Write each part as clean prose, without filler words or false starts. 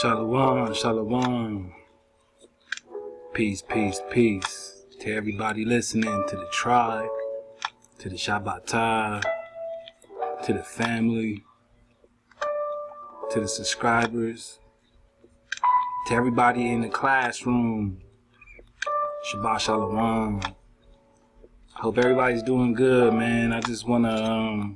Shalom, shalom. Peace, peace, peace. To everybody listening, to the tribe, to the Shabbatah, to the family, to the subscribers, to everybody in the classroom. Shabbat shalom. Hope everybody's doing good, man. I just wanna,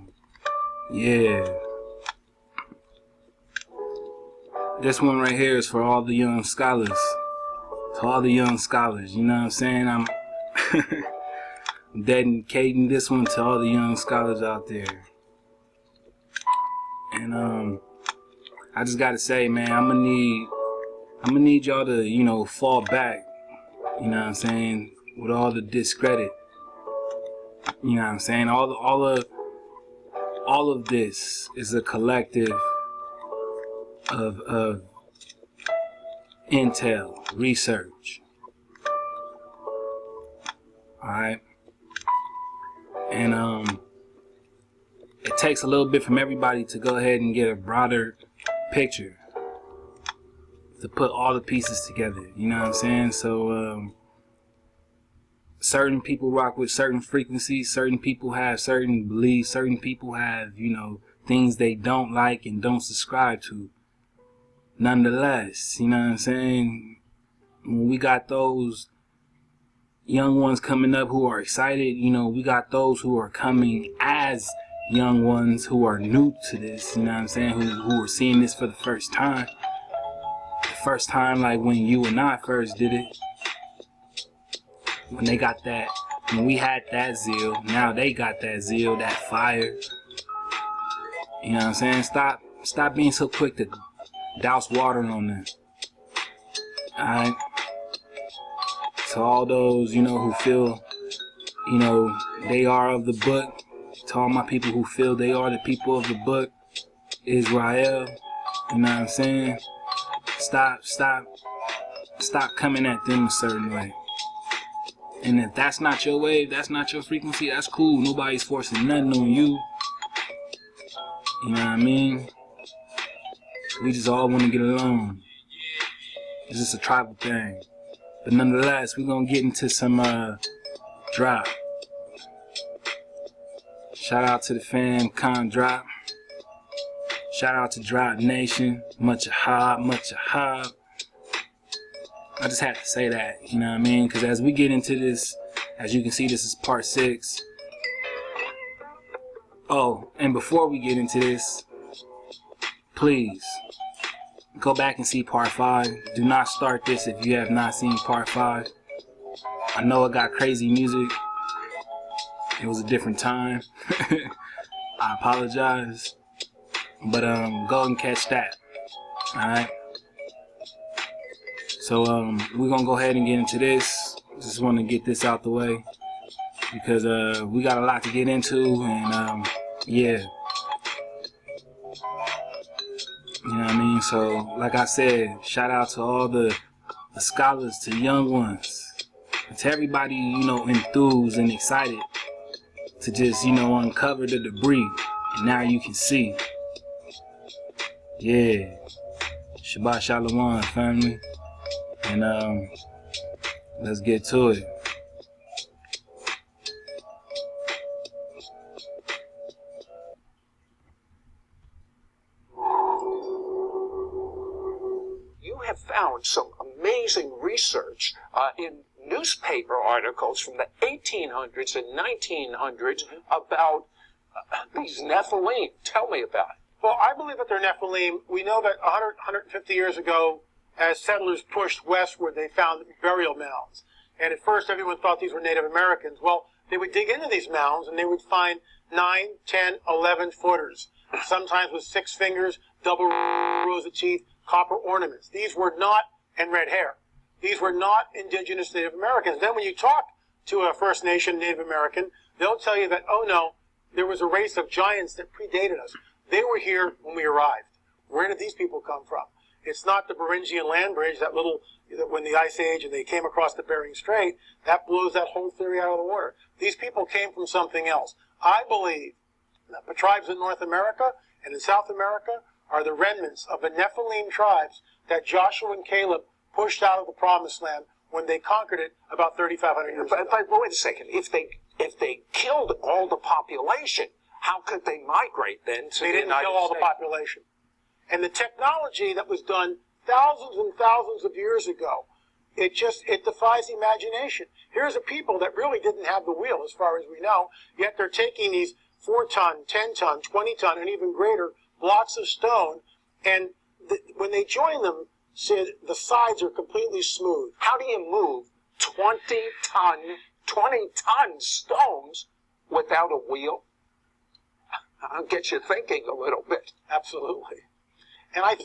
This one right here is for all the young scholars. To all the young scholars, you know what I'm saying? I'm dedicating this one to all the young scholars out there. And I just gotta say, man, I'm gonna need y'all to, fall back. You know what I'm saying? With all the discredit. You know what I'm saying? All of this is a collective of intel, research. Alright? And it takes a little bit from everybody to go ahead and get a broader picture. To put all the pieces together, you know what I'm saying? So certain people rock with certain frequencies, certain people have certain beliefs, certain people have, things they don't like and don't subscribe to. Nonetheless, you know what I'm saying? When we got those young ones coming up who are excited, we got those who are coming as young ones who are new to this, you know what I'm saying? Who are seeing this for the first time. The first time, like when you and I first did it. When they got that, when we had that zeal, now they got that zeal, that fire. You know what I'm saying? Stop being so quick to douse water on them. Alright? To all those, who feel, they are of the book. To all my people who feel they are the people of the book, Israel. You know what I'm saying? Stop coming at them a certain way. And if that's not your wave, that's not your frequency, that's cool. Nobody's forcing nothing on you. You know what I mean? We just all want to get along. It's just a tribal thing. But nonetheless, we're going to get into some drop. Shout out to the fam, Con Drop. Shout out to Drop Nation. Much ahab, much ahab. I just had to say that, you know what I mean? Because as we get into this, as you can see, this is part 6. Oh, and before we get into this, please go back and see part 5. Do not start this if you have not seen part 5. I know it got crazy music. It was a different time. I apologize. But go and catch that. Alright? So we're gonna go ahead and get into this. Just want to get this out the way because we got a lot to get into, and yeah, you know what I mean. So like I said, shout out to all the scholars, to young ones, to everybody enthused and excited to just uncover the debris, and now you can see. Yeah, Shabbat Shalom, family. And let's get to it. You have found some amazing research in newspaper articles from the 1800s and 1900s about these Nephilim. Tell me about it. Well, I believe that they're Nephilim. We know that 150 years ago, as settlers pushed westward, they found burial mounds. And at first, everyone thought these were Native Americans. Well, they would dig into these mounds, and they would find 9, 10, 11 footers, sometimes with 6 fingers, double rows of teeth, copper ornaments. These were not, and red hair. These were not indigenous Native Americans. Then when you talk to a First Nation Native American, they'll tell you that, oh no, there was a race of giants that predated us. They were here when we arrived. Where did these people come from? It's not the Beringian land bridge, when the Ice Age and they came across the Bering Strait, that blows that whole theory out of the water. These people came from something else. I believe that the tribes in North America and in South America are the remnants of the Nephilim tribes that Joshua and Caleb pushed out of the Promised Land when they conquered it about 3,500 years ago. But wait a second. If they killed all the population, how could they migrate then to They the didn't United kill all the States? population. And the technology that was done thousands and thousands of years ago, it defies imagination. Here's a people that really didn't have the wheel, as far as we know, yet they're taking these 4-ton, 10-ton, 20-ton, and even greater blocks of stone, and when they join them, Sid, the sides are completely smooth. How do you move 20-ton stones without a wheel? I'll get you thinking a little bit. Absolutely. And I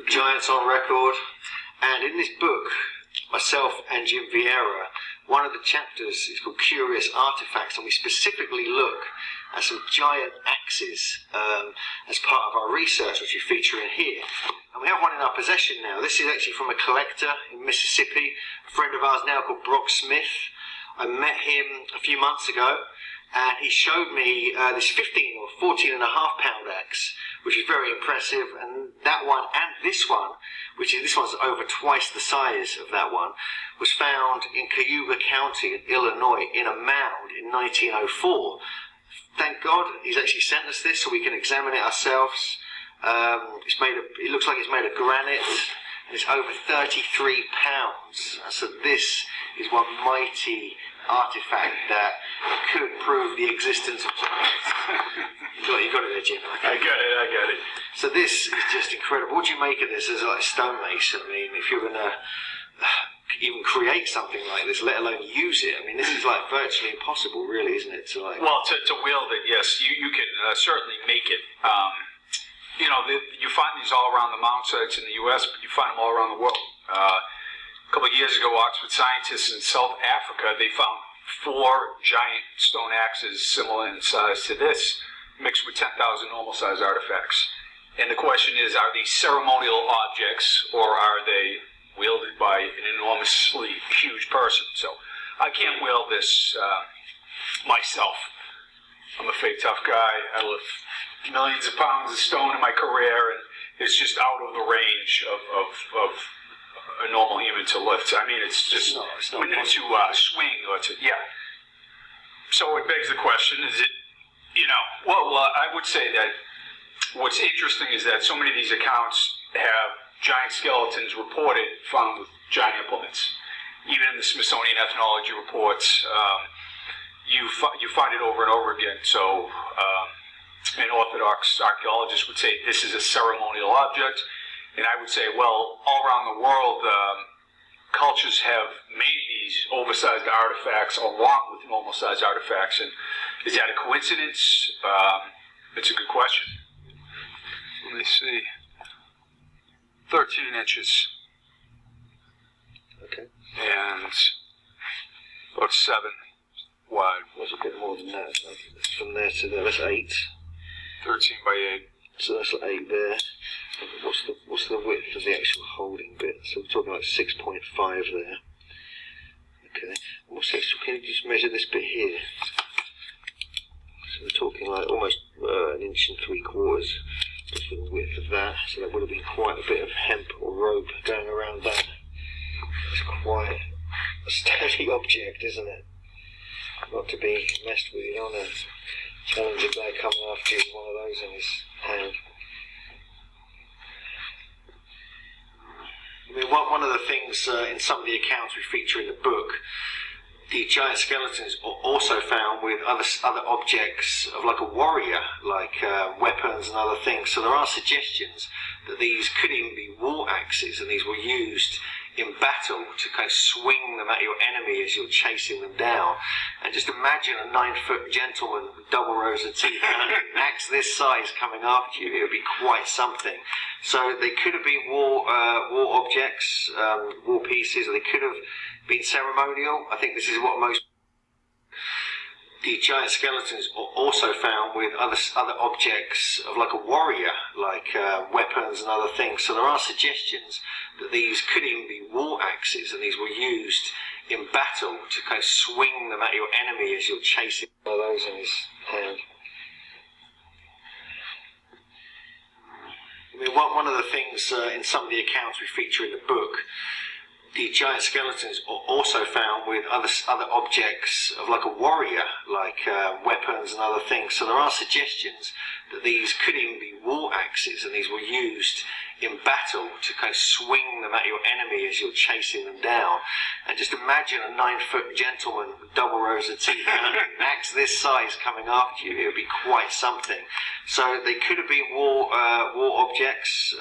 Giants on Record, and in this book, myself and Jim Vieira, one of the chapters is called Curious Artifacts, and we specifically look at some giant axes as part of our research, which we feature in here. And we have one in our possession now. This is actually from a collector in Mississippi, a friend of ours now called Brock Smith. I met him a few months ago, and he showed me this 15 or 14 and a half pound axe, which is very impressive, and that one and this one, this one's over twice the size of that one, was found in Cayuga County in Illinois in a mound in 1904. Thank God he's actually sent us this so we can examine it ourselves. It looks like it's made of granite, and it's over 33 pounds. So this is one mighty artifact that could prove the existence of giants. You got it there, Jim. I got it. So this is just incredible. What do you make of this as like stonemason? I mean, if you're going to even create something like this, let alone use it, I mean, this is like virtually impossible, really, isn't it? To wield it, yes. You can certainly make it. You find these all around the mound sites in the U.S., but you find them all around the world. A couple of years ago, Oxford scientists in South Africa, they found 4 giant stone axes similar in size to this, mixed with 10,000 normal-sized artifacts. And the question is, are these ceremonial objects, or are they wielded by an enormously huge person? So I can't wield this myself. I'm a fake tough guy. I lift millions of pounds of stone in my career, and it's just out of the range of a normal human to lift. I mean, it's just to swing or to, yeah. So it begs the question, is it, I would say that what's interesting is that so many of these accounts have giant skeletons reported found with giant implements. Even in the Smithsonian ethnology reports, you find it over and over again. So an orthodox archaeologist would say this is a ceremonial object. And I would say, well, all around the world, cultures have made these oversized artifacts along with normal-sized artifacts. And is that a coincidence? It's a good question. Let me see. 13 inches. Okay. And about 7 wide. What's a bit more than that? From there to there, that's 8. 13 by 8. So that's like 8 there. What's the width of the actual holding bit? So we're talking like 6.5 there. Okay. What's extra? Can you just measure this bit here? So we're talking like almost 1 3/4 inches for the width of that. So that would have been quite a bit of hemp or rope going around that. It's quite a sturdy object, isn't it? Not to be messed with. You don't want to challenge a guy coming after you with one of those in his hand. I mean, one of the things in some of the accounts we feature in the book, the giant skeletons are also found with other objects of like a warrior, like weapons and other things. So there are suggestions that these could even be war axes, and these were used in battle to kind of swing them at your enemy as you're chasing them down. And just imagine a 9-foot gentleman with double rows of teeth and an axe this size coming after you. It would be quite something. So they could have been war objects, war pieces, or they could have been ceremonial. I think this is what most The giant skeletons are also found with other objects of like a warrior, like weapons and other things. So there are suggestions that these could even be war axes, and these were used in battle to kind of swing them at your enemy as you're chasing. One of those in his hand. I mean, one of the things in some of the accounts we feature in the book, the giant skeletons are also found with other objects of like a warrior, like weapons and other things. So there are suggestions that these could even be war axes, and these were used in battle to kind of swing them at your enemy as you're chasing them down. And just imagine a 9-foot gentleman with double rows of teeth and an axe this size coming after you. It would be quite something. So they could have been war objects,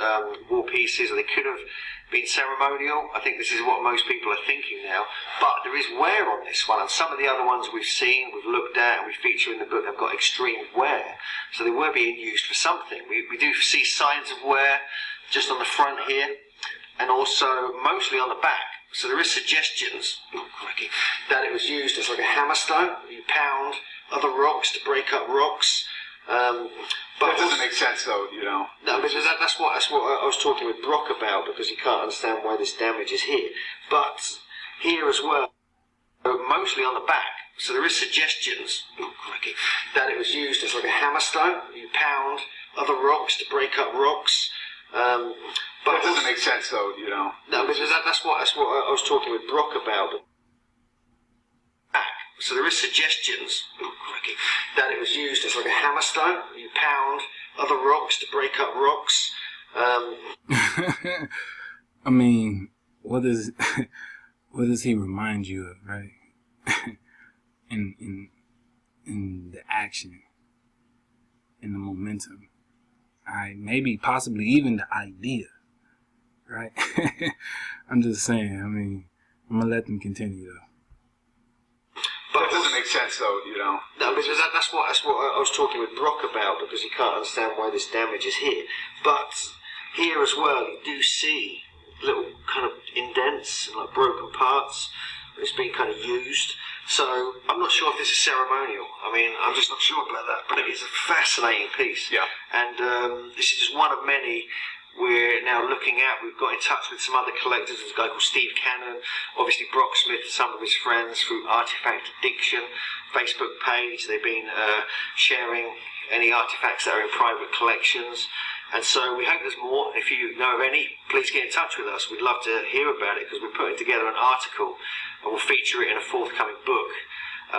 war pieces, or they could have been ceremonial. I think this is what most people are thinking now. But there is wear on this one, and some of the other ones we've seen, we've looked at, and we feature in the book have got extreme wear. So they were being used for something. We do see signs of wear just on the front here, and also mostly on the back. So there is suggestions that it was used as like a hammerstone. You pound other rocks to break up rocks. But that doesn't make sense, though, you know. No, but that's what I was talking with Brock about, because he can't understand why this damage is here. But here as well, mostly on the back. So there is suggestions that it was used as like a hammerstone. You pound other rocks to break up rocks. But that doesn't make sense, though, you know. No, but that's what I was talking with Brock about. So there is suggestions that it was used as like a hammerstone. You pound other rocks to break up rocks. I mean, what does he remind you of, right? in the action, in the momentum, maybe possibly even the idea, right? I'm just saying. I mean, I'm gonna let them continue though. But that doesn't make sense, though, you know. No, because that's what I was talking with Brock about, because he can't understand why this damage is here. But here as well, you do see little kind of indents and like broken parts. It's been kind of used. So I'm not sure if this is ceremonial. I mean, I'm just not sure about that. But it is a fascinating piece. Yeah. And this is just one of many we're now looking at. We've got in touch with some other collectors. There's a guy called Steve Cannon, obviously Brock Smith, some of his friends through Artifact Addiction Facebook page. They've been sharing any artifacts that are in private collections. And so we hope there's more. If you know of any, please get in touch with us. We'd love to hear about it, because we're putting together an article and we'll feature it in a forthcoming book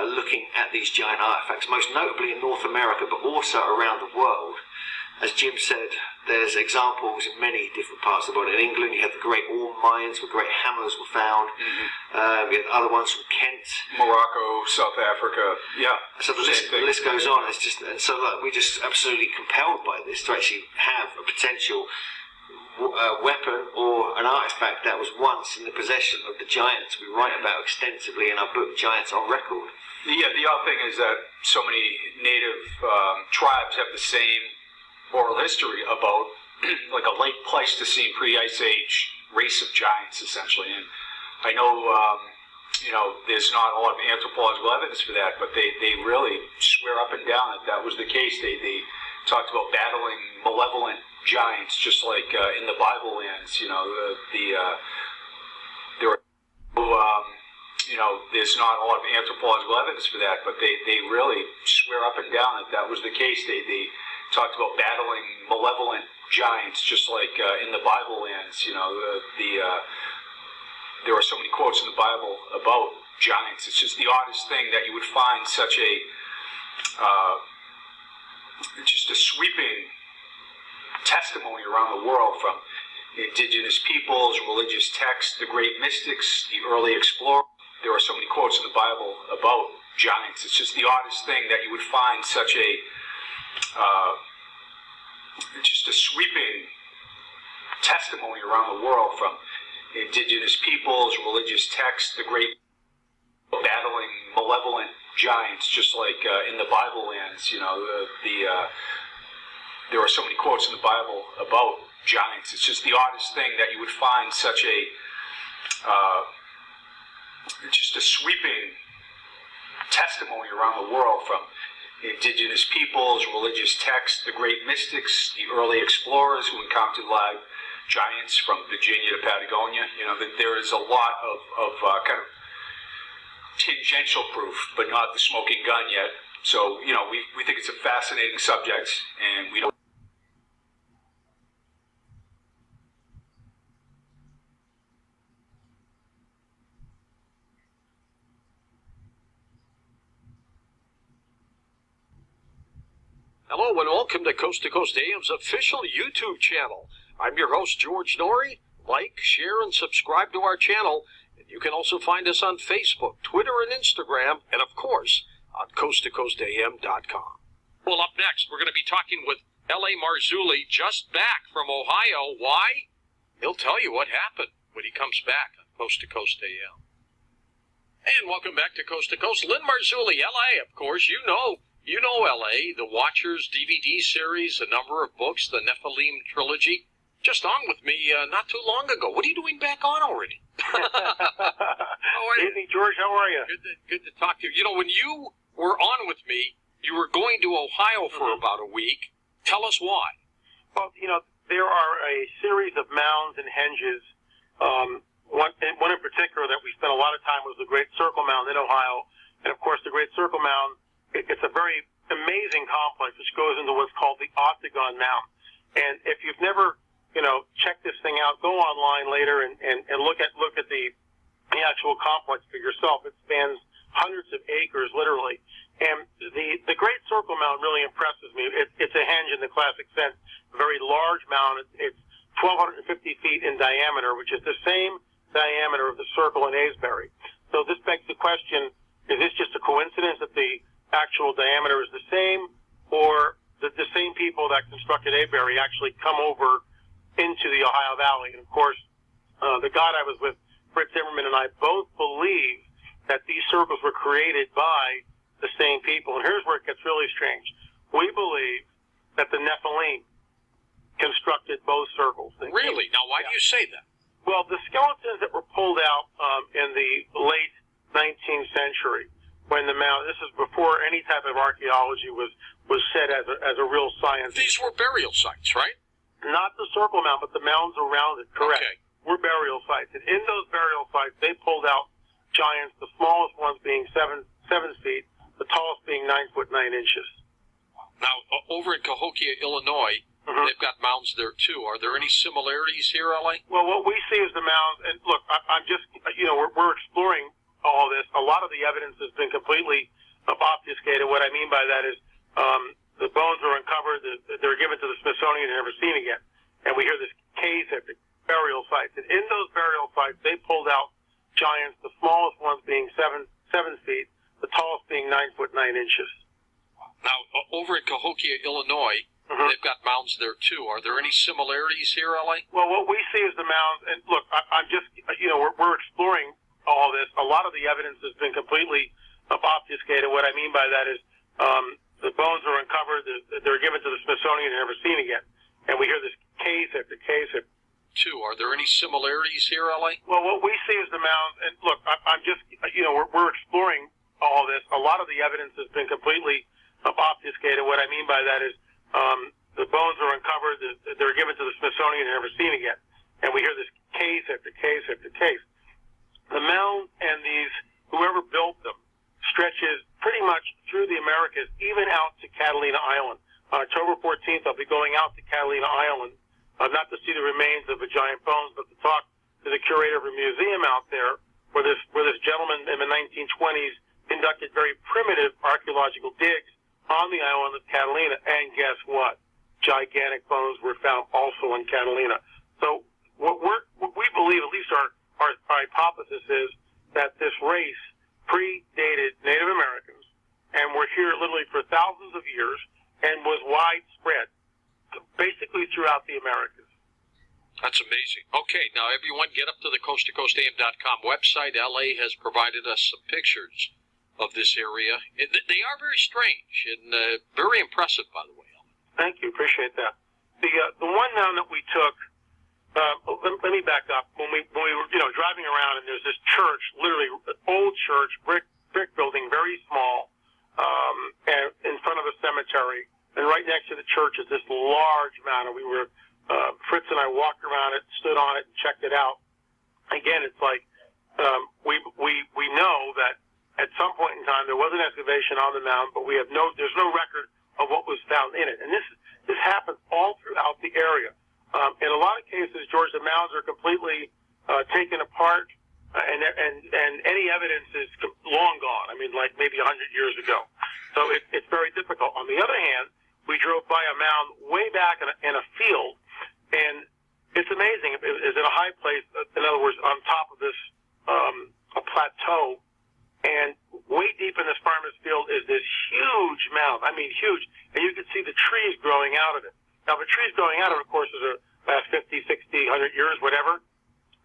looking at these giant artifacts, most notably in North America, but also around the world. As Jim said, there's examples in many different parts of the world. In England, you have the Great Orme mines where great hammers were found. We have other ones from Kent, Morocco, South Africa. Yeah. So the list goes on. It's just so like we're just absolutely compelled by this to actually have a potential weapon or an artifact that was once in the possession of the giants we write about extensively in our book, Giants on Record. Yeah. The other thing is that so many native tribes have the same oral history about like a late Pleistocene pre-Ice Age race of giants, essentially. And I know, there's not a lot of anthropological evidence for that, but they really swear up and down that that was the case. They talked about battling malevolent giants, just like in the Bible lands. There were, there's not a lot of anthropological evidence for that, but they really swear up and down that that was the case. They talked about battling malevolent giants, just like in the Bible lands. There are so many quotes in the Bible about giants. It's just the oddest thing that you would find such a just a sweeping testimony around the world from indigenous peoples, religious texts, the great mystics, the early explorers. There are so many quotes in the Bible about giants. It's just the oddest thing that you would find such a just a sweeping testimony around the world from indigenous peoples, religious texts, the great battling malevolent giants, just like in the Bible lands. There are so many quotes in the Bible about giants. It's just the oddest thing that you would find such a just a sweeping testimony around the world from indigenous peoples, religious texts, the great mystics, the early explorers who encountered live giants from Virginia to Patagonia. That there is a lot of kind of tangential proof, but not the smoking gun yet. So, we think it's a fascinating subject, and we don't. Hello and welcome to Coast AM's official YouTube channel. I'm your host, George Norrie. Like, share, and subscribe to our channel. And you can also find us on Facebook, Twitter, and Instagram, and of course, on coasttocoastam.com. Well, up next, we're going to be talking with L.A. Marzulli, just back from Ohio. Why? He'll tell you what happened when he comes back on Coast to Coast AM. And welcome back to Coast, Lynn Marzulli, L.A., of course, you know L.A., the Watchers DVD series, a number of books, the Nephilim trilogy. Just on with me not too long ago. What are you doing back on already? Evening, George. How are you? Good to talk to you. When you were on with me, you were going to Ohio for about a week. Tell us why. Well, there are a series of mounds and henges. One in particular that we spent a lot of time was the Great Circle Mound in Ohio. And, of course, the Great Circle Mound, it's a very amazing complex which goes into what's called the Octagon Mound. And if you've never, checked this thing out, go online later and look at the actual complex for yourself. It spans hundreds of acres, literally. And the Great Circle Mound really impresses me. It's a henge in the classic sense, a very large mound. It's 1,250 feet in diameter, which is the same diameter of the circle in Avebury. So this begs the question, is this just a coincidence that the actual diameter is the same, or that the same people that constructed Avebury actually come over into the Ohio Valley? And of course, the guide I was with, Britt Zimmerman, and I both believe that these circles were created by the same people. And here's where it gets really strange. We believe that the Nephilim constructed both circles. Really? Now, why do you say that? Well, the skeletons that were pulled out in the late 19th century, when the mound, this is before any type of archaeology was set as a real science. These were burial sites, right? Not the circle mound, but the mounds around it, correct. Okay. Were burial sites. And in those burial sites, they pulled out giants, the smallest ones being 7 feet, the tallest being 9 foot 9 inches. Now, over in Cahokia, Illinois, they've got mounds there too. Are there any similarities here, L.A.? Well, what we see is the mounds, and look, I'm just, we're exploring all this. A lot of the evidence has been completely obfuscated. What I mean by that is the bones are uncovered, they're given to the Smithsonian and never seen again. And we hear this case at the burial sites. And in those burial sites, they pulled out giants, the smallest ones being 7 feet, the tallest being 9 foot 9 inches. Now, over in Cahokia, Illinois, they've got mounds there too. Are there any similarities here, L.A.? Well, what we see is the mounds, and look, I'm just, we're exploring all this. A lot of the evidence has been completely obfuscated. What I mean by that is the bones are uncovered, they're given to the Smithsonian and never seen again. And we hear this case after case after. Are there any similarities here, L.A.? Well, what we see is the mounds, and look, I'm just, we're exploring all this. A lot of the evidence has been completely obfuscated. What I mean by that is the bones are uncovered, they're given to the Smithsonian and never seen again. And we hear this case after case after case. The mound and these, whoever built them, stretches pretty much through the Americas, even out to Catalina Island. On October 14th, I'll be going out to Catalina Island, not to see the remains of the giant bones, but to talk to the curator of a museum out there, where this gentleman in the 1920s conducted very primitive archaeological digs on the island of Catalina. And guess what? Gigantic bones were found also in Catalina. So what we believe, at least our hypothesis is that this race predated Native Americans and were here literally for thousands of years and was widespread, basically throughout the Americas. That's amazing. Okay, now everyone get up to the coasttocoastam.com website. LA has provided us some pictures of this area. They are very strange and very impressive, by the way. Thank you. Appreciate that. The one mound that we took, let me back up. When we were driving around, and there's this church, literally old church, brick brick building, very small, and in front of a cemetery. And right next to the church is this large mound. And we were, Fritz and I walked around it, stood on it, and checked it out. Again, it's like we know that at some point in time there was an excavation on the mound, but there's no record of what was found in it. And this happens all throughout the area. In a lot of cases, George, the mounds are completely taken apart, and any evidence is long gone. I mean, like maybe 100 years ago. So it's very difficult. On the other hand, we drove by a mound way back in a field, and it's amazing. It's in a high place, in other words, on top of this a plateau, and way deep in this farmer's field is this huge mound. I mean, huge. And you can see the trees growing out of it. Now, the trees growing out of it, of course, is the last 50, 60, 100 years, whatever.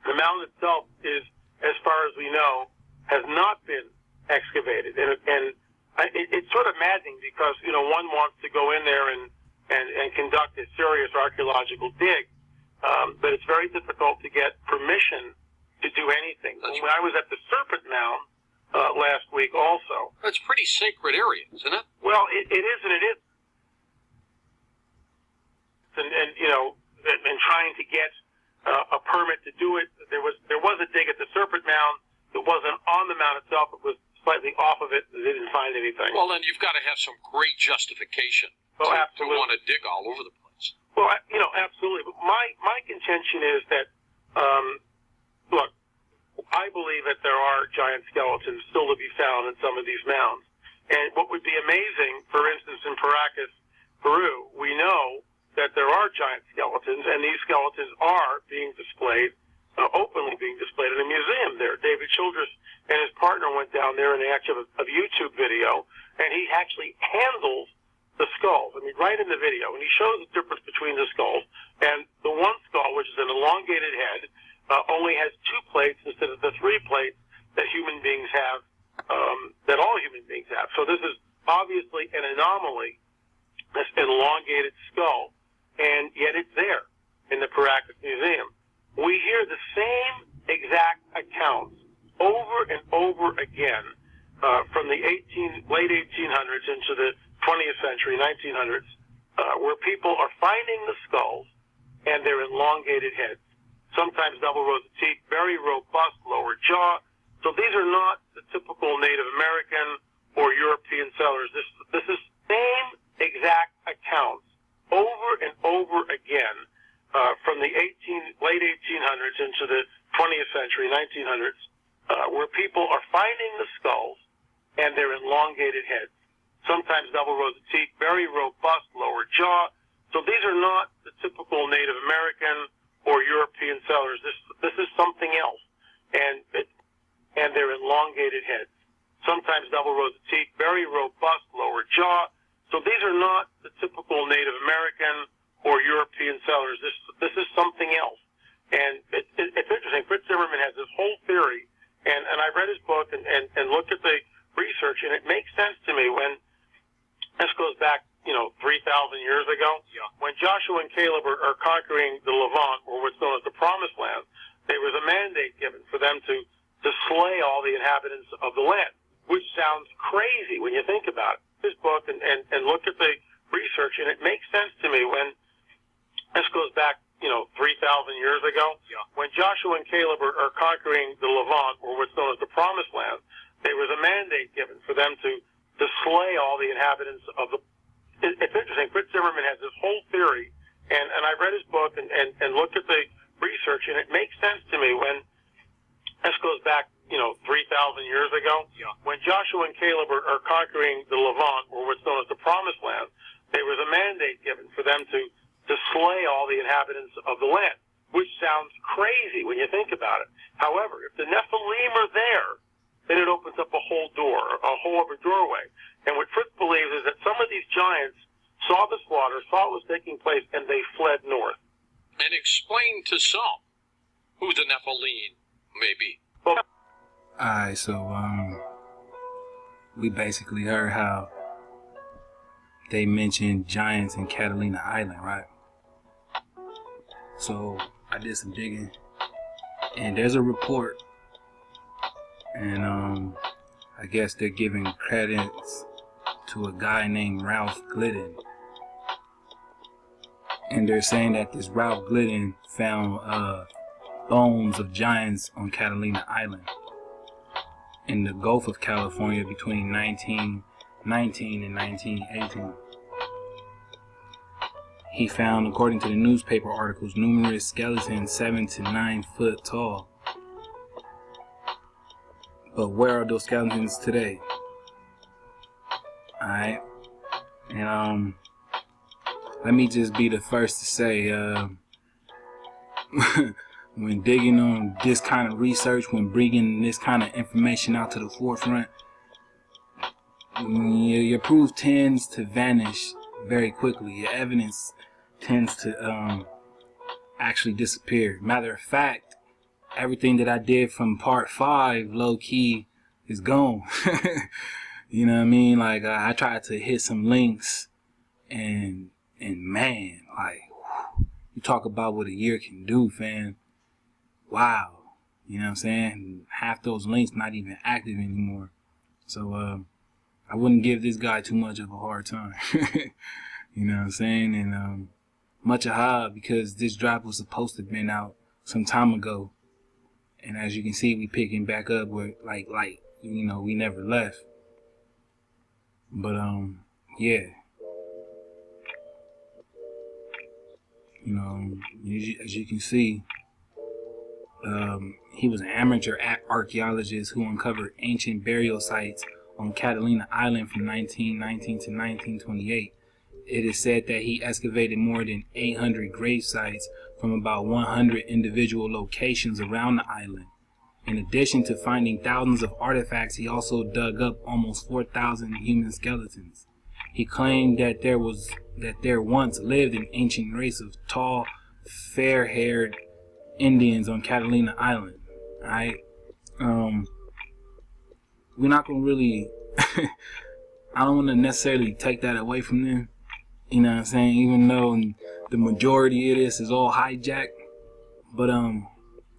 The mound itself is, as far as we know, has not been excavated. And it's sort of maddening because, one wants to go in there and conduct a serious archaeological dig. But it's very difficult to get permission to do anything. When I was at the Serpent Mound last week also. That's a pretty sacred area, isn't it? Well, it is and it isn't. And trying to get a permit to do it, there was a dig at the Serpent Mound. It wasn't on the mound itself. It was slightly off of it. They didn't find anything. Well, then you've got to have some great justification to want to dig all over the place. Well, absolutely. But my contention is that, look, I believe that there are giant skeletons still to be found in some of these mounds. And what would be amazing, for instance, in Paracas, Peru, we know that there are giant skeletons, and these skeletons are being displayed, openly being displayed in a museum there. David Childress and his partner went down there, and they actually have a YouTube video, and he actually handles the skulls. I mean, right in the video, and he shows the difference between the skulls. And the one skull, which is an elongated head, only has 2 plates instead of the 3 plates that human beings have, that all human beings have. So this is obviously an anomaly, this elongated skull, and yet it's there in the Paracas Museum. We hear the same exact accounts over and over again from the late 1800s into the 20th century, 1900s, where people are finding the skulls and their elongated heads, sometimes double rows of teeth, very robust lower jaw. So these are not the typical Native American or European settlers. This is same exact accounts over and over again from the late 1800s into the 20th century, 1900s, where people are finding the skulls and their elongated heads, sometimes double rows of teeth, very robust lower jaw. So these are not the typical Native American or European settlers. This is something else, and their elongated heads, sometimes double rows of teeth, very robust lower jaw. So these are not the typical Native American or European settlers. This is something else, and it's interesting. Fritz Zimmerman has this whole theory, and I read his book and looked at the research, and it makes sense to me when this goes back, 3,000 years ago. Yeah. When Joshua and Caleb are conquering the Levant, or what's known as the Promised Land, there was a mandate given for them to slay all the inhabitants of the land, which sounds crazy when you think about it. This book and look at the research, and it makes sense to me when this goes back, 3,000 years ago. Yeah. When Joshua and Caleb are conquering the Levant, or what's known as the Promised Land, there was a mandate given for them to slay all the inhabitants of the. It's interesting. Fritz Zimmerman has this whole theory, and I read his book and looked at the research, and it makes sense to me when this goes back, 3,000 years ago. Yeah. When Joshua and Caleb are conquering the Levant, or what's known as the Promised Land, there was a mandate given for them to slay all the inhabitants of the land, which sounds crazy when you think about it. However, if the Nephilim are there, then it opens up a whole other doorway. And what Fritz believes is that some of these giants saw the slaughter, saw what was taking place, and they fled north. And explain to some who the Nephilim may be. Well, Alright, so we basically heard how they mentioned giants in Catalina Island, right? So I did some digging, and there's a report, and I guess they're giving credence to a guy named Ralph Glidden. And they're saying that this Ralph Glidden found bones of giants on Catalina Island in the Gulf of California between 1919 and 1918. He found, according to the newspaper articles, numerous skeletons 7 to 9 foot tall. But where are those skeletons today? Alright. And let me just be the first to say, when digging on this kind of research, when bringing this kind of information out to the forefront, your proof tends to vanish very quickly. Your evidence tends to actually disappear. Matter of fact, everything that I did from part 5, low key, is gone. You know what I mean? Like, I tried to hit some links, and man, like, you talk about what a year can do, fam. Wow. You know what I'm saying? Half those links not even active anymore. So, I wouldn't give this guy too much of a hard time. You know what I'm saying? And, much ado, because this drop was supposed to have been out some time ago. And as you can see, we picking back up where, like, you know, we never left. But, yeah. You know, as you can see, he was an amateur archaeologist who uncovered ancient burial sites on Catalina Island from 1919 to 1928. It is said that he excavated more than 800 grave sites from about 100 individual locations around the island. In addition to finding thousands of artifacts, he also dug up almost 4,000 human skeletons. He claimed that there once lived an ancient race of tall, fair-haired Indians on Catalina Island. Alright? We're not gonna really I don't want to necessarily take that away from them. You know what I'm saying? Even though the majority of this is all hijacked. But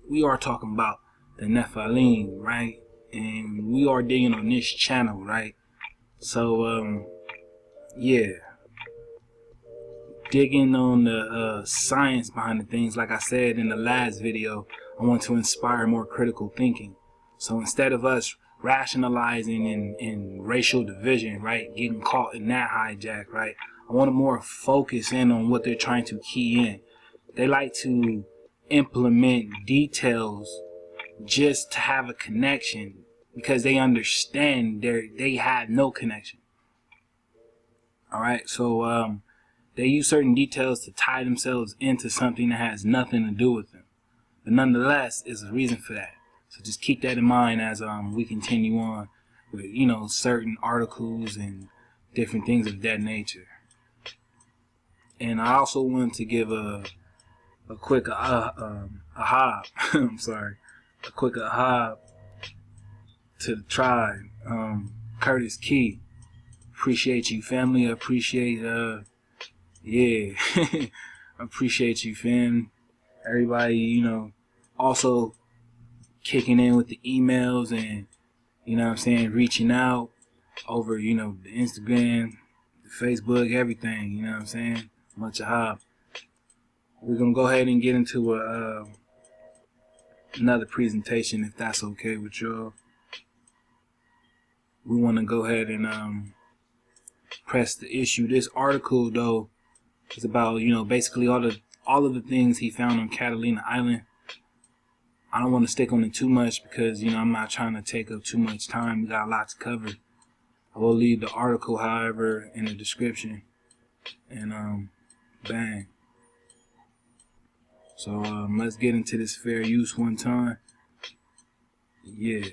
we are talking about the Nephilim, right? And we are digging on this channel, right? So yeah. Digging on the science behind the things, like I said in the last video, I want to inspire more critical thinking. So instead of us rationalizing in racial division, right, getting caught in that hijack, right, I want to more focus in on what they're trying to key in. They like to implement details just to have a connection because they understand they have no connection. All right, so they use certain details to tie themselves into something that has nothing to do with them. But nonetheless, there's a reason for that. So just keep that in mind as we continue on with, you know, certain articles and different things of that nature. And I also want to give a quick aha. I'm sorry, a quick aha to the tribe. Curtis Key, appreciate you, family. Appreciate yeah, appreciate you, fam. Everybody, you know, also kicking in with the emails and, you know what I'm saying, reaching out over, you know, the Instagram, the Facebook, everything, you know what I'm saying. Much ado. We're gonna go ahead and get into another presentation, if that's okay with y'all. We want to go ahead and press the issue. This article, though, is about, you know, basically all of the things he found on Catalina Island. I don't want to stick on it too much because, you know, I'm not trying to take up too much time. We got a lot to cover. I will leave the article, however, in the description. And bang. So let's get into this fair use one time. Yeah.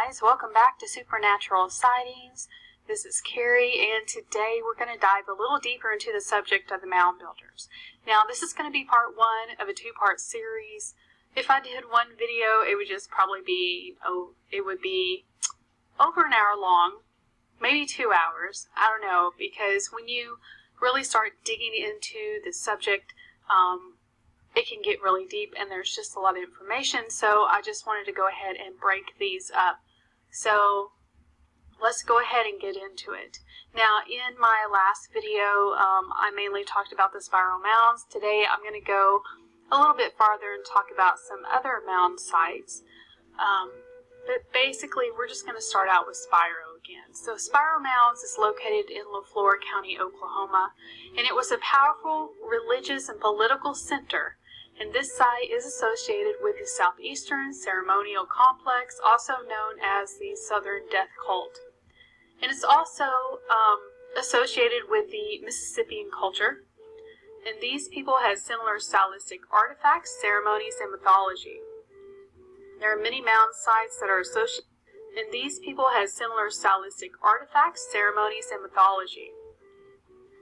guys, welcome back to Supernatural Sightings. This is Carrie, and today we're going to dive a little deeper into the subject of the mound builders. Now, this is going to be part one of a two-part series. If I did one video, it would just probably be, it would be over an hour long, maybe 2 hours. I don't know, because when you really start digging into the subject, it can get really deep and there's just a lot of information, so I just wanted to go ahead and break these up. So let's go ahead and get into it. Now, in my last video, I mainly talked about the spiral mounds. Today I'm going to go a little bit farther and talk about some other mound sites. But basically, we're just going to start out with Spiro again. So Spiral Mounds is located in LaFleur County, Oklahoma, and it was a powerful religious and political center. And this site is associated with the Southeastern Ceremonial Complex, also known as the Southern Death Cult. And it's also associated with the Mississippian culture. And these people had similar stylistic artifacts, ceremonies, and mythology. There are many mound sites that are associated, and these people had similar stylistic artifacts, ceremonies, and mythology.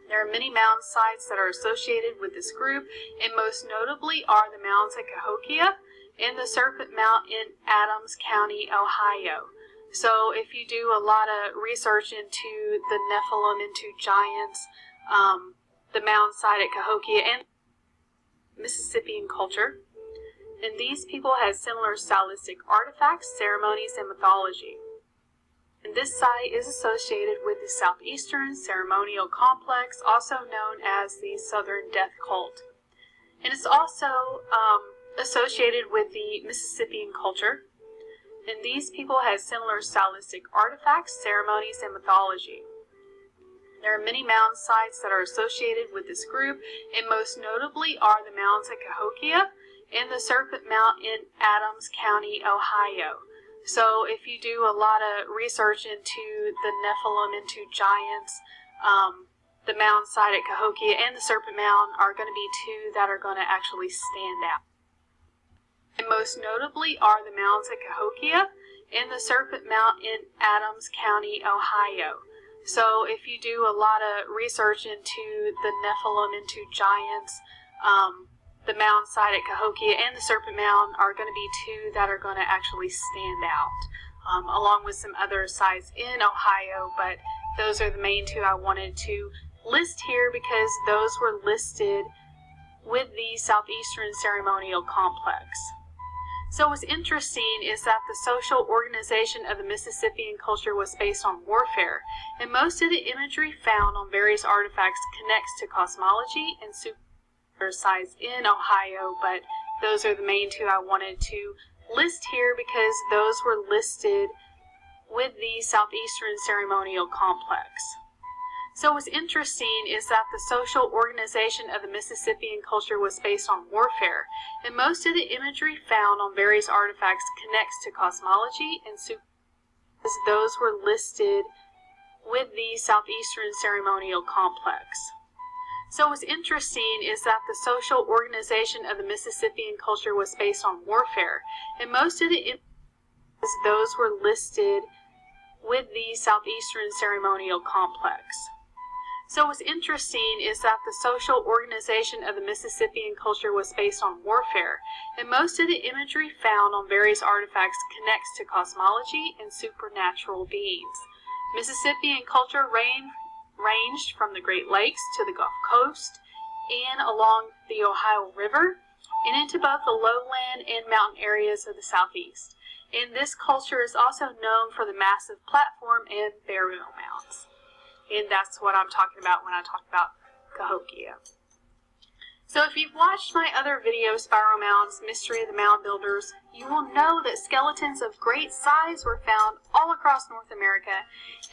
There are many mound sites that are associated with this group, and most notably are the mounds at Cahokia and the Serpent Mount in Adams County, Ohio. So if you do a lot of research into the Nephilim, into giants, the mound site at Cahokia, and Mississippian culture, and these people had similar stylistic artifacts, ceremonies, and mythology. And this site is associated with the Southeastern Ceremonial Complex, also known as the Southern Death Cult. And it's also associated with the Mississippian culture. And these people had similar stylistic artifacts, ceremonies, and mythology. There are many mound sites that are associated with this group, and most notably are the mounds at Cahokia and the Serpent Mount in Adams County, Ohio. So if you do a lot of research into the Nephilim, into giants, the mound site at Cahokia and the Serpent Mound are going to be two that are going to actually stand out. And most notably are the mounds at Cahokia and the Serpent Mount in Adams County, Ohio. So if you do a lot of research into the Nephilim, into giants, the mound site at Cahokia and the Serpent Mound are going to be two that are going to actually stand out, along with some other sites in Ohio, but those are the main two I wanted to list here because those were listed with the Southeastern Ceremonial Complex. So what's interesting is that the social organization of the Mississippian culture was based on warfare, and most of the imagery found on various artifacts connects to cosmology and sites in Ohio, but those are the main two I wanted to list here because those were listed with the Southeastern Ceremonial Complex. So what's interesting is that the social organization of the Mississippian culture was based on warfare, and most of the imagery found on various artifacts connects to cosmology and those were listed with the Southeastern Ceremonial Complex. So what's interesting is that the social organization of the Mississippian culture was based on warfare, and most of the those were listed with the Southeastern Ceremonial Complex. So what's interesting is that the social organization of the Mississippian culture was based on warfare, and most of the imagery found on various artifacts connects to cosmology and supernatural beings. Mississippian culture ranged from the Great Lakes to the Gulf Coast and along the Ohio River and into both the lowland and mountain areas of the Southeast. And this culture is also known for the massive platform and burial mounds. And that's what I'm talking about when I talk about Cahokia. So if you've watched my other video, Spiral Mounds, Mystery of the Mound Builders, you will know that skeletons of great size were found all across North America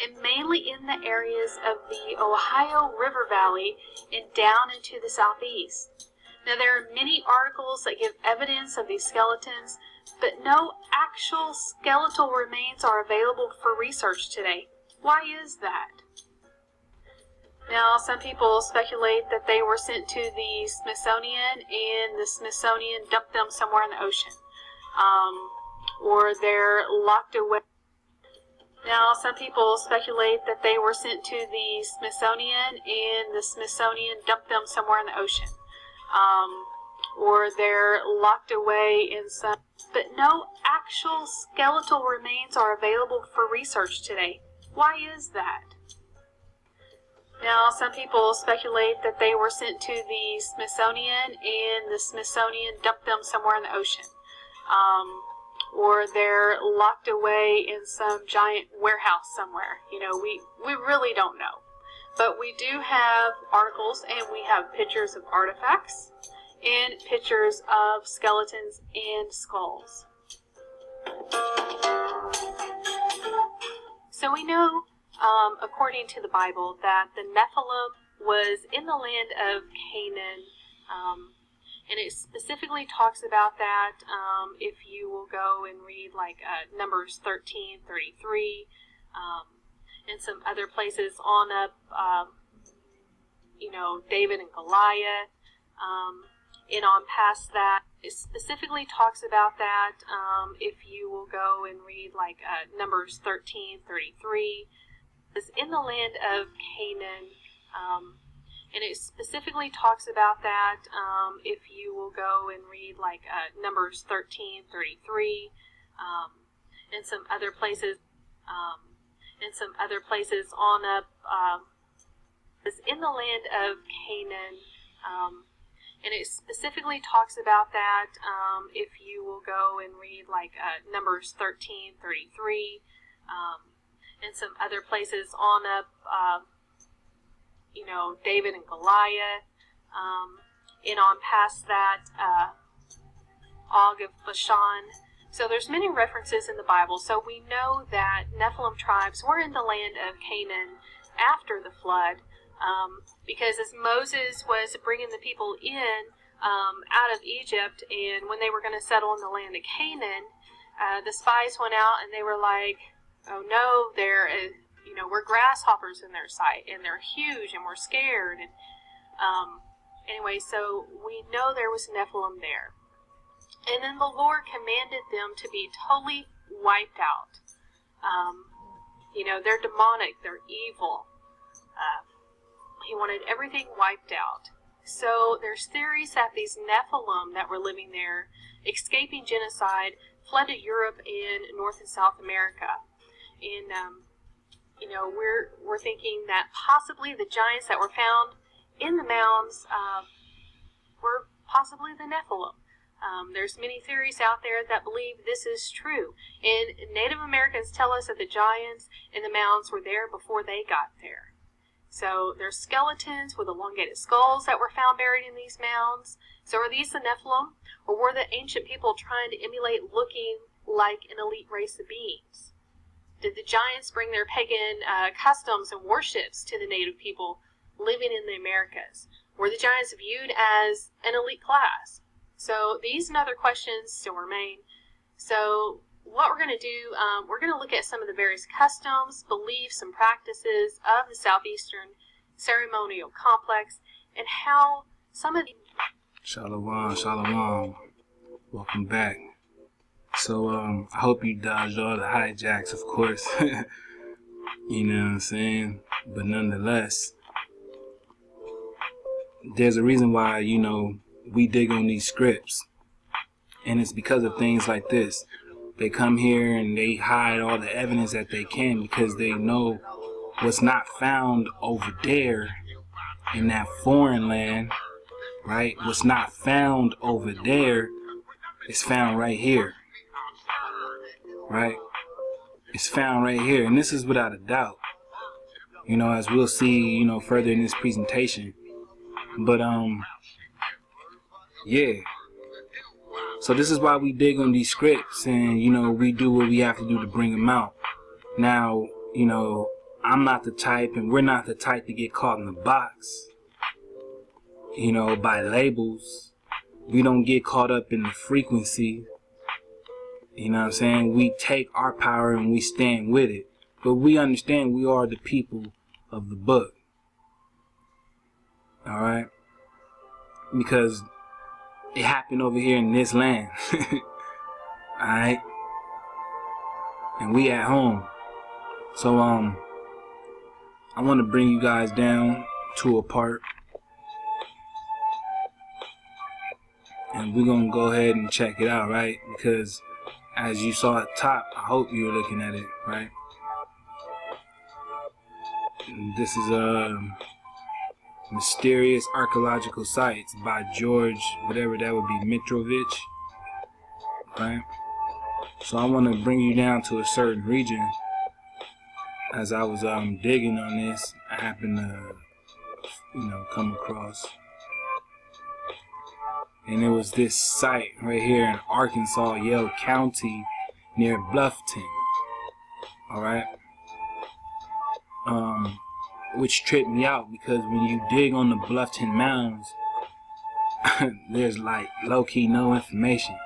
and mainly in the areas of the Ohio River Valley and down into the southeast. Now there are many articles that give evidence of these skeletons, but no actual skeletal remains are available for research today. Why is that? Now, some people speculate that they were sent to the Smithsonian and the Smithsonian dumped them somewhere in the ocean. Or they're locked away Now, some people speculate that they were sent to the Smithsonian and the Smithsonian dumped them somewhere in the ocean. Or they're locked away in some... But no actual skeletal remains are available for research today. Why is that? Now, some people speculate that they were sent to the Smithsonian and the Smithsonian dumped them somewhere in the ocean. Or they're locked away in some giant warehouse somewhere. You know, we really don't know. But we do have articles and we have pictures of artifacts and pictures of skeletons and skulls. So we know, according to the Bible, that the Nephilim was in the land of Canaan, and it specifically talks about that. If you will go and read like Numbers 13:33, and some other places on up, David and Goliath, and on past that, it specifically talks about that. If you will go and read like Numbers 13:33, is in the land of Canaan. And it specifically talks about that. If you will go and read like Numbers 13:33, and some other places, on up, is in the land of Canaan. And it specifically talks about that. If you will go and read like Numbers 13:33, and some other places on up. David and Goliath, and on past that, Og of Bashan. So there's many references in the Bible. So we know that Nephilim tribes were in the land of Canaan after the flood, because as Moses was bringing the people in out of Egypt, and when they were going to settle in the land of Canaan, the spies went out and they were like, oh no, we're grasshoppers in their sight, and they're huge, and we're scared. And anyway, so we know there was Nephilim there. And then the Lord commanded them to be totally wiped out. They're demonic, they're evil. He wanted everything wiped out. So there's theories that these Nephilim that were living there, escaping genocide, fled to Europe and North and South America. And we're thinking that possibly the giants that were found in the mounds were possibly the Nephilim. There's many theories out there that believe this is true. And Native Americans tell us that the giants in the mounds were there before they got there. So there's skeletons with elongated skulls that were found buried in these mounds. So are these the Nephilim? Or were the ancient people trying to emulate looking like an elite race of beings? Did the giants bring their pagan customs and worships to the native people living in the Americas? Were the giants viewed as an elite class? So these and other questions still remain. So what we're going to do, we're going to look at some of the various customs, beliefs, and practices of the Southeastern ceremonial complex, and how some of the... Shalom, shalom. Welcome back. So, I hope you dodged all the hijacks, of course. You know what I'm saying? But nonetheless, there's a reason why, we dig on these scripts. And it's because of things like this. They come here and they hide all the evidence that they can because they know what's not found over there in that foreign land, right? What's not found over there is found right here. Right? It's found right here. And this is without a doubt. As we'll see, further in this presentation. But, yeah. So this is why we dig on these scripts and, we do what we have to do to bring them out. Now, I'm not the type and we're not the type to get caught in the box, by labels. We don't get caught up in the frequency. You know what I'm saying? We take our power and we stand with it. But we understand we are the people of the book. Alright? Because it happened over here in this land. Alright? And we at home. So I want to bring you guys down to a part, and we're gonna go ahead and check it out, right? Because as you saw at top, I hope you were looking at it, right? And this is Mysterious Archaeological Sites by George, whatever that would be, Mitrovich, right? So I want to bring you down to a certain region. As I was digging on this, I happened to, come across, and it was this site right here in Arkansas, Yale County, near Bluffton. All right. Which tripped me out, because when you dig on the Bluffton mounds, there's like low-key no information.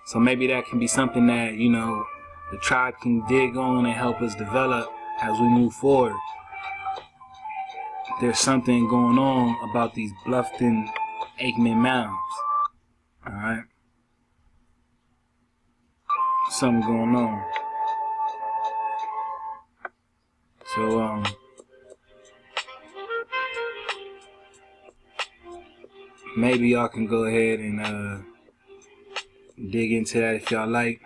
So maybe that can be something that, the tribe can dig on and help us develop as we move forward. There's something going on about these Bluffton Aikman mounds. Alright? Something going on. So, maybe y'all can go ahead and dig into that if y'all like.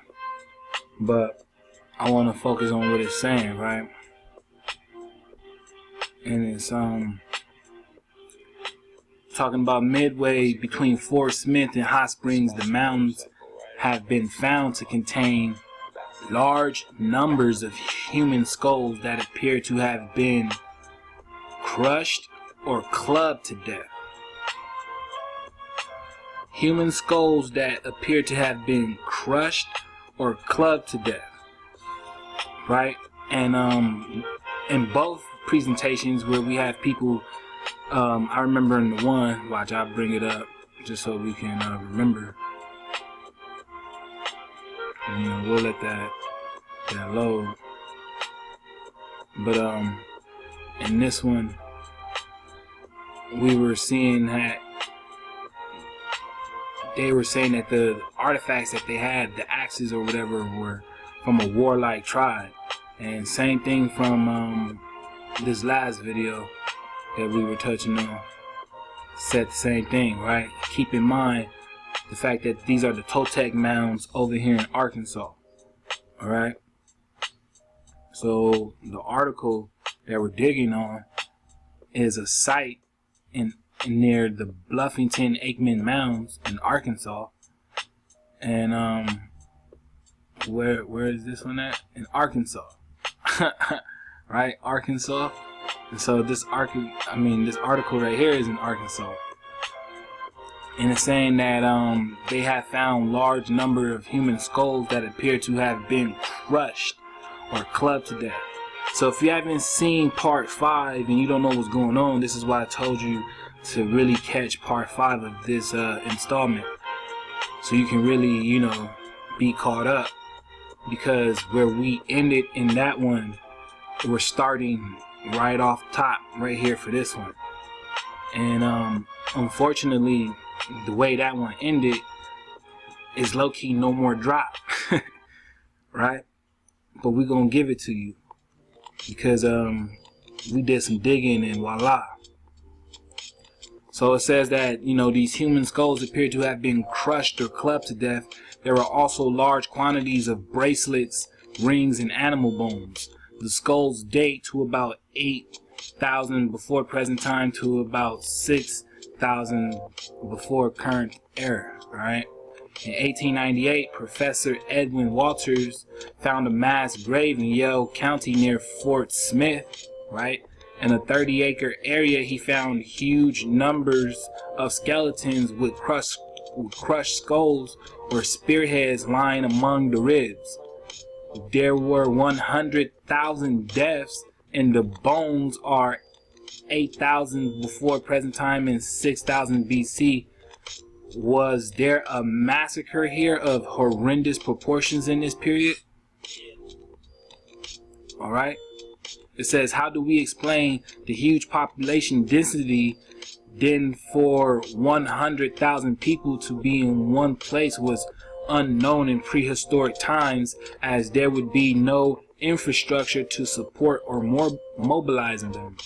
But I want to focus on what it's saying, right? And it's talking about midway between Fort Smith and Hot Springs, the mountains have been found to contain large numbers of human skulls that appear to have been crushed or clubbed to death. Human skulls that appear to have been crushed or clubbed to death, right? And in both presentations where we have people, I remember in the one, watch, I'll bring it up just so we can remember. We'll let that load. But in this one, we were seeing that they were saying that the artifacts that they had, the axes or whatever, were from a warlike tribe. And same thing from this last video that we were touching on, said the same thing, right? Keep in mind the fact that these are the Toltec mounds over here in Arkansas. Alright? So the article that we're digging on is a site near the Bluffington Aikman Mounds in Arkansas. And where is this one at? In Arkansas. Right? Arkansas. And so this article right here is in Arkansas. And it's saying that they have found large number of human skulls that appear to have been crushed or clubbed to death. So if you haven't seen part 5 and you don't know what's going on, this is why I told you to really catch part 5 of this installment, so you can really, be caught up. Because where we ended in that one, we're starting right off top right here for this one. And unfortunately, the way that one ended is low-key no more drop. Right? But we're gonna give it to you because we did some digging and voila. So it says that, these human skulls appear to have been crushed or clubbed to death. There are also large quantities of bracelets, rings, and animal bones. The skulls date to about 8,000 before present time to about 6,000 before current era, right? In 1898, Professor Edwin Walters found a mass grave in Yale County near Fort Smith, right? In a 30-acre area, he found huge numbers of skeletons with crushed skulls or spearheads lying among the ribs. There were 100,000 deaths, and the bones are 8,000 before present time and 6,000 BC. Was there a massacre here of horrendous proportions in this period? Alright. It says, how do we explain the huge population density then for 100,000 people to be in one place was unknown in prehistoric times, as there would be no infrastructure to support or mobilizing them.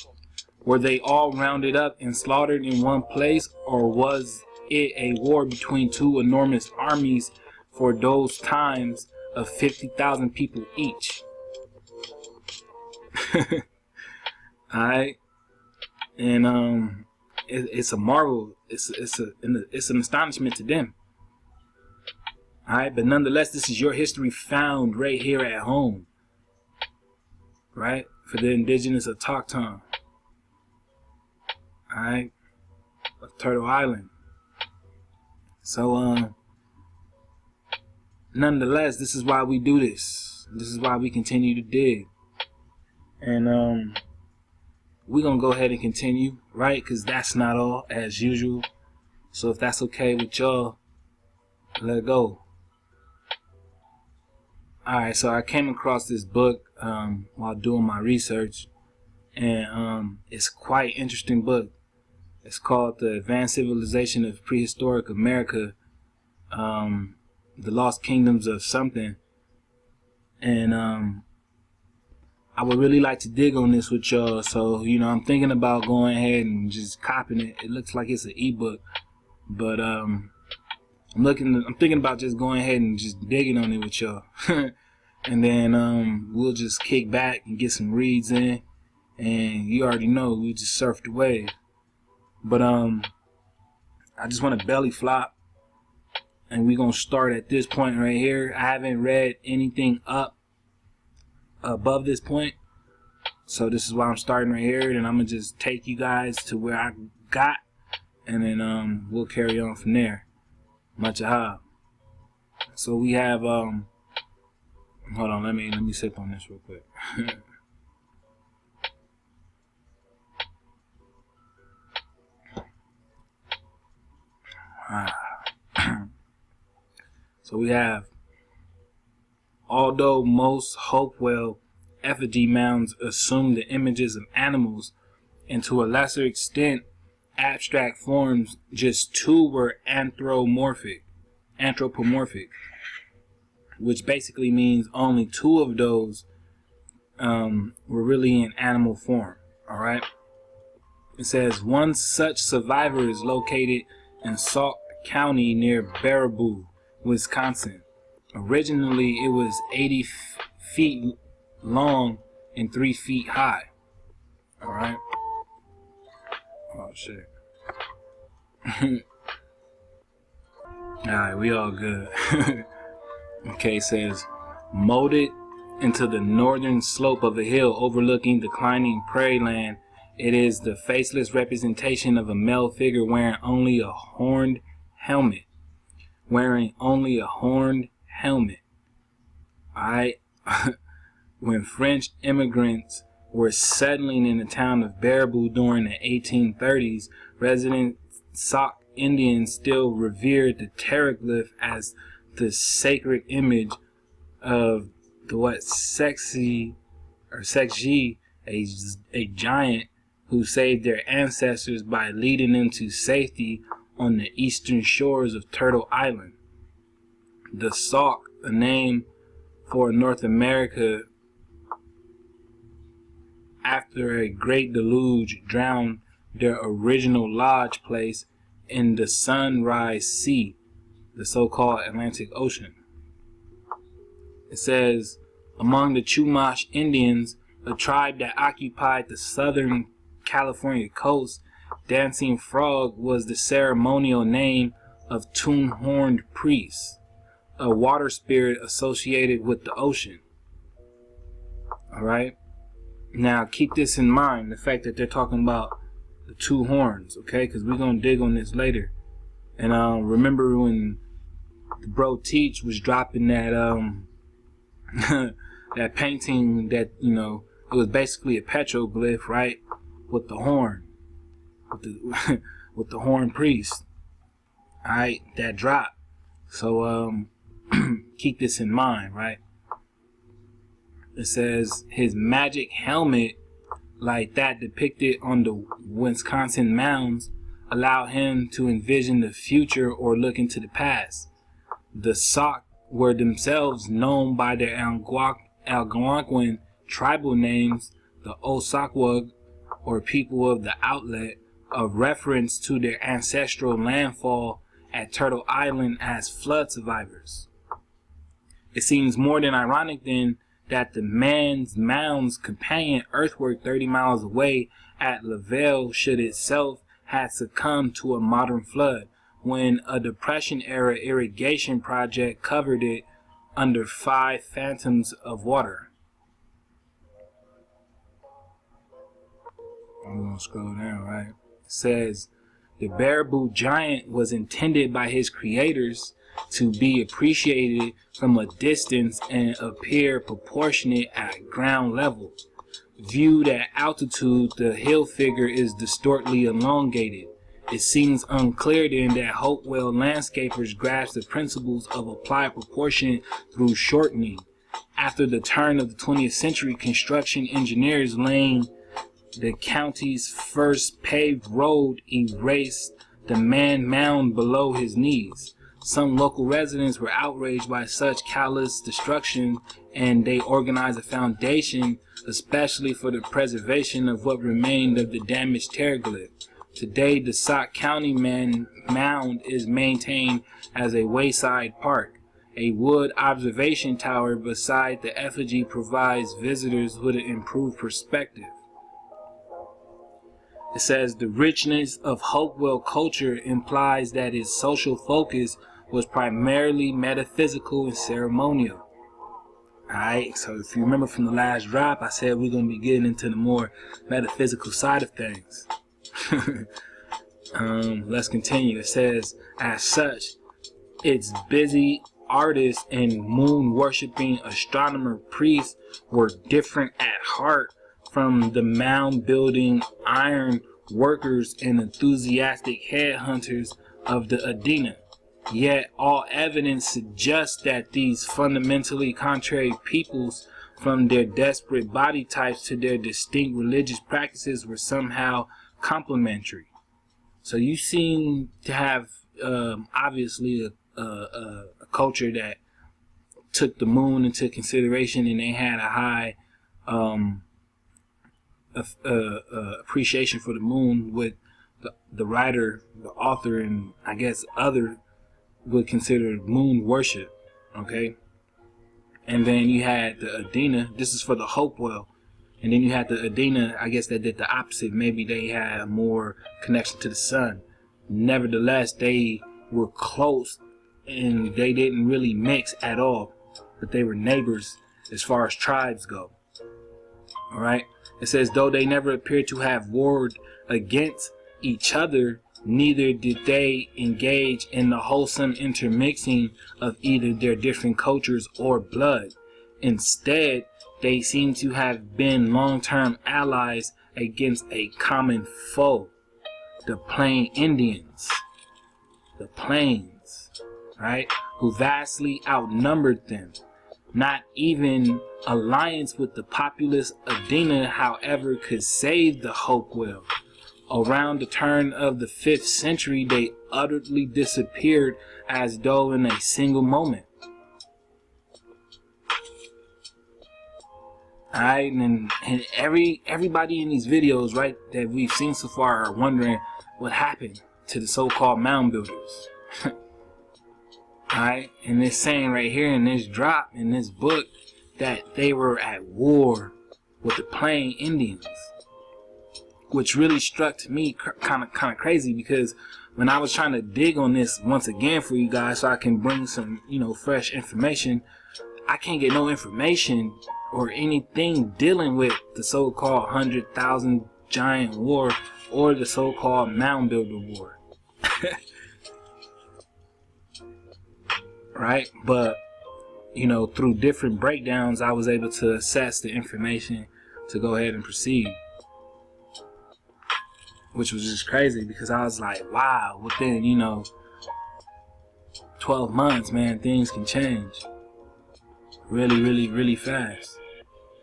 Were they all rounded up and slaughtered in one place, or was it a war between two enormous armies for those times of 50,000 people each? Alright, and it's a marvel. It's an astonishment to them. Alright, but nonetheless, this is your history found right here at home, right, for the indigenous of Choctaw, alright, of Turtle Island. So nonetheless, this is why we do this. This is why we continue to dig. And we're gonna go ahead and continue, right? Because that's not all, as usual. So if that's okay with y'all, let go. Alright, so I came across this book while doing my research, and it's quite interesting book. It's called The Advanced Civilization of Prehistoric America, The Lost Kingdoms of something. And I would really like to dig on this with y'all, so you know, I'm thinking about going ahead and just copying it. It looks like it's an ebook, but I'm thinking about just going ahead and just digging on it with y'all. And then we'll just kick back and get some reads in, and you already know, we just surf the wave. But I just want to belly flop, and we're gonna start at this point right here. I haven't read anything up above this point, so this is why I'm starting right here, and I'm gonna just take you guys to where I got, and then we'll carry on from there. Much ado. So we have hold on, let me sip on this real quick. So we have, although most Hopewell effigy mounds assume the images of animals, and to a lesser extent abstract forms, just two were anthropomorphic, which basically means only two of those were really in animal form. Alright, it says one such survivor is located in Sauk County near Baraboo, Wisconsin. Originally it was 80 feet long and 3 feet high. Alright, oh shit. Alright, we all good. Okay, it says molded into the northern slope of a hill overlooking declining prairie land, it is the faceless representation of a male figure wearing only a horned helmet. Alright. When French immigrants were settling in the town of Baraboo during the 1830s, resident Sauk Indians still revered the Terraglyph as the sacred image of the Sexji, a giant who saved their ancestors by leading them to safety on the eastern shores of Turtle Island. The Sauk, a name for North America after a great deluge drowned their original lodge place in the Sunrise Sea, the so-called Atlantic Ocean. It says, among the Chumash Indians, a tribe that occupied the southern California coast, Dancing Frog was the ceremonial name of two-horned priest, a water spirit associated with the ocean. Alright? Now keep this in mind, the fact that they're talking about the two horns, okay? Because we're going to dig on this later. And remember when the bro Teach was dropping that that painting that, you know, it was basically a petroglyph, right? With the horn. With the horn priest. Alright, that drop. So keep this in mind, right? It says his magic helmet, like that depicted on the Wisconsin mounds, allowed him to envision the future or look into the past. The Sauk were themselves known by their Algonquin tribal names, the Osakwag, or people of the outlet, a reference to their ancestral landfall at Turtle Island as flood survivors. It seems more than ironic then that the Man's Mound's companion earthwork 30 miles away at Lavelle should itself have succumbed to a modern flood, when a Depression-era irrigation project covered it under 5 fathoms of water. I'm going to scroll down, right? It says, the Baraboo giant was intended by his creators to be appreciated from a distance and appear proportionate at ground level. Viewed at altitude, the hill figure is distortedly elongated. It seems unclear then that Hopewell landscapers grasped the principles of applied proportion through shortening. After the turn of the 20th century, construction engineers laying the county's first paved road erased the man mound below his knees. Some local residents were outraged by such callous destruction, and they organized a foundation especially for the preservation of what remained of the damaged terglyph. Today, the Sauk County Mound is maintained as a wayside park. A wood observation tower beside the effigy provides visitors with an improved perspective. It says the richness of Hopewell culture implies that its social focus was primarily metaphysical and ceremonial. Alright, so if you remember from the last drop, I said we're going to be getting into the more metaphysical side of things. Let's continue. It says, as such, its busy artists and moon worshipping astronomer priests were different at heart from the mound building iron workers and enthusiastic headhunters of the Adena. Yet all evidence suggests that these fundamentally contrary peoples, from their desperate body types to their distinct religious practices, were somehow complementary. So you seem to have obviously a culture that took the moon into consideration, and they had a high appreciation for the moon, with the writer, the author, and I guess other would consider moon worship. Okay, and then you had the Adena. This is for the Hopewell. And then you had the Adena, I guess, that did the opposite. Maybe they had more connection to the sun. Nevertheless, they were close and they didn't really mix at all. But they were neighbors as far as tribes go. Alright? It says, though they never appeared to have warred against each other, neither did they engage in the wholesome intermixing of either their different cultures or blood. Instead, they seem to have been long-term allies against a common foe, the Plain Indians, the Plains, right, who vastly outnumbered them. Not even alliance with the populous Adena, however, could save the Hopewell. Around the turn of the 5th century, they utterly disappeared as though in a single moment. Alright, and everybody in these videos, right, that we've seen so far are wondering what happened to the so-called mound builders. Alright, and it's saying right here in this drop, in this book, that they were at war with the Plain Indians, which really struck me kind of crazy, because when I was trying to dig on this once again for you guys so I can bring some, fresh information, I can't get no information or anything dealing with the so-called 100,000 Giant War or the so-called Mound Builder War. Right? But, through different breakdowns, I was able to assess the information to go ahead and proceed. Which was just crazy, because I was like, wow, within, 12 months, man, things can change. Really, really, really fast.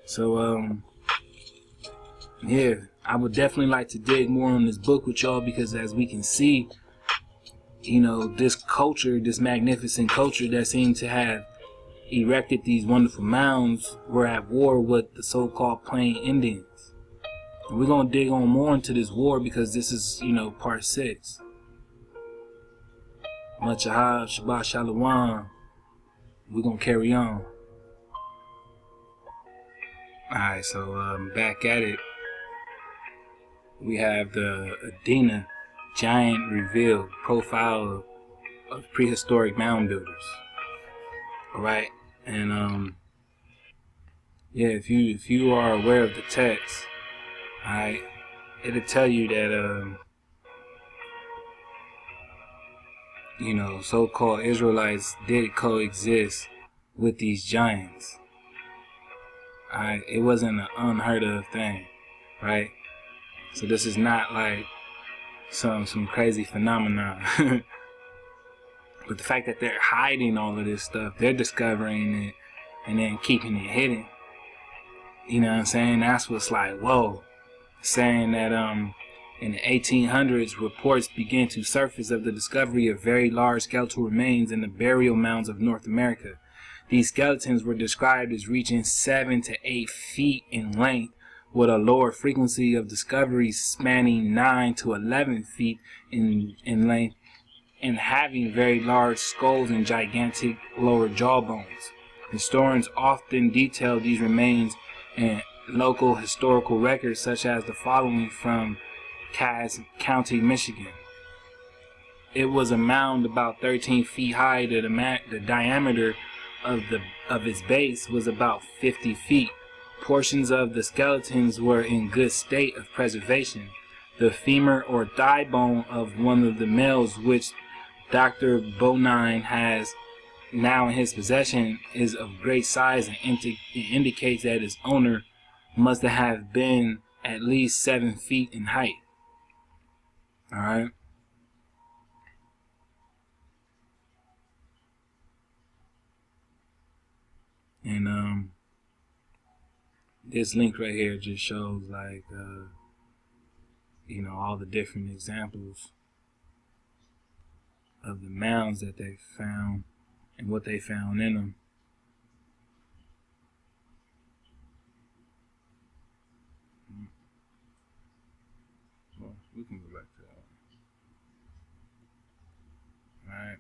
So, yeah, I would definitely like to dig more on this book with y'all, because as we can see, you know, this culture, this magnificent culture that seemed to have erected these wonderful mounds were at war with the so-called Plain Indians. And we're going to dig on more into this war because this is, you know, part 6. Machahab, Shabbat Shalom. We're going to carry on. Alright, so back at it. We have the Adena Giant Revealed Profile of Prehistoric Mound Builders. Alright, and yeah, if you are aware of the text, alright, it'll tell you that you know, so-called Israelites did coexist with these giants. Alright, it wasn't an unheard of thing, right? So this is not like some crazy phenomenon. But the fact that they're hiding all of this stuff, they're discovering it and then keeping it hidden. You know what I'm saying? That's what's like, whoa. Saying that in the 1800s, reports began to surface of the discovery of very large skeletal remains in the burial mounds of North America. These skeletons were described as reaching 7 to 8 feet in length, with a lower frequency of discoveries spanning 9 to 11 feet in length, and having very large skulls and gigantic lower jawbones. Historians often detail these remains in local historical records, such as the following from Cass County, Michigan. It was a mound about 13 feet high. The diameter of its base was about 50 feet. Portions of the skeletons were in good state of preservation. The femur or thigh bone of one of the males, which Dr. Bonine has now in his possession, is of great size and indicates that its owner must have been at least 7 feet in height. Alright. And this link right here just shows like you know, all the different examples of the mounds that they found and what they found in them. Well, we can go back to that. Alright.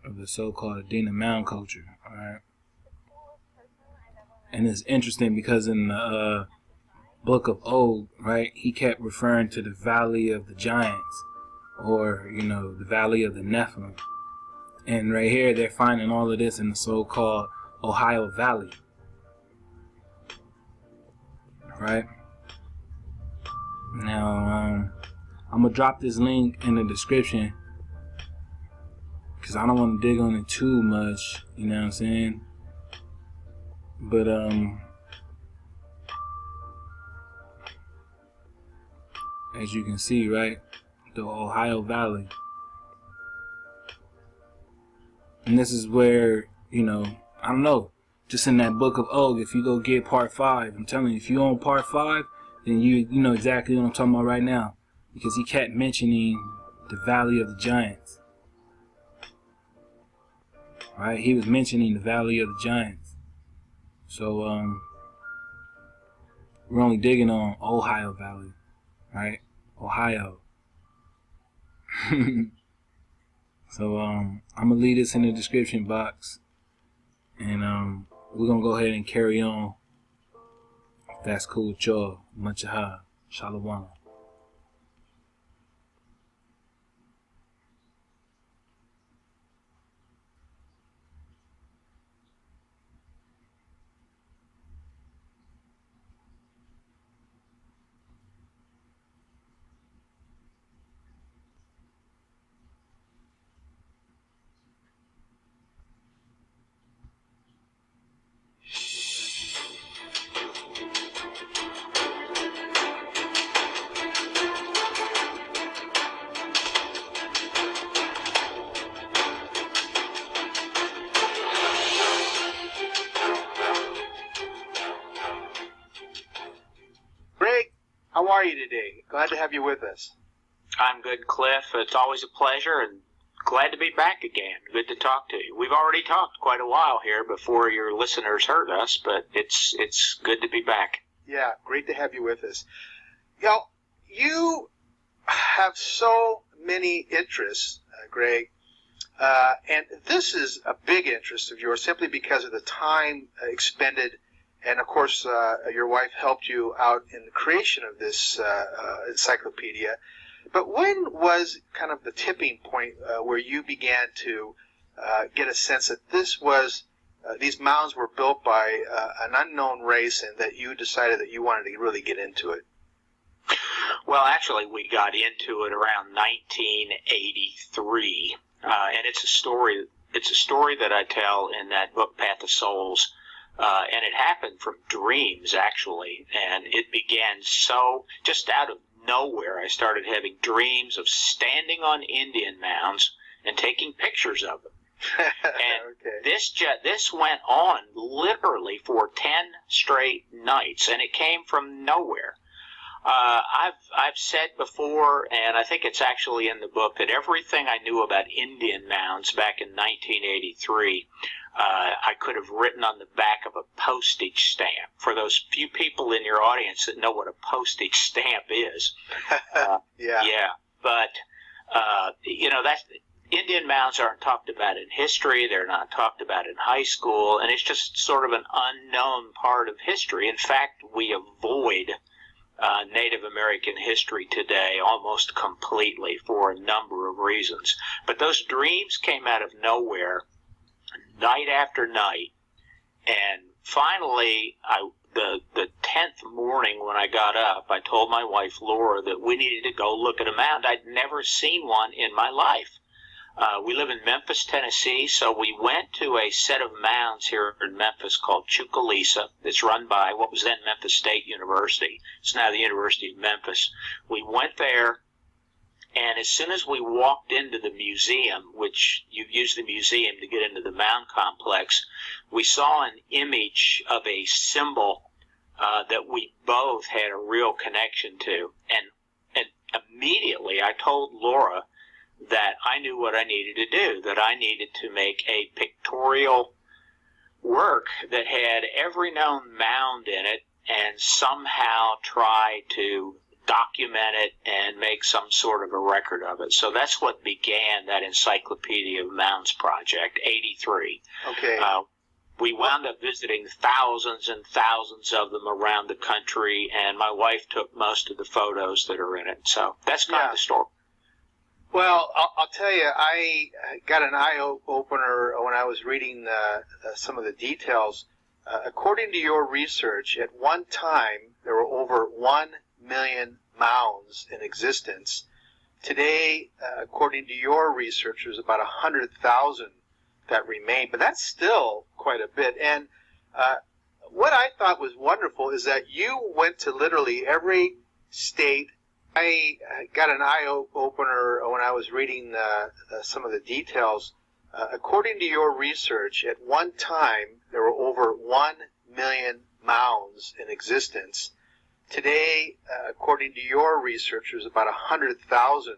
Of the so-called Adena mound culture. Alright. And it's interesting because in the book of Og, right, he kept referring to the Valley of the Giants, or, you know, the Valley of the Nephilim. And right here, they're finding all of this in the so-called Ohio Valley. Right? Now, I'm going to drop this link in the description because I don't want to dig on it too much, you know what I'm saying? But, as you can see, right, the Ohio Valley. And this is where, you know, I don't know, just in that book of Og, if you go get part 5, I'm telling you, if you own part 5, then you know exactly what I'm talking about right now. Because he kept mentioning the Valley of the Giants. Right? He was mentioning the Valley of the Giants. So, we're only digging on Ohio Valley, right? Ohio. So, I'm gonna leave this in the description box, and we're gonna go ahead and carry on. If that's cool with y'all. Machahab. Shalom. are you today? Glad to have you with us. I'm good, Cliff. It's always a pleasure and glad to be back again. Good to talk to you. We've already talked quite a while here before your listeners heard us, but it's good to be back. Yeah, great to have you with us. You have so many interests, Greg, and this is a big interest of yours simply because of the time expended, and of course your wife helped you out in the creation of this encyclopedia. But when was kind of the tipping point where you began to get a sense that these mounds were built by an unknown race, and that you decided that you wanted to really get into it? Well, actually, we got into it around 1983, and it's a story. It's a story that I tell in that book, Path of Souls, and it happened from dreams, actually, and it began just out of nowhere. I started having dreams of standing on Indian mounds and taking pictures of them. And Okay. this went on literally for 10 straight nights, and it came from nowhere. I've said before, and I think it's actually in the book, that everything I knew about Indian mounds back in 1983, I could have written on the back of a postage stamp. For those few people in your audience that know what a postage stamp is, Yeah. But that's Indian mounds aren't talked about in history. They're not talked about in high school, and it's just sort of an unknown part of history. In fact, we avoid Native American history today almost completely for a number of reasons. But those dreams came out of nowhere, night after night, and finally, the 10th morning when I got up, I told my wife Laura that we needed to go look at a mound. I'd never seen one in my life. We live in Memphis, Tennessee, so we went to a set of mounds here in Memphis called Chucalissa. It's run by what was then Memphis State University. It's now the University of Memphis. We went there, and as soon as we walked into the museum, which you use the museum to get into the mound complex, we saw an image of a symbol that we both had a real connection to. And immediately I told Laura that I knew what I needed to do, that I needed to make a pictorial work that had every known mound in it and somehow try to document it and make some sort of a record of it. So that's what began that Encyclopedia of Mounds project, 83. Okay. We wound up visiting thousands and thousands of them around the country, and my wife took most of the photos that are in it. So that's kind of the story. Well, I'll tell you, I got an eye-opener when I was reading some of the details. According to your research, at one time, there were over 1 million mounds in existence. Today, according to your research, there's about 100,000 that remain, but that's still quite a bit. And what I thought was wonderful is that you went to literally every state. I got an eye-opener when I was reading some of the details. According to your research, at one time, there were over 1 million mounds in existence. Today, according to your research, there's about 100,000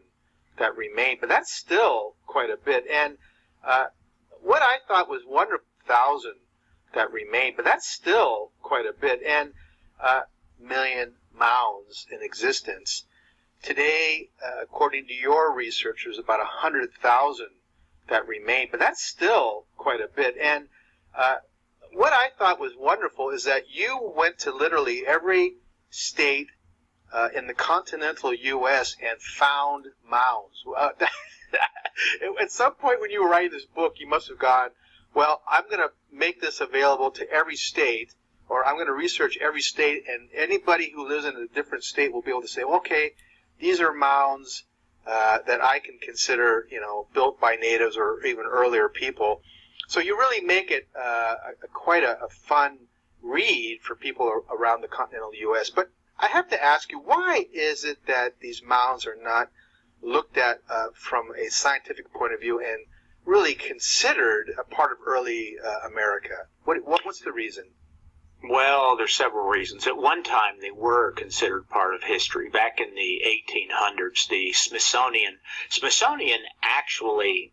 that remain, but that's still quite a bit. And what I thought was wonderful, 1,000 that remain, but that's still quite a bit. And million mounds in existence. Today, according to your research, there's about 100,000 that remain, but that's still quite a bit. And what I thought was wonderful is that you went to literally every state in the continental U.S. and found mounds. At some point when you were writing this book, you must have gone, well, I'm going to make this available to every state, or I'm going to research every state, and anybody who lives in a different state will be able to say, okay, these are mounds that I can consider, built by natives or even earlier people. So you really make it quite a fun read for people around the continental U.S. But I have to ask you, why is it that these mounds are not looked at from a scientific point of view and really considered a part of early America? What's the reason? Well, there's several reasons. At one time, they were considered part of history. Back in the 1800s, the Smithsonian actually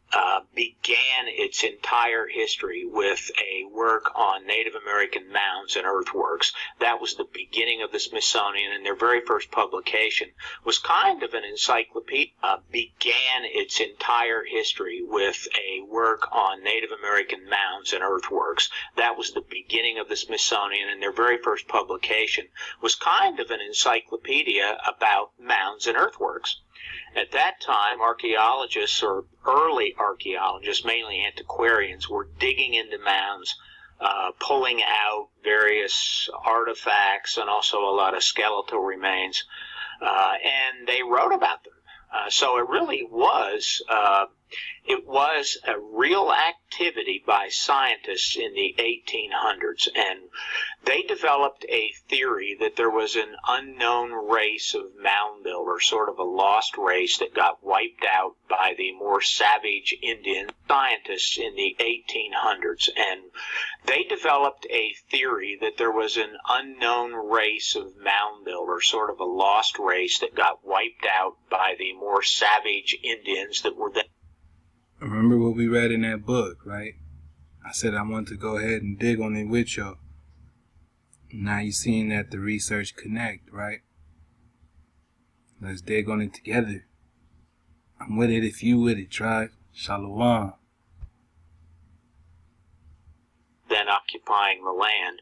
began its entire history with a work on Native American mounds and earthworks. That was the beginning of the Smithsonian, and their very first publication was kind of an encyclopedia. Began its entire history with a work on Native American mounds and earthworks. That was the beginning of the Smithsonian, and their very first publication was kind of an encyclopedia about mounds and earthworks. At that time, archaeologists, or early archaeologists, mainly antiquarians, were digging into mounds, pulling out various artifacts and also a lot of skeletal remains, and they wrote about them. So it really was a real activity by scientists in the 1800s, and they developed a theory that there was an unknown race of mound builders, sort of a lost race that got wiped out by the more savage Indian scientists in the 1800s, and they developed a theory that there was an unknown race of mound builders, sort of a lost race that got wiped out by the more savage Indians that were then. Remember what we read in that book, right? I said I wanted to go ahead and dig on it with y'all. Now you're seeing that the research connect, right? Let's dig on it together. I'm with it if you with it, tribe. Shalom. Then occupying the land.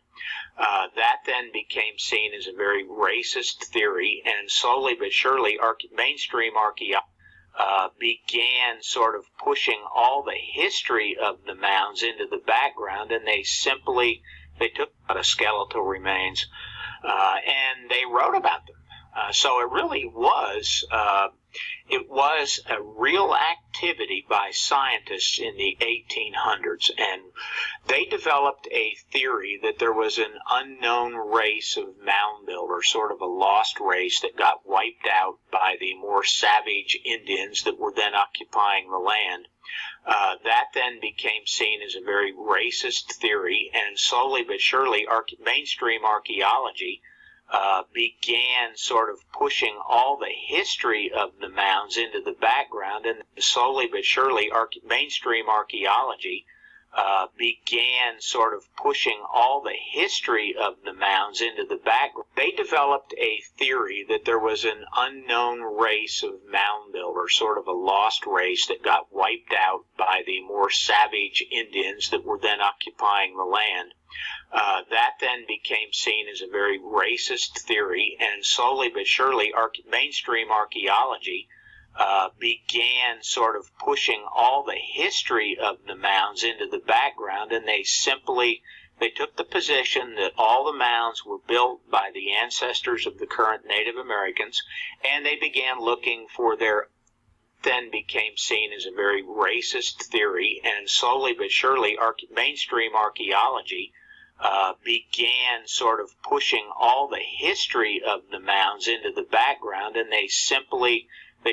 That then became seen as a very racist theory, and slowly but surely mainstream archaeology began sort of pushing all the history of the mounds into the background, and they took a lot of skeletal remains and they wrote about them. So it really was a real activity by scientists in the 1800s, and they developed a theory that there was an unknown race of mound builders, sort of a lost race that got wiped out by the more savage Indians that were then occupying the land. That then became seen as a very racist theory, and slowly but surely mainstream archaeology began sort of pushing all the history of the mounds into the background, and slowly but surely mainstream archaeology began sort of pushing all the history of the mounds into the background. They developed a theory that there was an unknown race of mound builders, sort of a lost race that got wiped out by the more savage Indians that were then occupying the land. That then became seen as a very racist theory, and slowly but surely mainstream archaeology began sort of pushing all the history of the mounds into the background, and they took the position that all the mounds were built by the ancestors of the current Native Americans, and they began looking for their then became seen as a very racist theory, and slowly but surely mainstream archaeology began sort of pushing all the history of the mounds into the background, and they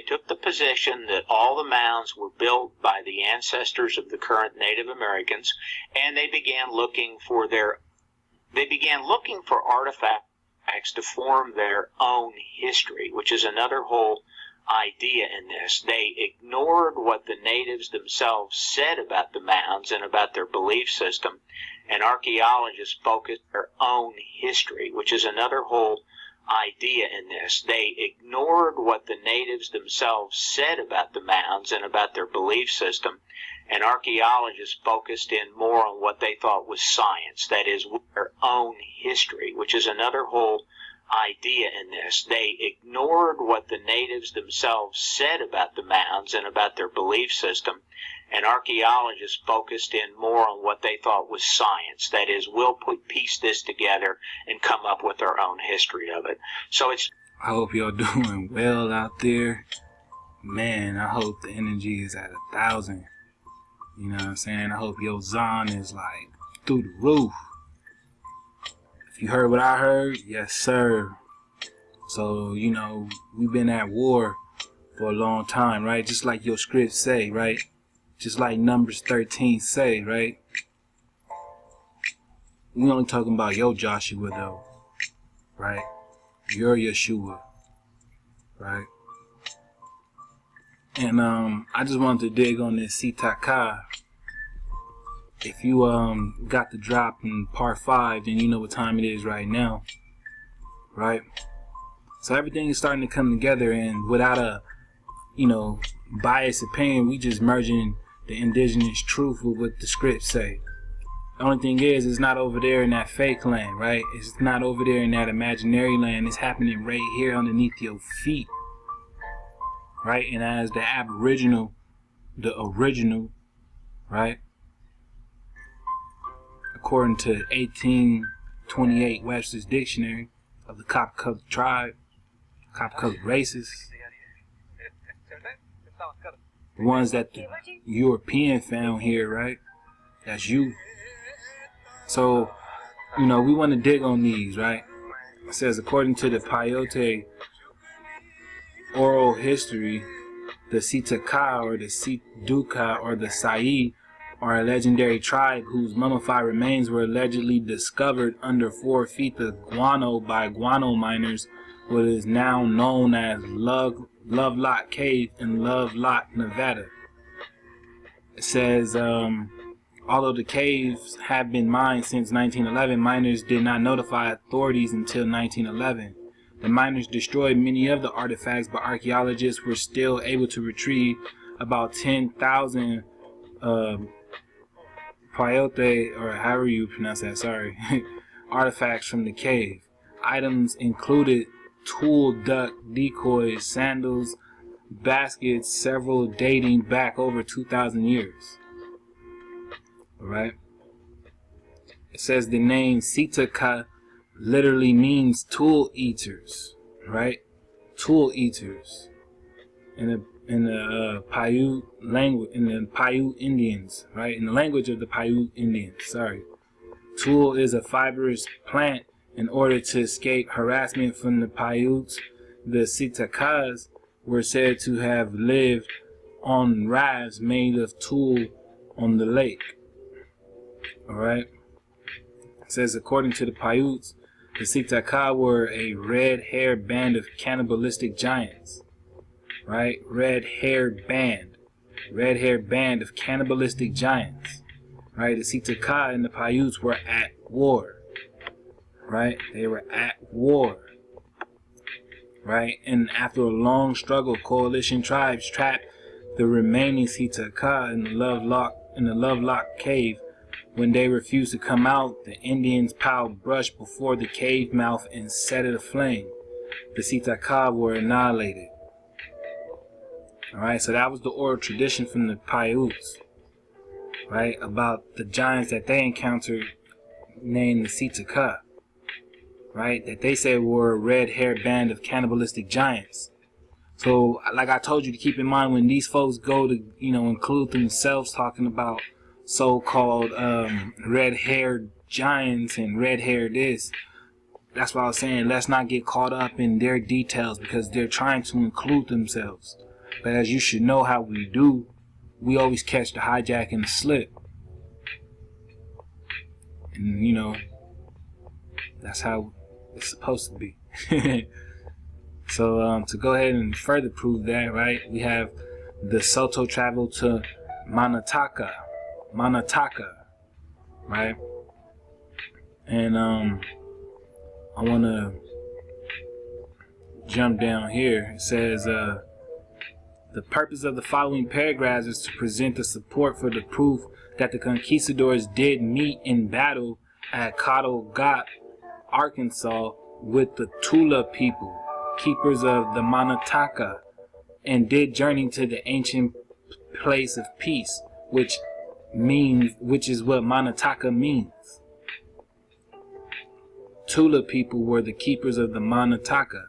took the position that all the mounds were built by the ancestors of the current Native Americans, and they began looking for artifacts to form their own history, which is another whole idea in this. They ignored what the natives themselves said about the mounds and about their belief system, and archaeologists focused their own history, which is another whole idea in this. They ignored what the natives themselves said about the mounds and about their belief system, and archaeologists focused in more on what they thought was science, that is, their own history, which is another whole idea in this. They ignored what the natives themselves said about the mounds and about their belief system, and archaeologists focused in more on what they thought was science, that is, we'll piece this together and come up with our own history of it. So I hope y'all doing well out there. Man, I hope the energy is at 1,000. You know what I'm saying? I hope your Zon is like through the roof. If you heard what I heard, yes sir. So, you know, we've been at war for a long time, right? Just like your scripts say, right? Just like Numbers 13 say, right? we only talking about your Joshua though, right? Your Yeshua, right? And I just wanted to dig on this Sitaka. If you got the drop in part 5, then you know what time it is right now, right? So everything is starting to come together, and without a, you know, biased opinion, we just merging the indigenous truth with what the scripts say. The only thing is, it's not over there in that fake land, right? It's not over there in that imaginary land. It's happening right here underneath your feet, right? And as the aboriginal, the original, right? According to 1828 Webster's Dictionary of the Copper tribe, Copper races, the ones that the European found here, right? That's you. So, you know, we want to dig on these, right? It says, according to the Paiute oral history, the Sitaka or the Situka or the Sai are a legendary tribe whose mummified remains were allegedly discovered under 4 feet of guano by guano miners, what is now known as Lovelock Cave in Lovelock, Nevada. It says, although the caves have been mined since 1911, miners did not notify authorities until 1911. The miners destroyed many of the artifacts, but archaeologists were still able to retrieve about 10,000 Paiute, or however you pronounce that, sorry, artifacts from the cave. Items included tool duck decoys, sandals, baskets, several dating back over 2,000 years. Alright? It says the name Sitaka literally means tool eaters, right? Tool eaters. In the Paiute language, in the Paiute Indians, right? In the language of the Paiute Indians, sorry. Tool is a fibrous plant. In order to escape harassment from the Paiutes, the Sitakas were said to have lived on rafts made of tool on the lake. Alright? It says, according to the Paiutes, the Sitaka were a red-haired band of cannibalistic giants. Right? Red-haired band of cannibalistic giants. Right? The Sitaka and the Paiutes were at war. Right? They were at war. Right? And after a long struggle, coalition tribes trapped the remaining Sitaka in the Lovelock Cave. When they refused to come out, the Indians piled brush before the cave mouth and set it aflame. The Sitaka were annihilated. Alright, so that was the oral tradition from the Paiutes, right, about the giants that they encountered named the Sitaka, right, that they said were a red-haired band of cannibalistic giants. So, like I told you to keep in mind, when these folks go to, you know, include themselves talking about so-called red-haired giants and red-haired this, that's why I was saying, let's not get caught up in their details, because they're trying to include themselves. But as you should know how we do, we always catch the hijack and the slip. And, you know, that's how it's supposed to be. So, to go ahead and further prove that, right, we have the Soto travel to Manataka, right? And, I want to jump down here. It says, the purpose of the following paragraphs is to present the support for the proof that the conquistadors did meet in battle at Cattle Gap, Arkansas, with the Tula people, keepers of the Manataka, and did journey to the ancient place of peace, which is what Manataka means. Tula people were the keepers of the Manataka,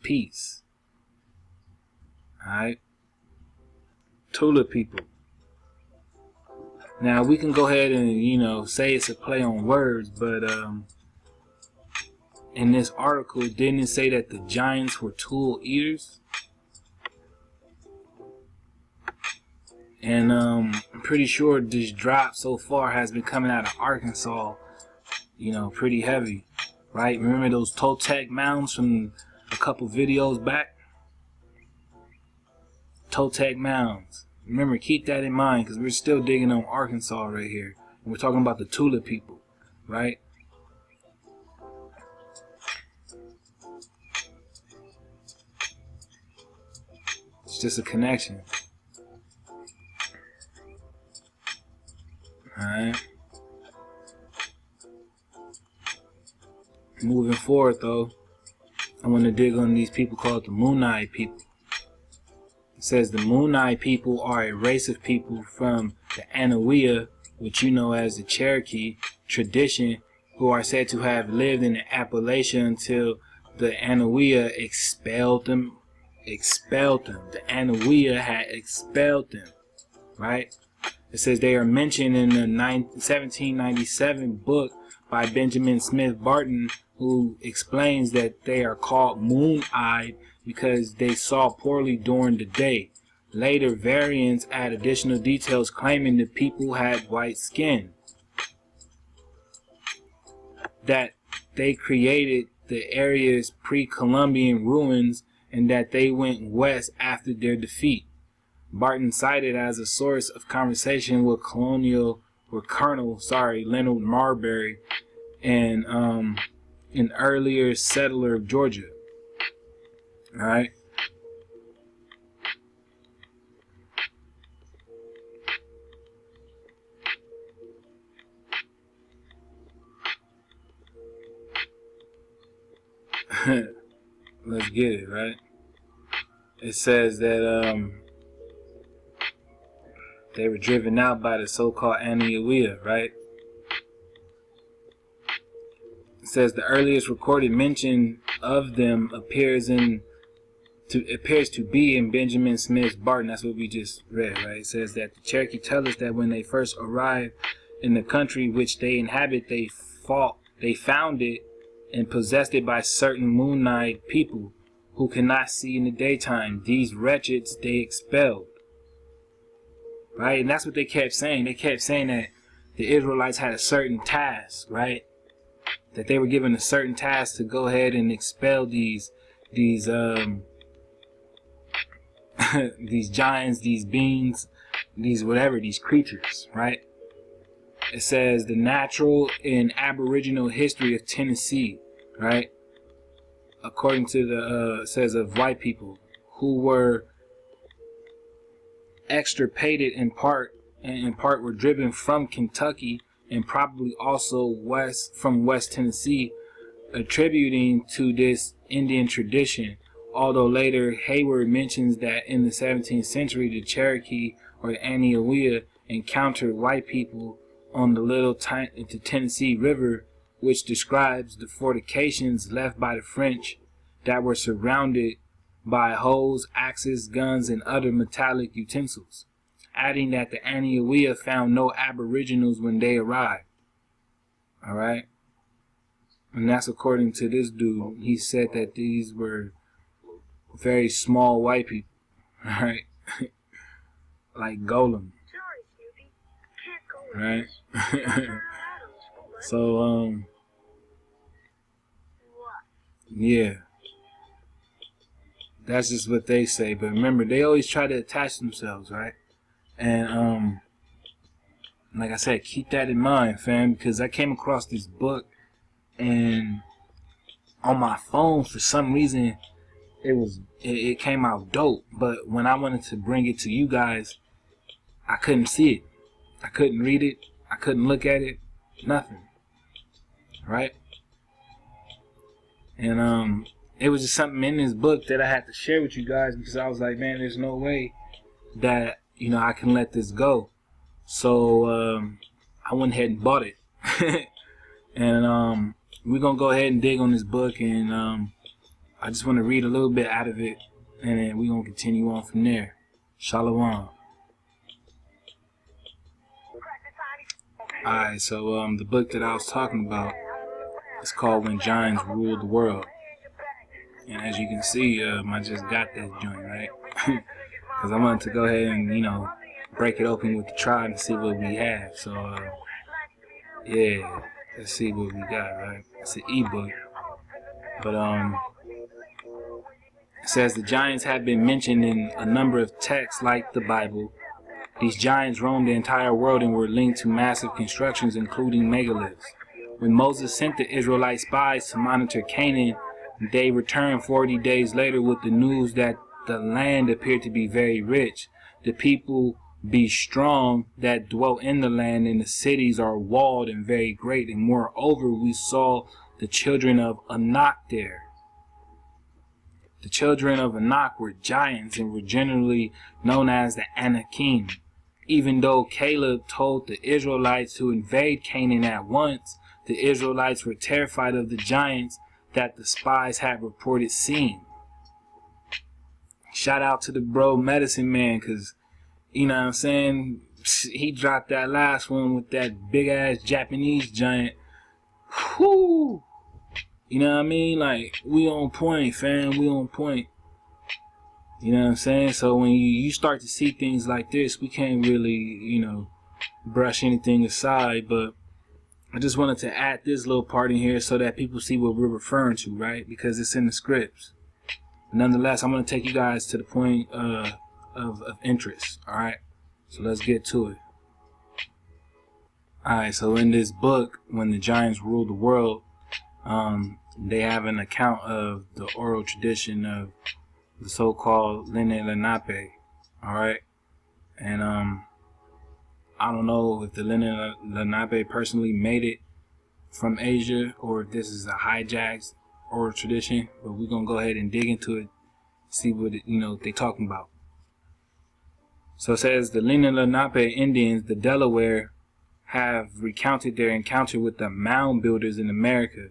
peace. Alright? Tula people. Now we can go ahead and, you know, say it's a play on words, but in this article, didn't it say that the giants were tool eaters? And I'm pretty sure this drop so far has been coming out of Arkansas, you know, pretty heavy, right? Remember those Toltec mounds from a couple videos back? Toltec mounds. Remember, keep that in mind, because we're still digging on Arkansas right here. And we're talking about the Tula people, right? It's just a connection. Alright. Moving forward though, I want to dig on these people called the Moonai people. It says the Moonai people are a race of people from the Anahuia, which you know as the Cherokee tradition, who are said to have lived in the Appalachia until the Anahuia expelled them. The Anahuia had expelled them, right? It says they are mentioned in the 1797 book by Benjamin Smith Barton, who explains that they are called moon-eyed because they saw poorly during the day. Later variants add additional details claiming the people had white skin, that they created the area's pre-Columbian ruins, and that they went west after their defeat. Barton cited as a source of conversation with Colonel Leonard Marbury, and an earlier settler of Georgia. All right. Let's get it, right? It says that they were driven out by the so-called Anahuia, right? It says the earliest recorded mention of them appears to be in Benjamin Smith Barton. That's what we just read, right? It says that the Cherokee tell us that when they first arrived in the country which they inhabit, they found it and possessed it by certain moon-eyed people who cannot see in the daytime. These wretches they expelled. Right? And that's what they kept saying. They kept saying that the Israelites had a certain task, right? That they were given a certain task to go ahead and expel these these giants, these beings, these whatever, these creatures, right? It says the natural and aboriginal history of Tennessee, right? According to the says of white people who were extirpated in part were driven from Kentucky and probably also from West Tennessee, attributing to this Indian tradition. Although later Hayward mentions that in the 17th century the Cherokee or the Anahuia encountered white people on the Little Tennessee River, which describes the fortifications left by the French that were surrounded by hoes, axes, guns, and other metallic utensils, adding that the Anahuia found no aboriginals when they arrived. Alright? And that's according to this dude. He said that these were very small white people. Alright? Like Golem. Right? So, yeah. That's just what they say. But remember, they always try to attach themselves, right? And, like I said, keep that in mind, fam, because I came across this book, and on my phone, for some reason, it came out dope. But when I wanted to bring it to you guys, I couldn't see it. I couldn't read it. I couldn't look at it. Nothing. Right? And it was just something in this book that I had to share with you guys, because I was like, man, there's no way that, you know, I can let this go. So I went ahead and bought it. And we're going to go ahead and dig on this book, and I just want to read a little bit out of it, and then we're going to continue on from there. Shalom. Alright, so the book that I was talking about is called When Giants Ruled the World. And as you can see, I just got this joint, right? Because I wanted to go ahead and, you know, break it open with the tribe and see what we have. So, yeah, let's see what we got, right? It's an ebook. But it says the giants have been mentioned in a number of texts like the Bible. These giants roamed the entire world and were linked to massive constructions, including megaliths. When Moses sent the Israelite spies to monitor Canaan, they returned 40 days later with the news that the land appeared to be very rich. The people be strong that dwell in the land, and the cities are walled and very great. And moreover, we saw the children of Anak there. The children of Anak were giants and were generally known as the Anakim. Even though Caleb told the Israelites to invade Canaan at once, the Israelites were terrified of the giants that the spies had reported seeing. Shout out to the bro Medicine Man, because, you know what I'm saying, he dropped that last one with that big ass Japanese giant. Whoo! You know what I mean? Like, we on point, fam. We on point. You know what I'm saying? So when you start to see things like this, we can't really, you know, brush anything aside. But I just wanted to add this little part in here so that people see what we're referring to, right? Because it's in the scripts. Nonetheless, I'm going to take you guys to the point of interest, all right? So let's get to it. All right, so in this book, When the Giants Ruled the World, they have an account of the oral tradition of the so-called Lenni Lenape, all right? And I don't know if the Lenni Lenape personally made it from Asia or if this is a hijacked oral tradition, but we're going to go ahead and dig into it, see what they're talking about. So it says the Lenni Lenape Indians, the Delaware, have recounted their encounter with the mound builders in America.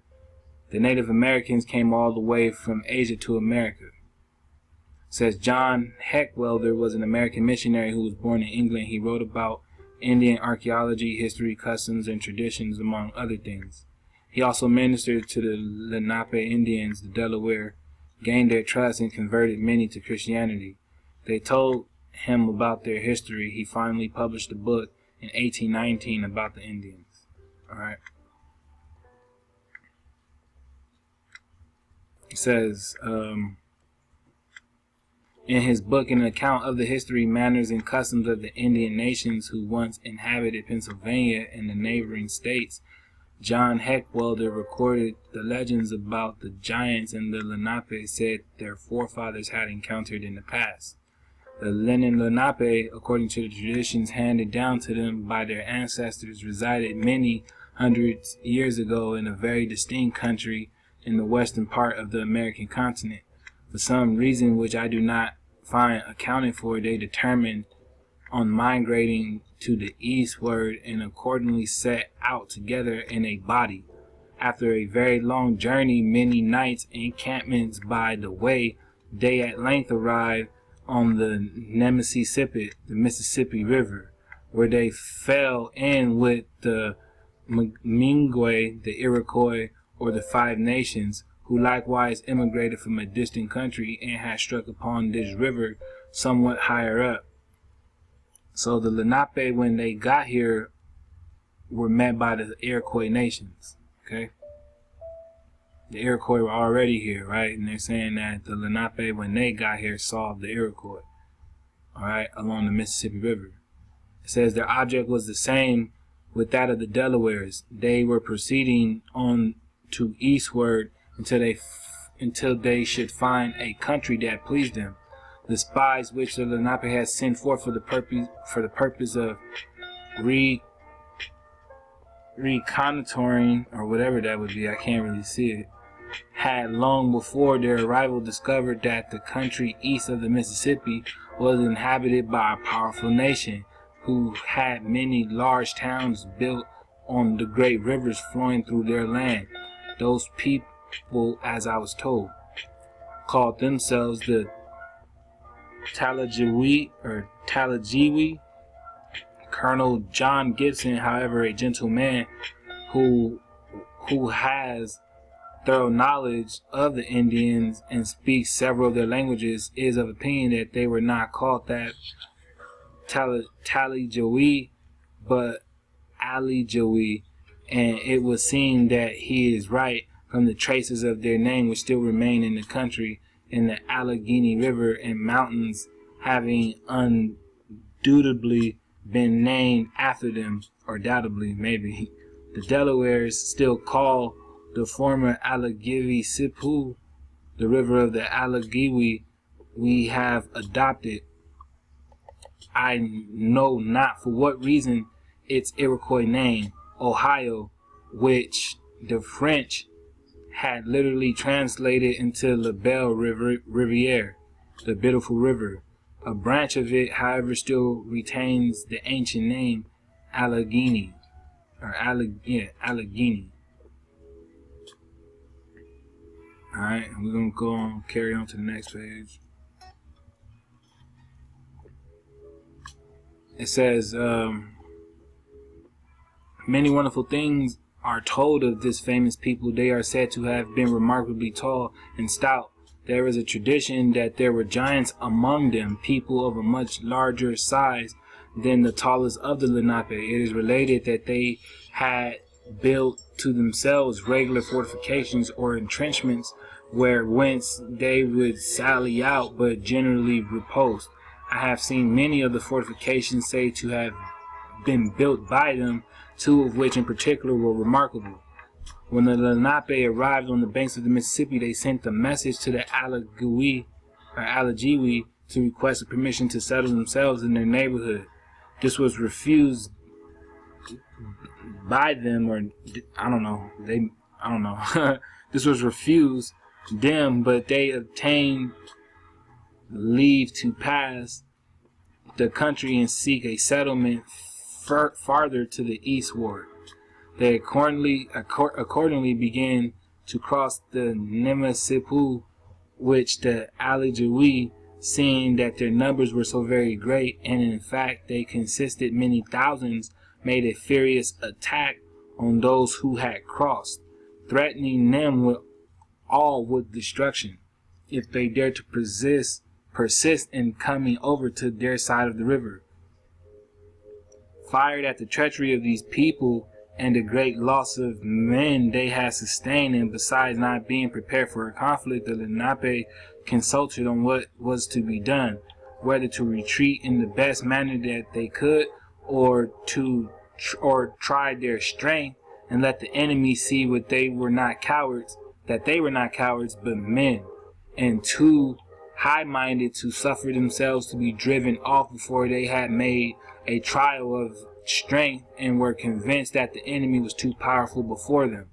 The Native Americans came all the way from Asia to America. It says John Heckwelder was an American missionary who was born in England. He wrote about Indian archaeology, history, customs, and traditions, among other things. He also ministered to the Lenape Indians, the Delaware, gained their trust, and converted many to Christianity. They told him about their history. He finally published a book in 1819 about the Indians. All right. It says, in his book, an account of the history, manners, and customs of the Indian nations who once inhabited Pennsylvania and the neighboring states, John Heckwelder recorded the legends about the giants and the Lenape said their forefathers had encountered in the past. The Lenni Lenape, according to the traditions handed down to them by their ancestors, resided many hundreds years ago in a very distinct country in the western part of the American continent. For some reason which I do not find accounted for, they determined on migrating to the eastward and accordingly set out together in a body. After a very long journey, many nights, encampments by the way, they at length arrived on the Nemisippi, the Mississippi River, where they fell in with the Mingwe, the Iroquois, or the Five Nations, who likewise immigrated from a distant country and had struck upon this river somewhat higher up. So the Lenape, when they got here, were met by the Iroquois nations, okay? The Iroquois were already here, right? And they're saying that the Lenape, when they got here, saw the Iroquois, all right, along the Mississippi River. It says their object was the same with that of the Delawares. They were proceeding on to eastward until they should find a country that pleased them. The spies which the Lenape had sent forth for the purpose of reconnoitering, or whatever that would be, I can't really see it, had long before their arrival discovered that the country east of the Mississippi was inhabited by a powerful nation who had many large towns built on the great rivers flowing through their land. Those people, as I was told, called themselves the Talajiwi or Talajiwi. Colonel John Gibson, however, a gentleman who has thorough knowledge of the Indians and speaks several of their languages, is of opinion that they were not called that Talajiwi, but Alijawi, and it was seen that he is right from the traces of their name which still remain in the country, in the Allegheny River and mountains having undoubtedly been named after them, or doubtably maybe. The Delawares still call the former Allegheny Sipu, the river of the Allegheny we have adopted, I know not for what reason, its Iroquois name, Ohio, which the French had literally translated into La Belle Riviere, the beautiful river. A branch of it, however, still retains the ancient name Allegheny, or Allegheny. Alright, we're going to go on, carry on to the next page. It says, many wonderful things are told of this famous people. They are said to have been remarkably tall and stout. There is a tradition that there were giants among them, people of a much larger size than the tallest of the Lenape. It is related that they had built to themselves regular fortifications or entrenchments whence they would sally out, but generally repulsed. I have seen many of the fortifications said to have been built by them, two of which in particular were remarkable. When the Lenape arrived on the banks of the Mississippi, they sent a message to the Allegheny to request a permission to settle themselves in their neighborhood. This was refused by them, or I don't know. This was refused them, but they obtained leave to pass the country and seek a settlement farther to the eastward. They accordingly began to cross the Nemasipu, which the Allegheny, seeing that their numbers were so very great, and in fact they consisted many thousands, made a furious attack on those who had crossed, threatening them with destruction if they dared to persist in coming over to their side of the river. Fired at the treachery of these people and the great loss of men they had sustained, and besides not being prepared for a conflict, the Lenape consulted on what was to be done, whether to retreat in the best manner that they could, or try their strength and let the enemy see that they were not cowards, but men, and too high-minded to suffer themselves to be driven off before they had made a trial of strength and were convinced that the enemy was too powerful before them.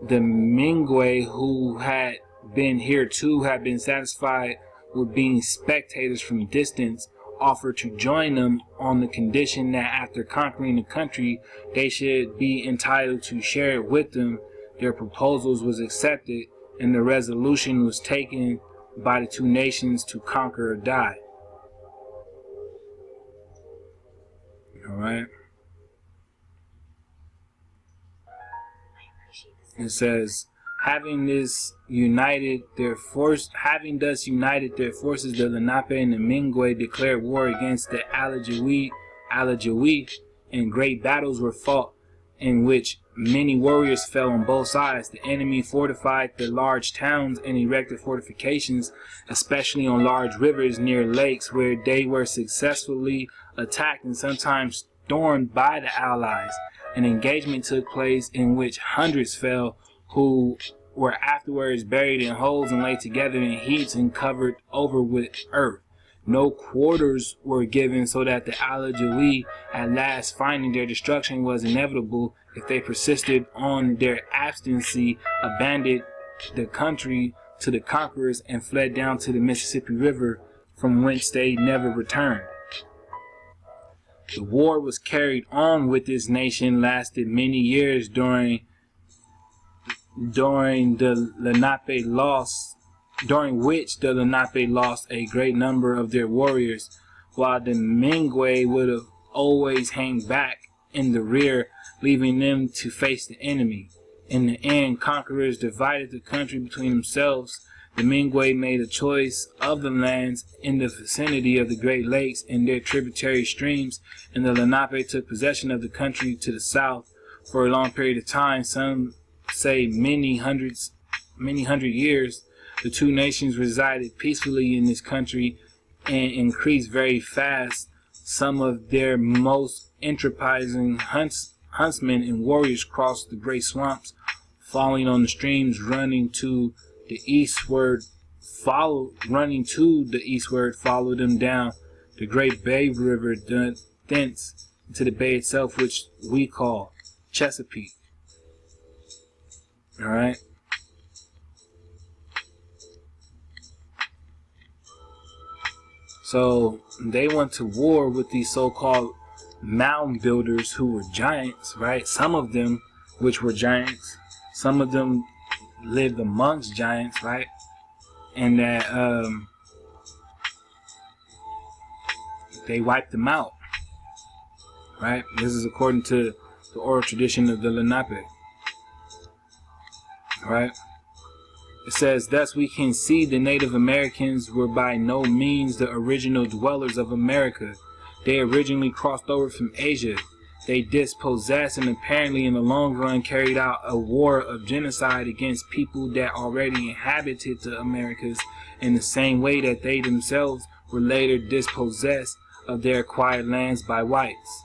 The Mingwe, who had been here too, had been satisfied with being spectators from distance, offered to join them on the condition that after conquering the country they should be entitled to share it with them. Their proposals was accepted, and the resolution was taken by the two nations to conquer or die. Alright. It says, having thus united their forces, the Lenape and the Mingwe declared war against the Allegheny, and great battles were fought, in which many warriors fell on both sides. The enemy fortified the large towns and erected fortifications, especially on large rivers near lakes, where they were successfully attacked and sometimes stormed by the Allies. An engagement took place in which hundreds fell, who were afterwards buried in holes and laid together in heaps and covered over with earth. No quarters were given, so that the Allegheny, at last finding their destruction was inevitable if they persisted on their abstinency, abandoned the country to the conquerors and fled down to the Mississippi River, from whence they never returned. The war was carried on with this nation, lasted many years, during which the Lenape lost a great number of their warriors, while the Mingwe would have always hang back in the rear, leaving them to face the enemy. In the end, conquerors divided the country between themselves. The Mingwe made a choice of the lands in the vicinity of the Great Lakes and their tributary streams, and the Lenape took possession of the country to the south, for a long period of time, some say many hundred years, the two nations resided peacefully in this country and increased very fast. Some of their most enterprising huntsmen and warriors crossed the great swamps, falling on the streams, running to the eastward, followed them down the great Bay River, thence to the bay itself, which we call Chesapeake. All right. So they went to war with these so-called mound builders who were giants, right? Some of them, which were giants, some of them lived amongst giants, right? And that they wiped them out, right? This is according to the oral tradition of the Lenape, right? It says, thus we can see the Native Americans were by no means the original dwellers of America. They originally crossed over from Asia. They dispossessed and apparently in the long run carried out a war of genocide against people that already inhabited the Americas, in the same way that they themselves were later dispossessed of their acquired lands by whites.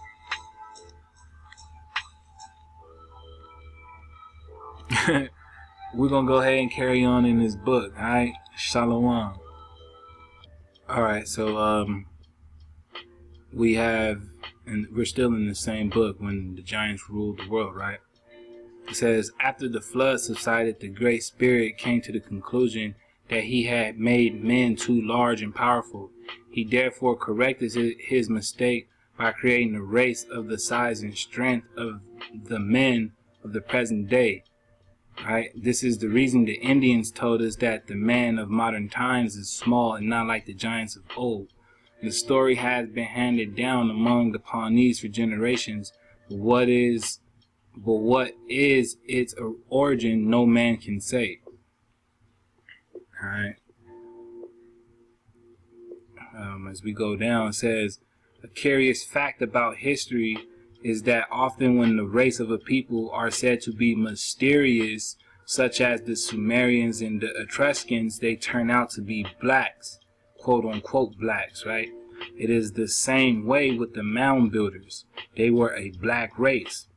We're going to go ahead and carry on in this book, alright? Shalom. Alright, so we have, and we're still in the same book, when the giants ruled the world, right? It says, after the flood subsided, the Great Spirit came to the conclusion that he had made men too large and powerful. He therefore corrected his mistake by creating a race of the size and strength of the men of the present day. Right? This is the reason the Indians told us that the man of modern times is small and not like the giants of old. The story has been handed down among the Pawnees for generations, but what is its origin, no man can say. Alright. As we go down, it says, a curious fact about history is that often when the race of a people are said to be mysterious, such as the Sumerians and the Etruscans, they turn out to be blacks, quote unquote blacks, right? It is the same way with the mound builders. They were a black race.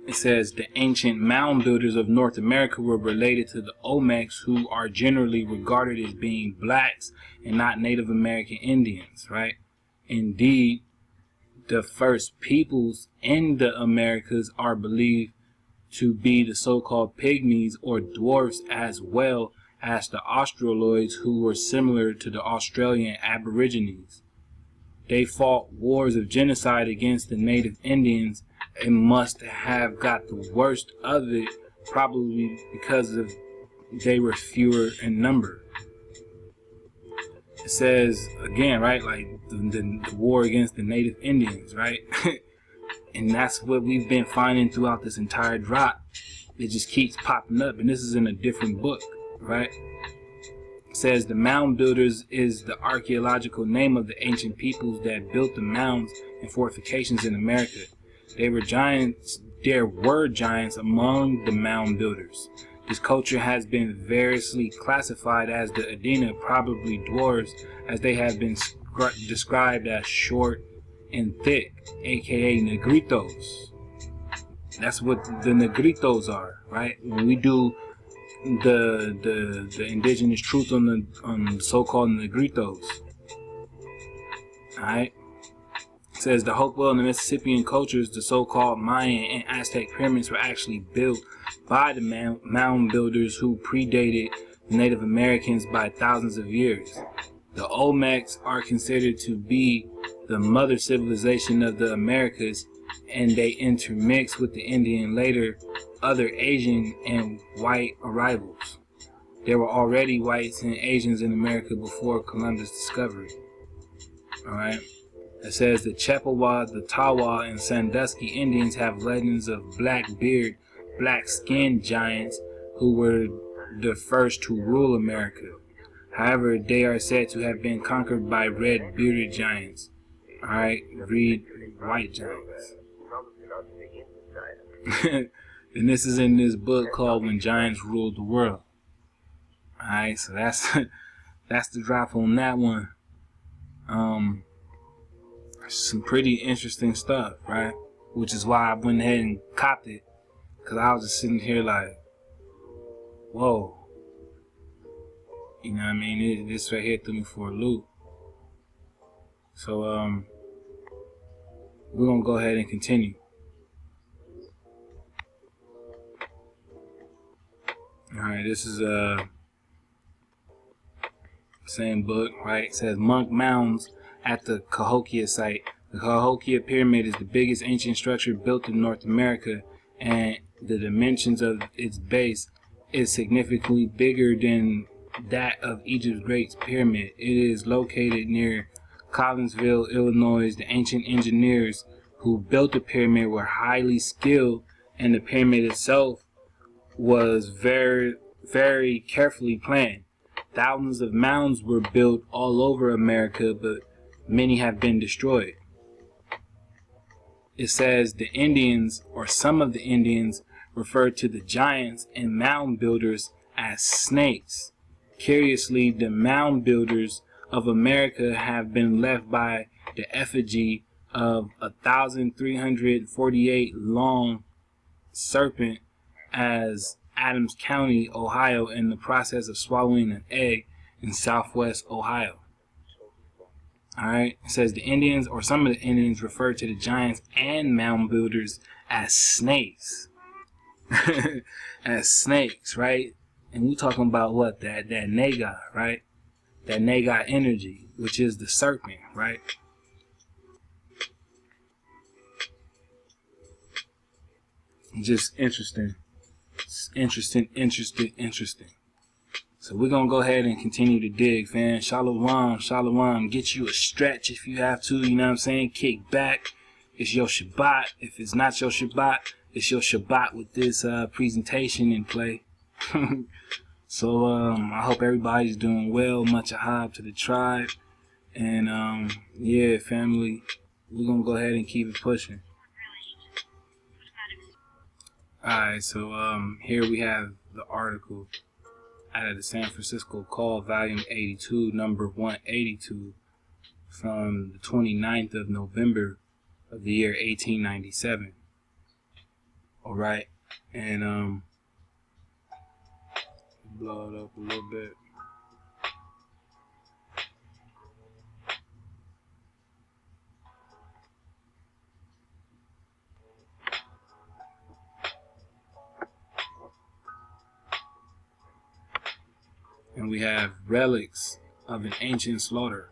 It says the ancient mound builders of North America were related to the Olmecs, who are generally regarded as being blacks and not Native American Indians, right? Indeed, the first peoples in the Americas are believed to be the so-called pygmies or dwarfs, as well as the Australoids, who were similar to the Australian Aborigines. They fought wars of genocide against the native Indians and must have got the worst of it, probably because of they were fewer in number. It says again, right, like the war against the native Indians, right? And that's what we've been finding throughout this entire drop. It just keeps popping up, and this is in a different book, right? It says the mound builders is the archaeological name of the ancient peoples that built the mounds and fortifications in America. They were giants. There were giants among the mound builders. This culture has been variously classified as the Adena, probably dwarves, as they have been described as short and thick, aka negritos. That's what the negritos are, right? When we do the indigenous truth on the so-called negritos, all right? It says the Hopewell and the Mississippian cultures, the so-called Mayan and Aztec pyramids, were actually built by the mound builders who predated the Native Americans by thousands of years. The Olmecs are considered to be the mother civilization of the Americas, and they intermix with the Indian later other Asian and white arrivals. There were already whites and Asians in America before Columbus' discovery. Alright. It says the Chippewa, the Tawa, and Sandusky Indians have legends of black-beard, black-skinned giants who were the first to rule America. However, they are said to have been conquered by red-bearded giants. Alright, read white giants. And this is in this book called When Giants Ruled the World. Alright, so that's that's the drop on that one. Some pretty interesting stuff, right? Which is why I went ahead and copped it, because I was just sitting here like, whoa. You know what I mean? This right here threw me for a loop. So we're gonna go ahead and continue. Alright, this is same book, right? It says Monk Mounds at the Cahokia site. The Cahokia Pyramid is the biggest ancient structure built in North America, and the dimensions of its base is significantly bigger than that of Egypt's Great Pyramid. It is located near Collinsville, Illinois. The ancient engineers who built the pyramid were highly skilled, and the pyramid itself was very, very carefully planned. Thousands of mounds were built all over America, but many have been destroyed. It says the Indians, or some of the Indians, referred to the giants and mound builders as snakes. Curiously, the mound builders of America have been left by the effigy of a 1,348 long serpent as Adams County, Ohio, in the process of swallowing an egg in southwest Ohio. Alright, it says the Indians, or some of the Indians, refer to the giants and mound builders as snakes. As snakes, right? And we're talking about what? That Naga, right? That Naga energy, which is the serpent, right? Just interesting. Interesting. So we're gonna go ahead and continue to dig, fam. Shalom. Get you a stretch if you have to, you know what I'm saying? Kick back. It's your Shabbat. If it's not your Shabbat, it's your Shabbat with this presentation in play. So I hope everybody's doing well. Much ahab to the tribe. And yeah, family, we're gonna go ahead and keep it pushing. Alright, so here we have the article out of the San Francisco Call, volume 82, number 182, from the 29th of November of the year 1897. Alright, and blow it up a little bit. And we have relics of an ancient slaughter.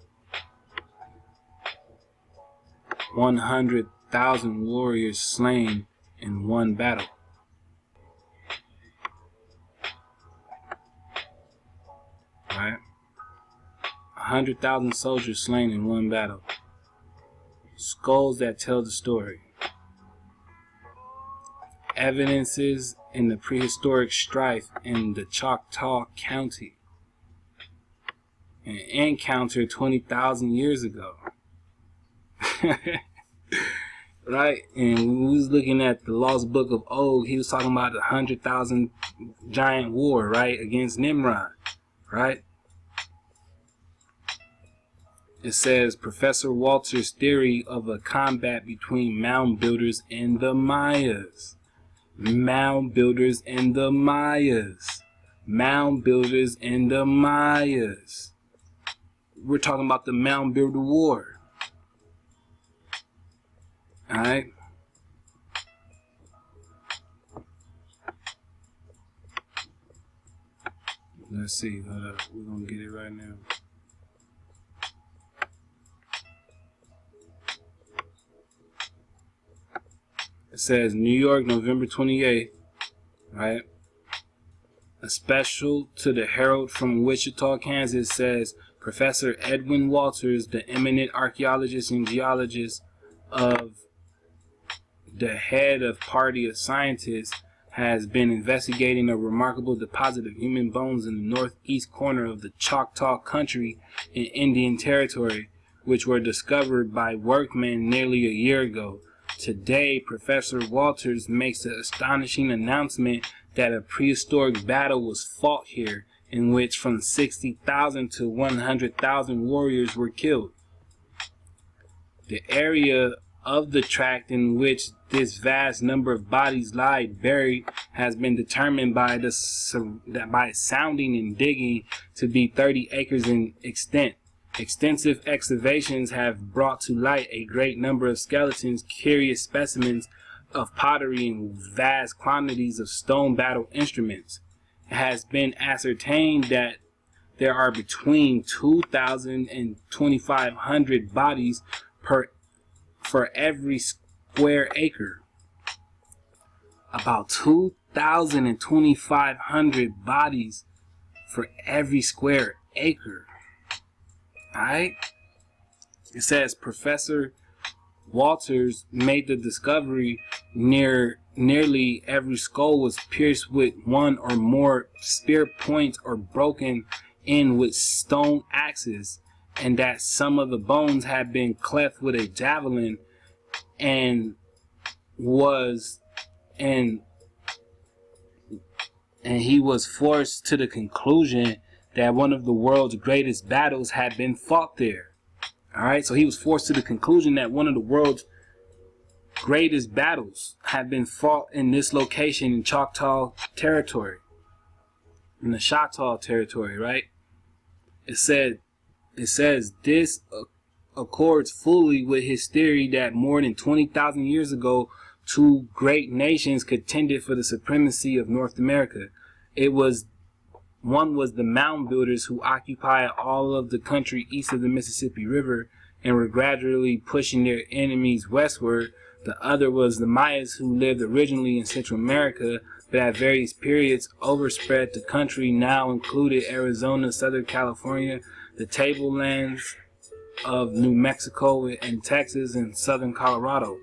100,000 warriors slain in one battle. Right? 100,000 soldiers slain in one battle. Skulls that tell the story. Evidences in the prehistoric strife in the Choctaw County. An encounter 20,000 years ago. Right? And when we was looking at the Lost Book of Og, he was talking about the 100,000 giant war, right? Against Nimrod. Right? It says Professor Walter's theory of a combat between mound builders and the Mayas. Mound builders and the Mayas. Mound builders and the Mayas. We're talking about the mound builder war. Alright? Let's see. Hold up. We're going to get it right now. It says New York, November 28th. Right? A special to the Herald from Wichita, Kansas says Professor Edwin Walters, the eminent archaeologist and geologist of the head of party of scientists, has been investigating a remarkable deposit of human bones in the northeast corner of the Choctaw Country in Indian Territory, which were discovered by workmen nearly a year ago. Today, Professor Walters makes the astonishing announcement that a prehistoric battle was fought here, in which from 60,000 to 100,000 warriors were killed. The area of the tract in which this vast number of bodies lie buried has been determined by by sounding and digging to be 30 acres in extent. Extensive excavations have brought to light a great number of skeletons, curious specimens of pottery, and vast quantities of stone battle instruments. It has been ascertained that there are between 2,000 and 2,500 bodies for every square acre. About 2,000 and 2,500 bodies for every square acre. Alright? It says Professor Walters made the discovery nearly every skull was pierced with one or more spear points or broken in with stone axes, and that some of the bones had been cleft with a javelin, and he was forced to the conclusion that one of the world's greatest battles had been fought there. Alright, so he was forced to the conclusion that one of the world's greatest battles had been fought in this location in Choctaw territory. In the Choctaw territory, right? It says this accords fully with his theory that more than 20,000 years ago, two great nations contended for the supremacy of North America. One was the mound builders, who occupied all of the country east of the Mississippi River and were gradually pushing their enemies westward. The other was the Mayas, who lived originally in Central America, but at various periods overspread the country, now included Arizona, Southern California, the tablelands of New Mexico and Texas, and southern Colorado.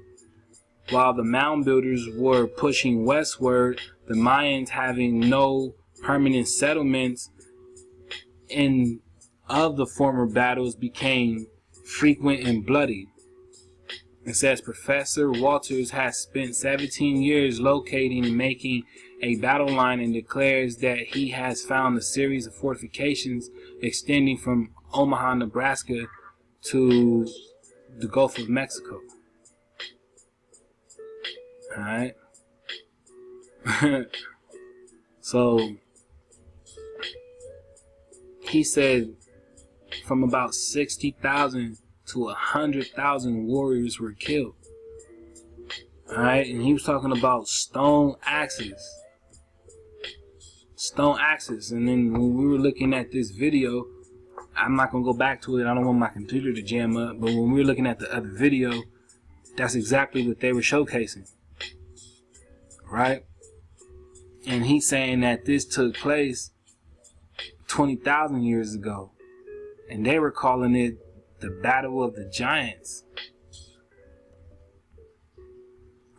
While the mound builders were pushing westward, the Mayans, having no permanent settlements of the former battles, became frequent and bloody. It says Professor Walters has spent 17 years locating and making a battle line, and declares that he has found a series of fortifications extending from Omaha, Nebraska to the Gulf of Mexico. Alright. So he said from about 60,000 to 100,000 warriors were killed. Alright, and he was talking about stone axes. Stone axes. And then when we were looking at this video, I'm not going to go back to it, I don't want my computer to jam up, but when we were looking at the other video, that's exactly what they were showcasing. Right? And he's saying that this took place 20,000 years ago, and they were calling it the Battle of the Giants.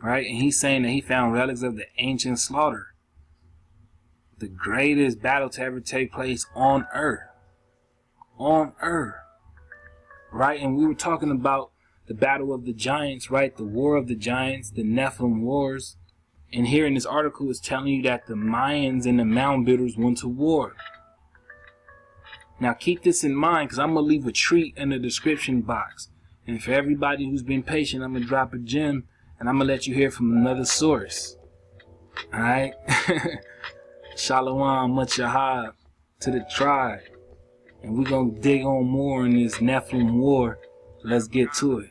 Right? And he's saying that he found relics of the ancient slaughter, the greatest battle to ever take place on earth. On earth. Right? And we were talking about the Battle of the Giants, right? The War of the Giants, the Nephilim Wars. And here in this article is telling you that the Mayans and the mound builders went to war. Now keep this in mind, because I'm going to leave a treat in the description box. And for everybody who's been patient, I'm going to drop a gem, and I'm going to let you hear from another source. Alright? Shalom, much yahab to the tribe. And we're going to dig on more in this Nephilim war. Let's get to it.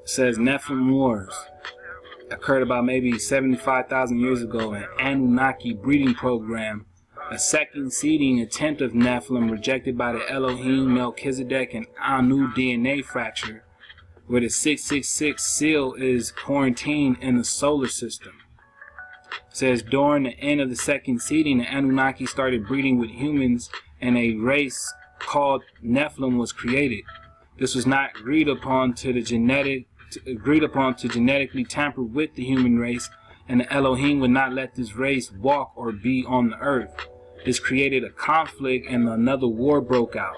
It says Nephilim Wars occurred about maybe 75,000 years ago. An Anunnaki breeding program, a second seeding attempt of Nephilim rejected by the Elohim, Melchizedek, and Anu DNA fracture, where the 666 seal is quarantined in the solar system. It says during the end of the second seeding, the Anunnaki started breeding with humans, and a race called Nephilim was created. This was not agreed upon to genetically tamper with the human race, and the Elohim would not let this race walk or be on the earth. This created a conflict, and another war broke out.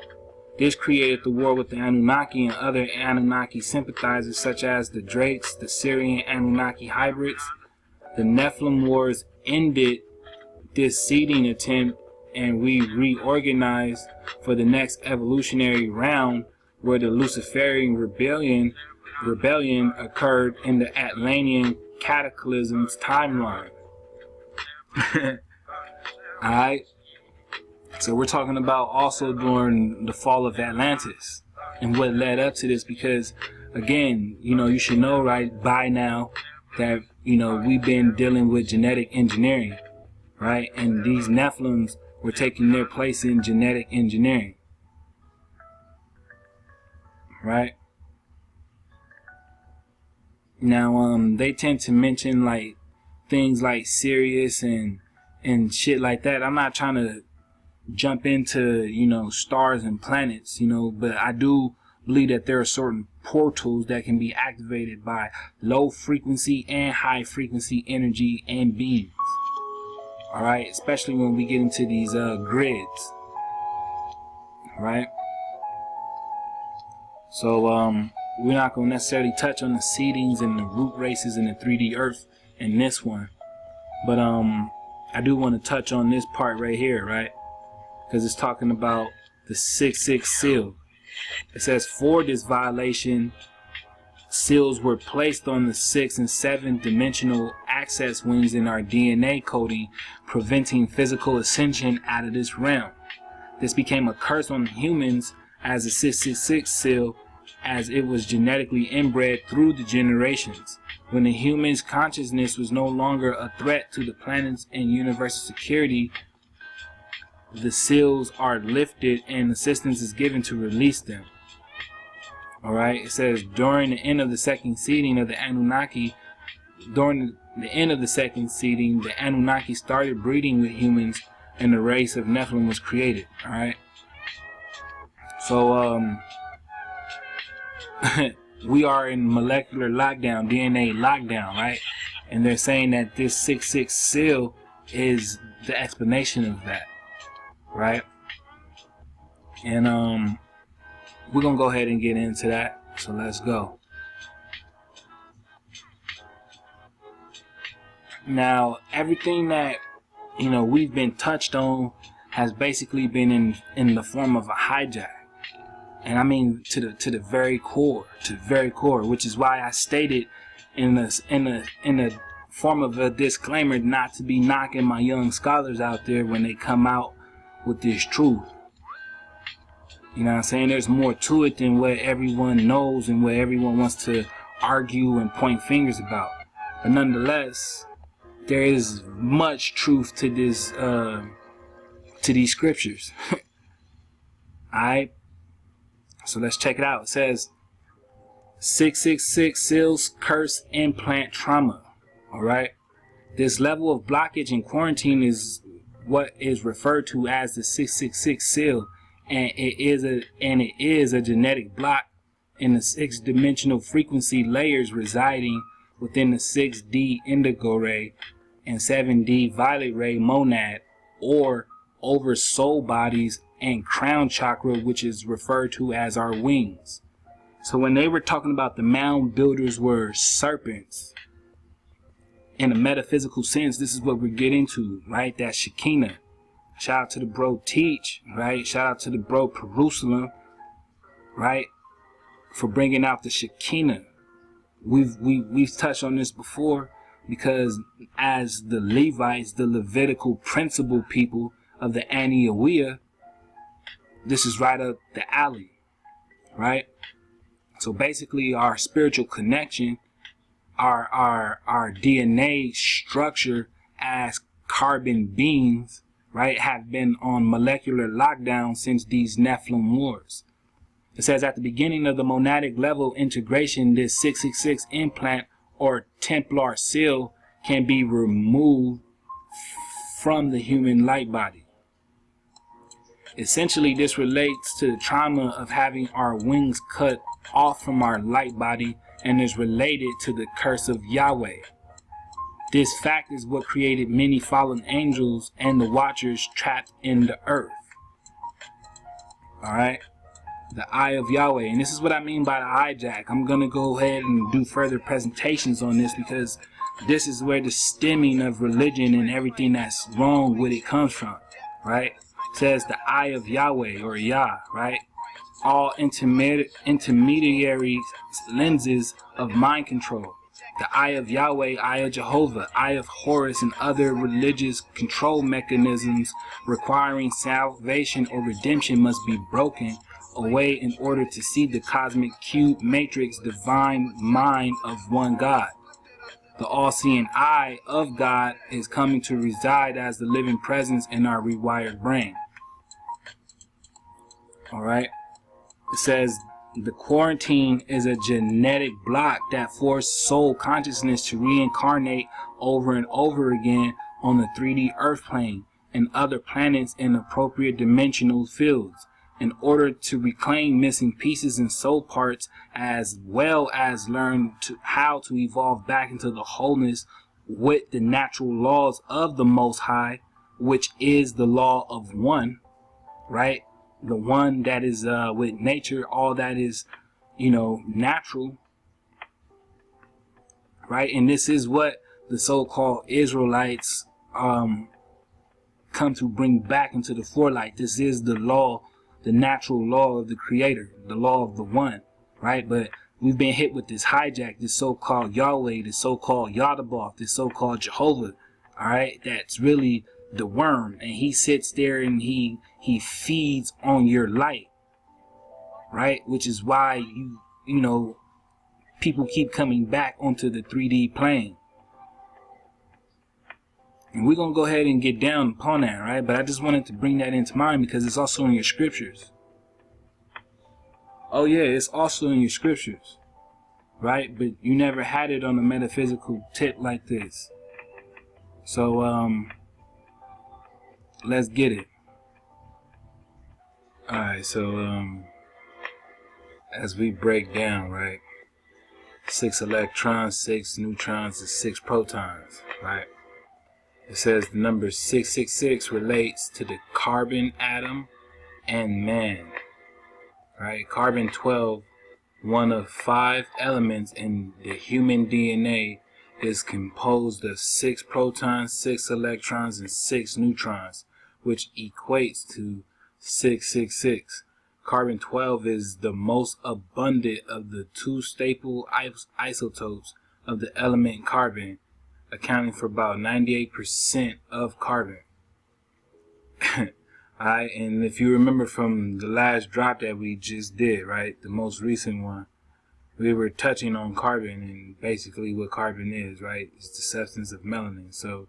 This created the war with the Anunnaki and other Anunnaki sympathizers such as the Drakes, the Syrian Anunnaki hybrids. The Nephilim Wars ended this seeding attempt, and we reorganized for the next evolutionary round, where the Luciferian rebellion occurred in the Atlantean Cataclysm's timeline. Alright? So we're talking about also during the fall of Atlantis and what led up to this, because again, you should know right by now that, we've been dealing with genetic engineering, right? And these Nephilims were taking their place in genetic engineering, right? Now, they tend to mention like things like Sirius and shit like that. I'm not trying to jump into, stars and planets, but I do believe that there are certain portals that can be activated by low frequency and high frequency energy and beings. Alright, especially when we get into these grids. Right? So we're not going to necessarily touch on the seedings and the root races and the 3D Earth in this one. But I do want to touch on this part right here, right? Because it's talking about the 666 seal. It says, for this violation, seals were placed on the 6th and 7th dimensional access wings in our DNA coding, preventing physical ascension out of this realm. This became a curse on humans as the 666 seal, as it was genetically inbred through the generations. When the human's consciousness was no longer a threat to the planet's and universal security, the seals are lifted and assistance is given to release them. Alright, it says during the end of the second seeding of the Anunnaki, the Anunnaki started breeding with humans and the race of Nephilim was created. Alright, so we are in molecular lockdown, DNA lockdown, right? And they're saying that this 666 seal is the explanation of that. Right? And we're gonna go ahead and get into that. So let's go. Now, everything that we've been touched on has basically been in the form of a hijack. And I mean to the very core, which is why I stated in the form of a disclaimer not to be knocking my young scholars out there when they come out with this truth. You know what I'm saying? There's more to it than what everyone knows and what everyone wants to argue and point fingers about. But nonetheless, there is much truth to this, to these scriptures. Alright? So let's check it out. It says 666 seals curse implant trauma. Alright? This level of blockage and quarantine is what is referred to as the 666 seal, and it is a genetic block in the 6-dimensional frequency layers residing within the 6D indigo ray and 7D violet ray monad, or over soul bodies and crown chakra, which is referred to as our wings. So when they were talking about the mound builders were serpents, in a metaphysical sense, this is what we're getting to, right? That Shekinah. Shout out to the bro Teach, right? Shout out to the bro Jerusalem, right? For bringing out the Shekinah. We've touched on this before, because as the Levites, the Levitical principal people of the Aniawiyah, this is right up the alley, right? So basically, our spiritual connection, our DNA structure as carbon beings, right, have been on molecular lockdown since these Nephilim wars. It says at the beginning of the monadic level integration, this 666 implant or Templar seal can be removed from the human light body. Essentially, this relates to the trauma of having our wings cut off from our light body and is related to the curse of Yahweh. This fact is what created many fallen angels and the watchers trapped in the earth. Alright? The eye of Yahweh. And this is what I mean by the hijack. I'm going to go ahead and do further presentations on this, because this is where the stemming of religion and everything that's wrong with it comes from, right? It says the eye of Yahweh, or Yah, right? All intermediary lenses of mind control. The eye of Yahweh, eye of Jehovah, eye of Horus, and other religious control mechanisms requiring salvation or redemption must be broken away in order to see the cosmic cube matrix divine mind of one God. The all-seeing eye of God is coming to reside as the living presence in our rewired brain. Alright? It says the quarantine is a genetic block that forces soul consciousness to reincarnate over and over again on the 3D Earth plane and other planets in appropriate dimensional fields, in order to reclaim missing pieces and soul parts, as well as learn how to evolve back into the wholeness with the natural laws of the Most High, which is the law of one, right? The one that is with nature, all that is, natural, right? And this is what the so-called Israelites come to bring back into the forelight. This is the law, the natural law of the Creator, the law of the one, right? But we've been hit with this hijack, this so-called Yahweh, this so-called Yadabaoth, this so-called Jehovah, all right? That's really the worm, and he sits there and he feeds on your light, right? Which is why people keep coming back onto the 3D plane. And we're going to go ahead and get down upon that, right? But I just wanted to bring that into mind because it's also in your scriptures. Oh yeah, it's also in your scriptures, right? But you never had it on a metaphysical tip like this. So, let's get it. Alright, so, as we break down, right? 6 electrons, 6 neutrons, and 6 protons, right? It says the number 666 relates to the carbon atom and man, right? Carbon 12, one of 5 elements in the human DNA, is composed of 6 protons, 6 electrons, and 6 neutrons, which equates to 666. Carbon 12 is the most abundant of the 2 staple isotopes of the element carbon, accounting for about 98% of carbon. Alright, and if you remember from the last drop that we just did, right, the most recent one, we were touching on carbon and basically what carbon is, right? It's the substance of melanin. So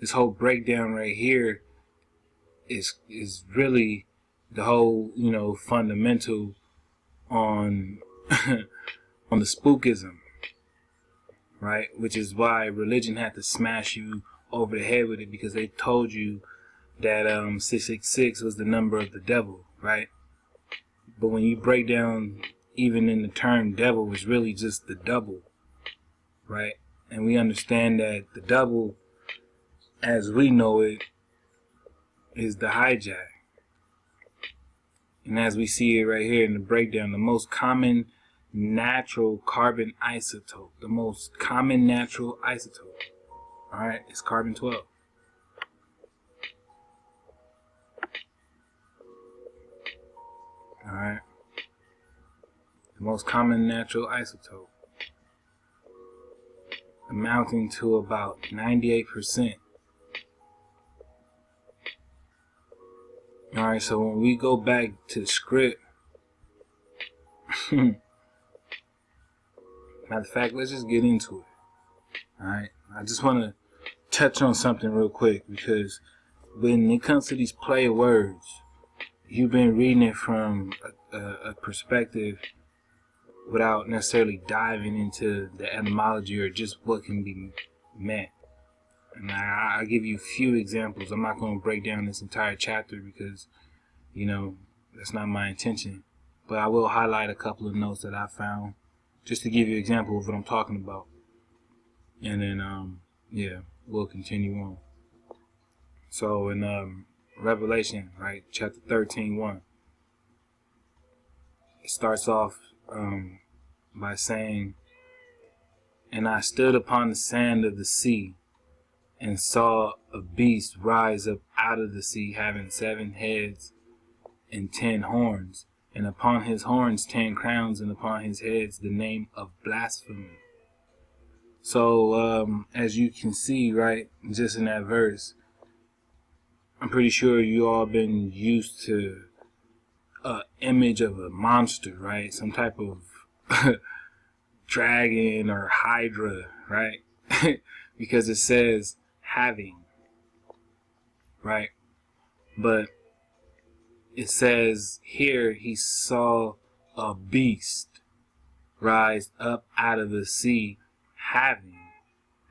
this whole breakdown right here is really the whole, fundamental on on the spookism, right? Which is why religion had to smash you over the head with it, because they told you that 666 was the number of the devil, right? But when you break down, even in the term devil, is really just the double, right? And we understand that the double, as we know it, is the hijack. And as we see it right here in the breakdown, the most common natural carbon isotope, the most common natural isotope, all right, is carbon 12. All right, the most common natural isotope, amounting to about 98%. All right, so when we go back to the script, matter of fact, let's just get into it. All right, I just want to touch on something real quick, because when it comes to these play words, you've been reading it from a perspective without necessarily diving into the etymology or just what can be meant. And I'll give you a few examples. I'm not going to break down this entire chapter because, that's not my intention. But I will highlight a couple of notes that I found just to give you an example of what I'm talking about. And then, we'll continue on. So in Revelation, right, chapter 13:1, it starts off by saying, "And I stood upon the sand of the sea, and saw a beast rise up out of the sea, having 7 heads and 10 horns, and upon his horns 10 crowns, and upon his heads the name of blasphemy." So, as you can see, right, just in that verse, I'm pretty sure you all been used to an image of a monster, right? Some type of dragon or hydra, right? Because it says having, right? But it says here he saw a beast rise up out of the sea, having.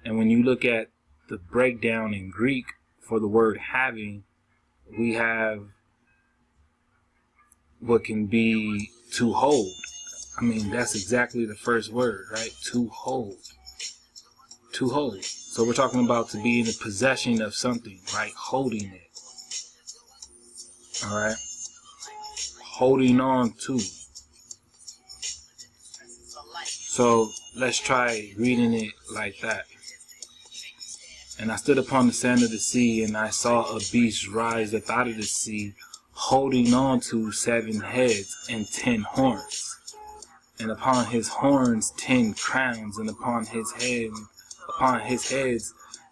And when you look at the breakdown in Greek for the word having, we have what can be to hold. I mean, that's exactly the first word, right? To hold. To hold. So we're talking about to be in the possession of something, right? Holding it. All right? Holding on to. So let's try reading it like that. "And I stood upon the sand of the sea, and I saw a beast rise up out of the sea, holding on to 7 heads and 10 horns. And upon his horns 10 crowns, and upon his heads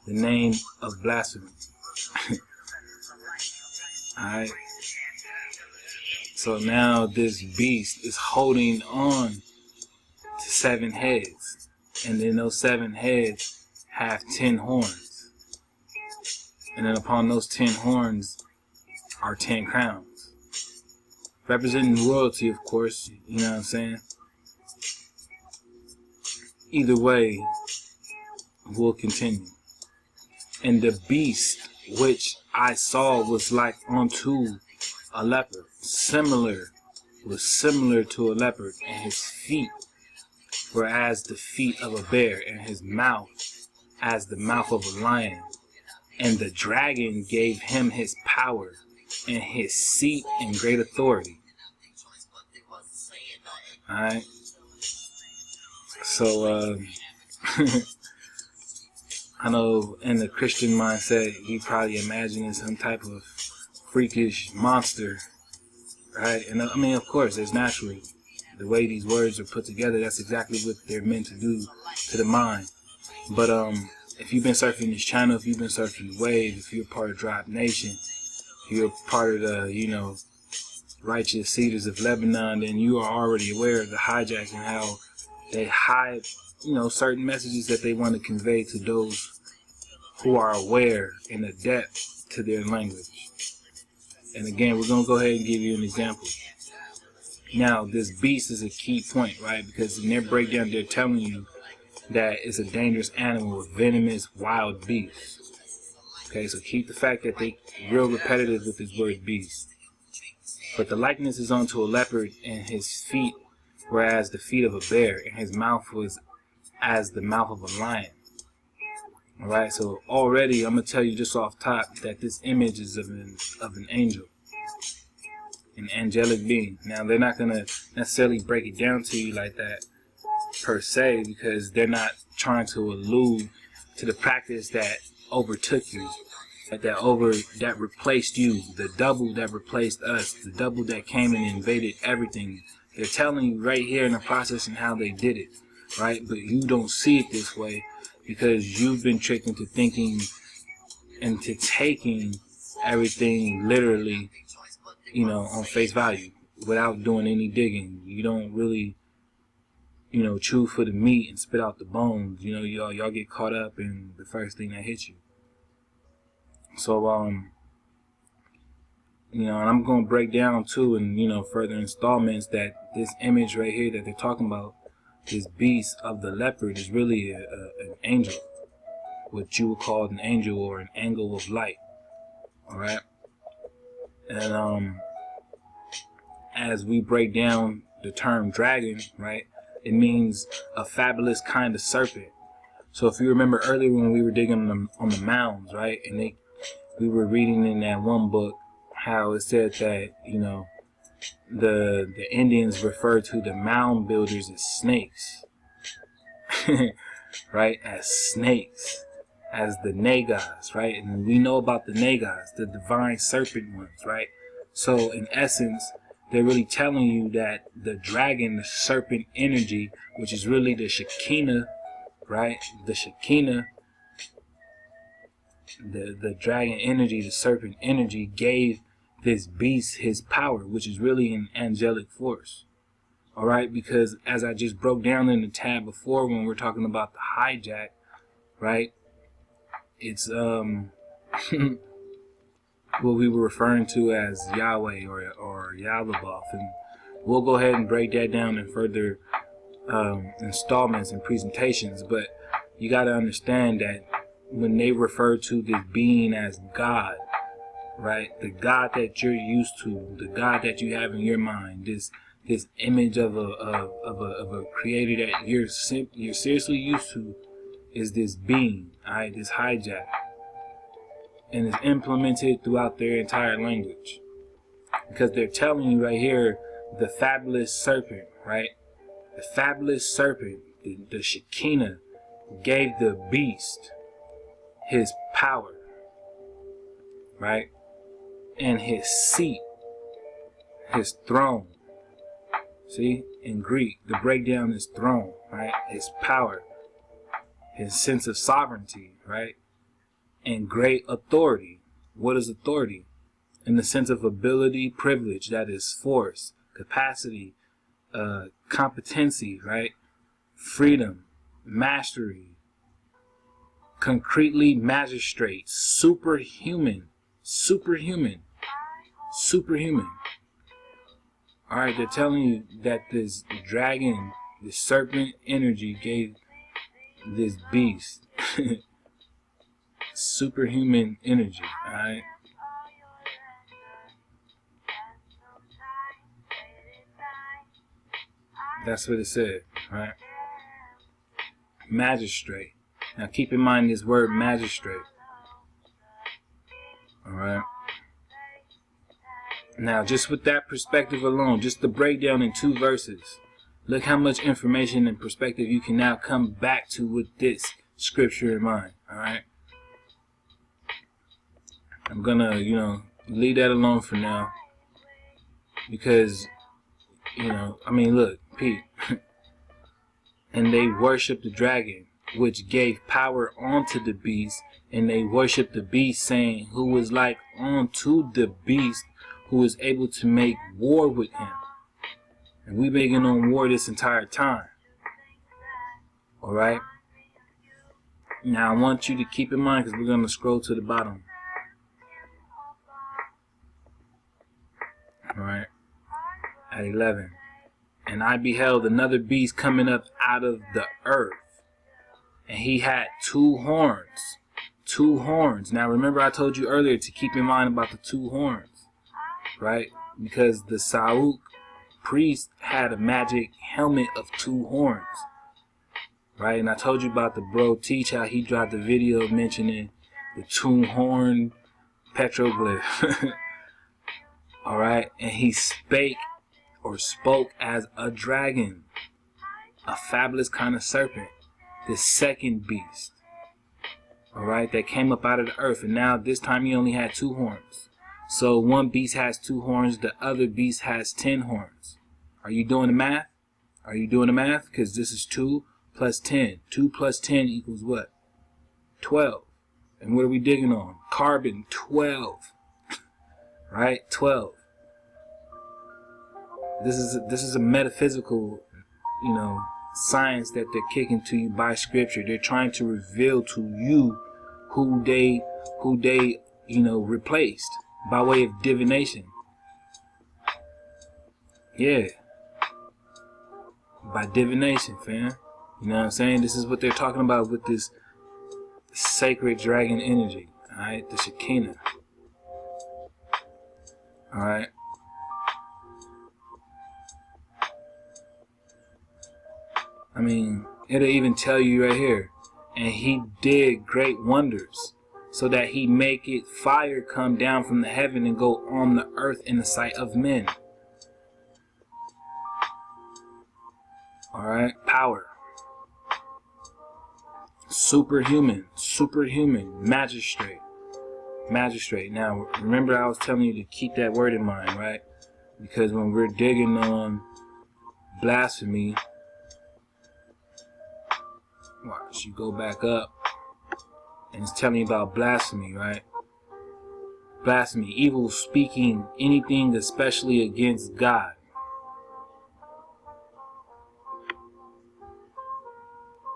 the name of blasphemy." Alright. So now this beast is holding on to 7 heads. And then those 7 heads have 10 horns. And then upon those 10 horns are 10 crowns. Representing royalty, of course, you know what I'm saying? Either way, we'll continue. "And the beast which I saw was like unto a leopard, similar to a leopard, and his feet were as the feet of a bear, and his mouth as the mouth of a lion. And the dragon gave him his power and his seat and great authority." Alright. So, I know in the Christian mindset, you probably imagining some type of freakish monster, right? And I mean, of course, it's naturally. The way these words are put together, that's exactly what they're meant to do to the mind. But, if you've been surfing this channel, if you've been surfing Wave, if you're part of Drop Nation, if you're part of the, Righteous Cedars of Lebanon, then you are already aware of the hijack and how they hide, certain messages that they want to convey to those who are aware and adept to their language. And again, we're going to go ahead and give you an example. Now, this beast is a key point, right? Because in their breakdown, they're telling you that it's a dangerous animal, a venomous wild beast. Okay, so keep the fact that they real repetitive with this word beast. But the likeness is unto a leopard, and his feet were as the feet of a bear, and his mouth was as the mouth of a lion. Alright, so already I'm going to tell you just off top that this image is of an angel. An angelic being. Now, they're not going to necessarily break it down to you like that per se, because they're not trying to allude to the practice that overtook you, that replaced you, the double that replaced us, the double that came and invaded everything. They're telling you right here in the process and how they did it, right? But you don't see it this way because you've been tricked into thinking, into taking everything literally, on face value without doing any digging. You don't really, chew for the meat and spit out the bones. Y'all get caught up in the first thing that hits you. So, and I'm going to break down too in, further installments that this image right here that they're talking about, this beast of the leopard, is really an angel. What you would call an angel or an angle of light. Alright? And, as we break down the term dragon, right, it means a fabulous kind of serpent. So if you remember earlier when we were digging on the mounds, right, and we were reading in that one book how it said that, the Indians refer to the mound builders as snakes, right? As snakes, as the Nagas, right? And we know about the Nagas, the divine serpent ones, right? So in essence, they're really telling you that the dragon, the serpent energy, which is really the Shekinah, right? The Shekinah, the dragon energy, the serpent energy, gave this beast his power, which is really an angelic force. All right, because as I just broke down in the tab before, when we're talking about the hijack, right? It's what we were referring to as Yahweh or Yaldabaoth, and we'll go ahead and break that down in further installments and presentations. But you got to understand that when they refer to this being as God, right, the God that you're used to, the God that you have in your mind, this image of a creator that you're seriously used to, is this being, all right, this hijack. And it's implemented throughout their entire language, because they're telling you right here, the fabulous serpent, right? The fabulous serpent, the Shekinah, gave the beast his power, right? And his seat, his throne. See, in Greek, the breakdown is throne, right? His power, his sense of sovereignty, right? And great authority. What is authority? In the sense of ability, privilege, that is force, capacity, competency, right? Freedom, mastery, concretely magistrate, superhuman. All right, they're telling you that this dragon, this serpent energy gave this beast superhuman energy, alright? That's what it said, right? Magistrate. Now keep in mind this word magistrate. Alright? Now just with that perspective alone, just the breakdown in 2 verses, look how much information and perspective you can now come back to with this scripture in mind, alright? I'm gonna, leave that alone for now, because, I mean, look, Pete, and they worship the dragon, which gave power onto the beast, and they worship the beast, saying, who was like unto the beast, who was able to make war with him. And we've been on war this entire time. Alright? Now I want you to keep in mind, because we're going to scroll to the bottom. Alright, at 11. And I beheld another beast coming up out of the earth, and he had 2 horns. 2 horns. Now remember, I told you earlier to keep in mind about the 2 horns, right? Because the Sauk priest had a magic helmet of 2 horns, right? And I told you about the bro Teach, how he dropped a video mentioning the 2 horn petroglyph. All right, and he spake or spoke as a dragon, a fabulous kind of serpent, the second beast. All right, that came up out of the earth, and now this time he only had 2 horns. So one beast has 2 horns, the other beast has 10 horns. Are you doing the math? Are you doing the math? Because this is 2 plus 10. 2 plus 10 equals what? 12. And what are we digging on? Carbon, 12. Right? 12. This is a metaphysical, science that they're kicking to you by scripture. They're trying to reveal to you who they replaced by way of divination. Yeah. By divination, fam. You know what I'm saying? This is what they're talking about with this sacred dragon energy. Alright? The Shekinah. Alright? I mean, it'll even tell you right here. And he did great wonders, so that he maketh fire come down from the heaven and go on the earth in the sight of men. Alright? Power. Superhuman. Magistrate. Now, remember I was telling you to keep that word in mind, right? Because when we're digging on blasphemy, watch, you go back up, and it's telling you about blasphemy, right? Blasphemy, evil speaking anything especially against God.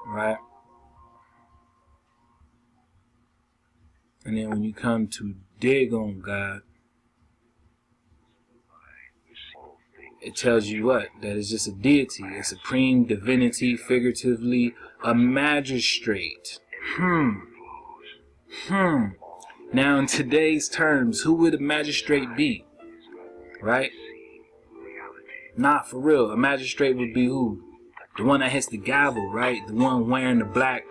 Right? And then when you come to dig on God, it tells you what? That it's just a deity, a supreme divinity, figuratively a magistrate. Now in today's terms, who would a magistrate be? Right? Not for real. A magistrate would be who? The one that hits the gavel, right? The one wearing the black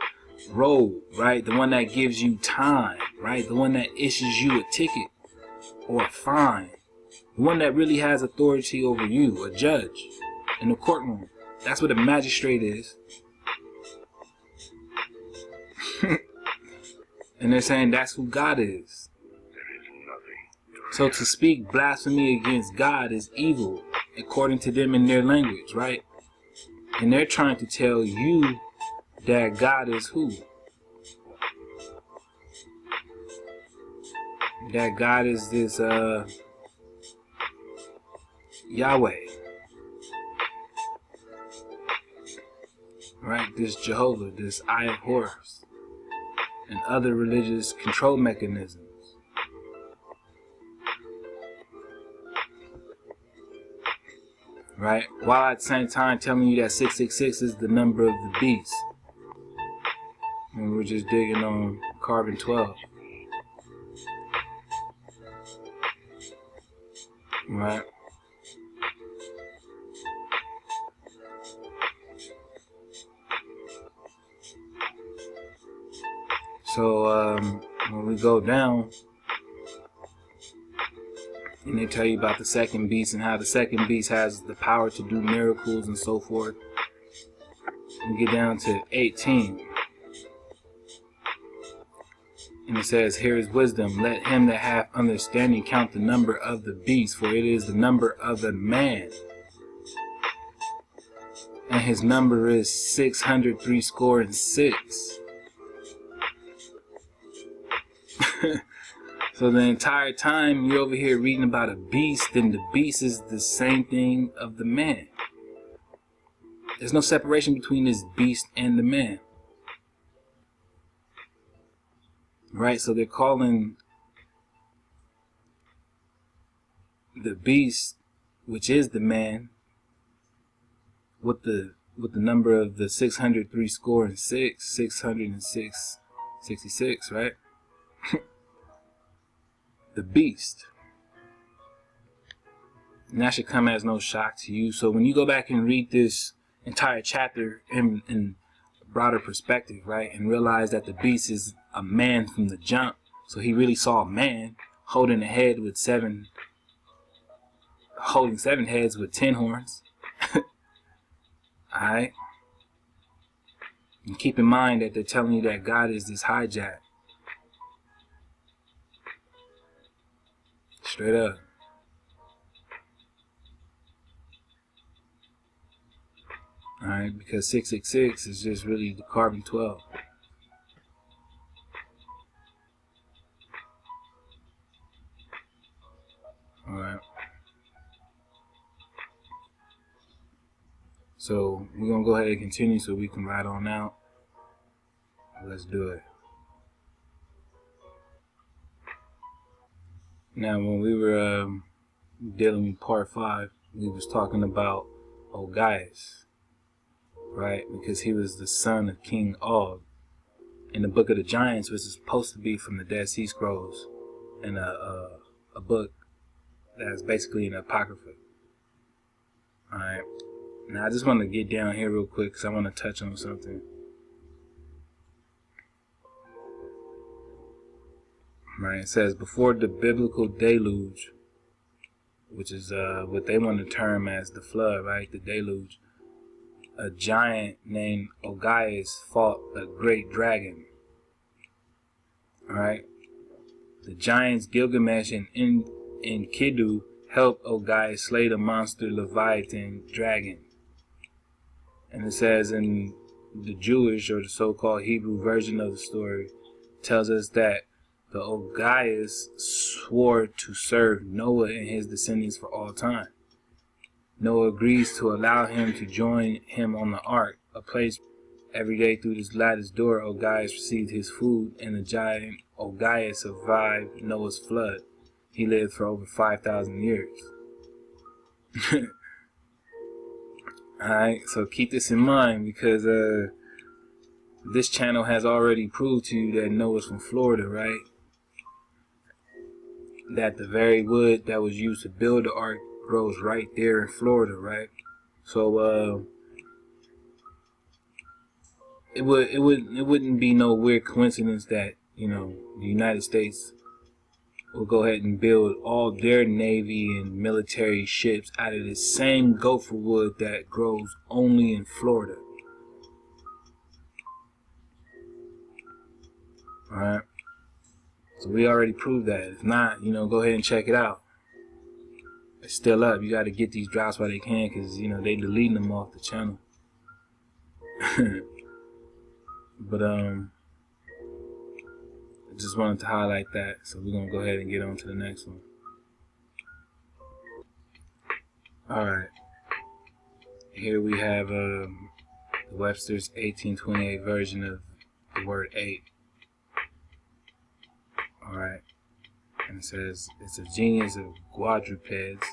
robe, right? The one that gives you time, right? The one that issues you a ticket or a fine. The one that really has authority over you, a judge in the courtroom. That's what a magistrate is. And they're saying that's who God is. So to speak blasphemy against God is evil, according to them in their language, right? And they're trying to tell you that God is who? That God is this Yahweh. Right? This Jehovah, this Eye of Horus, and other religious control mechanisms. Right? While at the same time telling you that 666 is the number of the beast. And we're just digging on carbon 12. Right? So when we go down and they tell you about the second beast and how the second beast has the power to do miracles and so forth, we get down to 18 and it says, here is wisdom, let him that hath understanding count the number of the beast, for it is the number of a man, and his number is 666. So the entire time you're over here reading about a beast, and the beast is the same thing of the man. There's no separation between this beast and the man. Right? So they're calling the beast, which is the man, with the number of the 603 score and 606, 66, right? The beast. And that should come as no shock to you. So when you go back and read this entire chapter in broader perspective, right, and realize that the beast is a man from the jump, so he really saw a man holding a head with holding 7 heads with 10 horns. Alright? And keep in mind that they're telling you that God is this hijack. Straight up. Alright, because 666 is just really the carbon 12. Alright. So we're going to go ahead and continue so we can ride on out. Let's do it. Now when we were dealing with part 5, we was talking about Ogyges, right? Because he was the son of King Og in the Book of the Giants, which is supposed to be from the Dead Sea Scrolls, and a book that's basically an apocrypha. Alright, now I just want to get down here real quick because I want to touch on something. Right, it says before the biblical deluge, which is what they want to term as the flood, right? The deluge. a giant named Ogyges fought a great dragon. Alright? The giants Gilgamesh and Enkidu helped Ogyges slay the monster Leviathan dragon. And it says in the Jewish or the so-called Hebrew version of the story, tells us that the Ogyges swore to serve Noah and his descendants for all time. Noah agrees to allow him to join him on the ark, a place every day through this lattice door. Ogyges received his food, and the giant Ogyges survived Noah's flood. He lived for over 5,000 years. Alright, so keep this in mind, because this channel has already proved to you that Noah's from Florida, right? That the very wood that was used to build the ark grows right there in Florida, right? So it wouldn't be no weird coincidence that, you know, the United States will go ahead and build all their navy and military ships out of the same gopher wood that grows only in Florida. Alright, so we already proved that. If not, you know, go ahead and check it out. It's still up. You got to get these drops while they can, because, you know, they deleting them off the channel. But I just wanted to highlight that, so we're gonna go ahead and get on to the next one. Alright, here we have Webster's 1828 version of the word ape. Alright, and it says it's a genus of quadrupeds,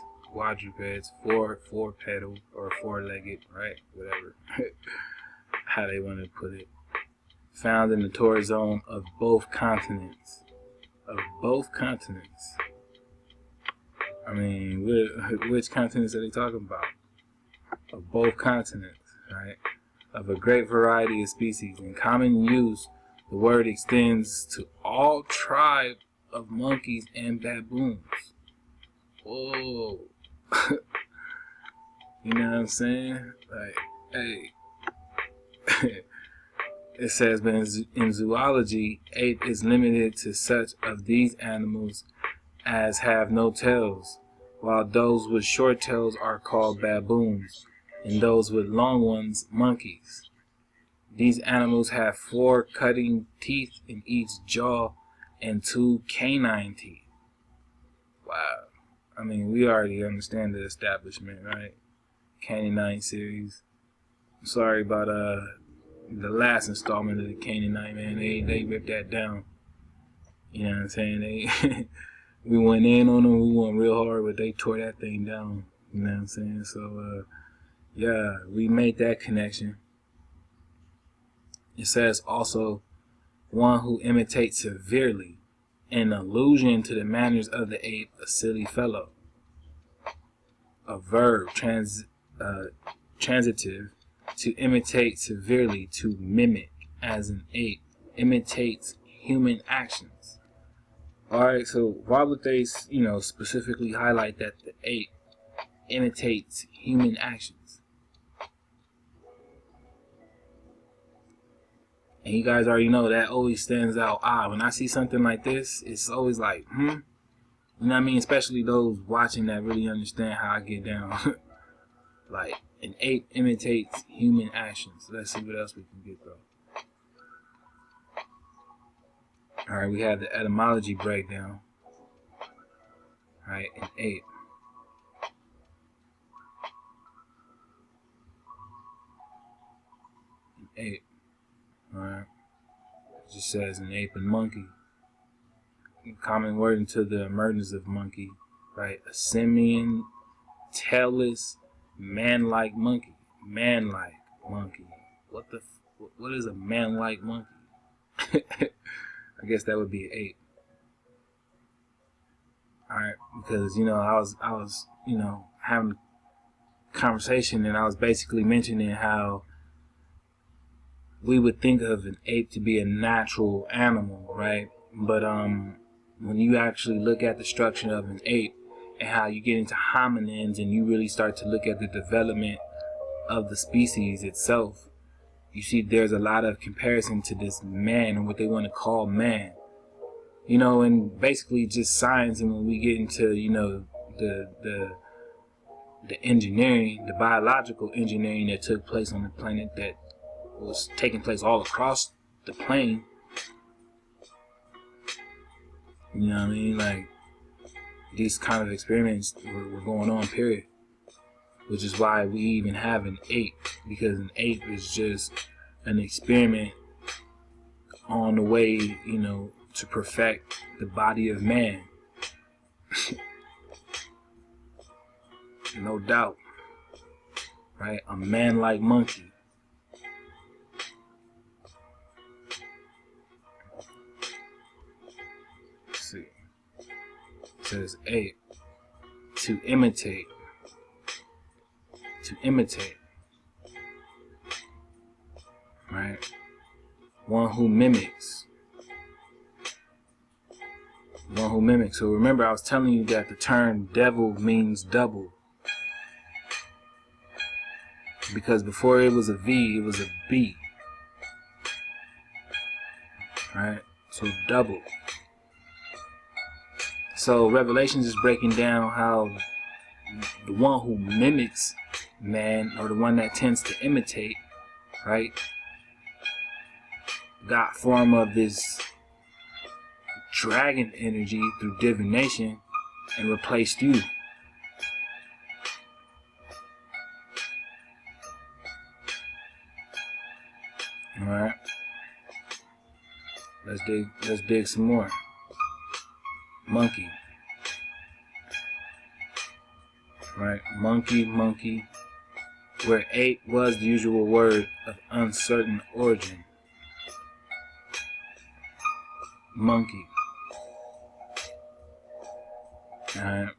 four-pedal or four-legged, right? Whatever, how they want to put it. Found in the torrid zone of both continents. Of both continents. I mean, which continents are they talking about? Of both continents, right? Of a great variety of species. In common use, the word extends to all tribe of monkeys and baboons. Whoa. You know what I'm saying? Like, hey. It says, but in zoology, ape is limited to such of these animals as have no tails, while those with short tails are called baboons, and those with long ones, monkeys. These animals have 4 cutting teeth in each jaw and 2 canine teeth. Wow. I mean, we already understand the establishment, right? Canine series. I'm sorry about the last installment of the Canaanite, man. They ripped that down. You know what I'm saying? We went in on them, we went real hard, but they tore that thing down. You know what I'm saying? So yeah, we made that connection. It says also, one who imitates severely, an allusion to the manners of the ape, a silly fellow. A verb, transitive, to imitate severely, to mimic, as an ape imitates human actions. Alright, so why would they, you know, specifically highlight that the ape imitates human actions? And you guys already know that always stands out. When I see something like this, it's always like, You know what I mean? Especially those watching that really understand how I get down. Like, an ape imitates human actions. Let's see what else we can get, though. Alright, we have the etymology breakdown. Alright, an ape. An ape. Alright. It just says an ape and monkey. Common word into the emergence of monkey. Right? A simian, tailless, man-like monkey. Man-like monkey. What is a man-like monkey? I guess that would be an ape. Alright, because, you know, I was, you know, having a conversation, and I was basically mentioning how we would think of an ape to be a natural animal, right? But when you actually look at the structure of an ape and how you get into hominins and you really start to look at the development of the species itself, you see there's a lot of comparison to this man and what they want to call man. You know, and basically just science, and when we get into, you know, the engineering, the biological engineering that took place on the planet, that was taking place all across the plane. You know what I mean? Like, these kind of experiments were going on, period. Which is why we even have an ape, because an ape is just an experiment on the way, you know, to perfect the body of man. No doubt. Right? A man-like monkey. Let's see. It says ape. To imitate. To imitate. Right? One who mimics. One who mimics. So remember, I was telling you that the term devil means double. Because before it was a V, it was a B. Right? So double. So Revelations is breaking down how the one who mimics man, or the one that tends to imitate, right, got form of this dragon energy through divination and replaced you. Alright. Let's dig some more. Monkey. Right? Monkey. Where ape was the usual word of uncertain origin. Monkey. Alright.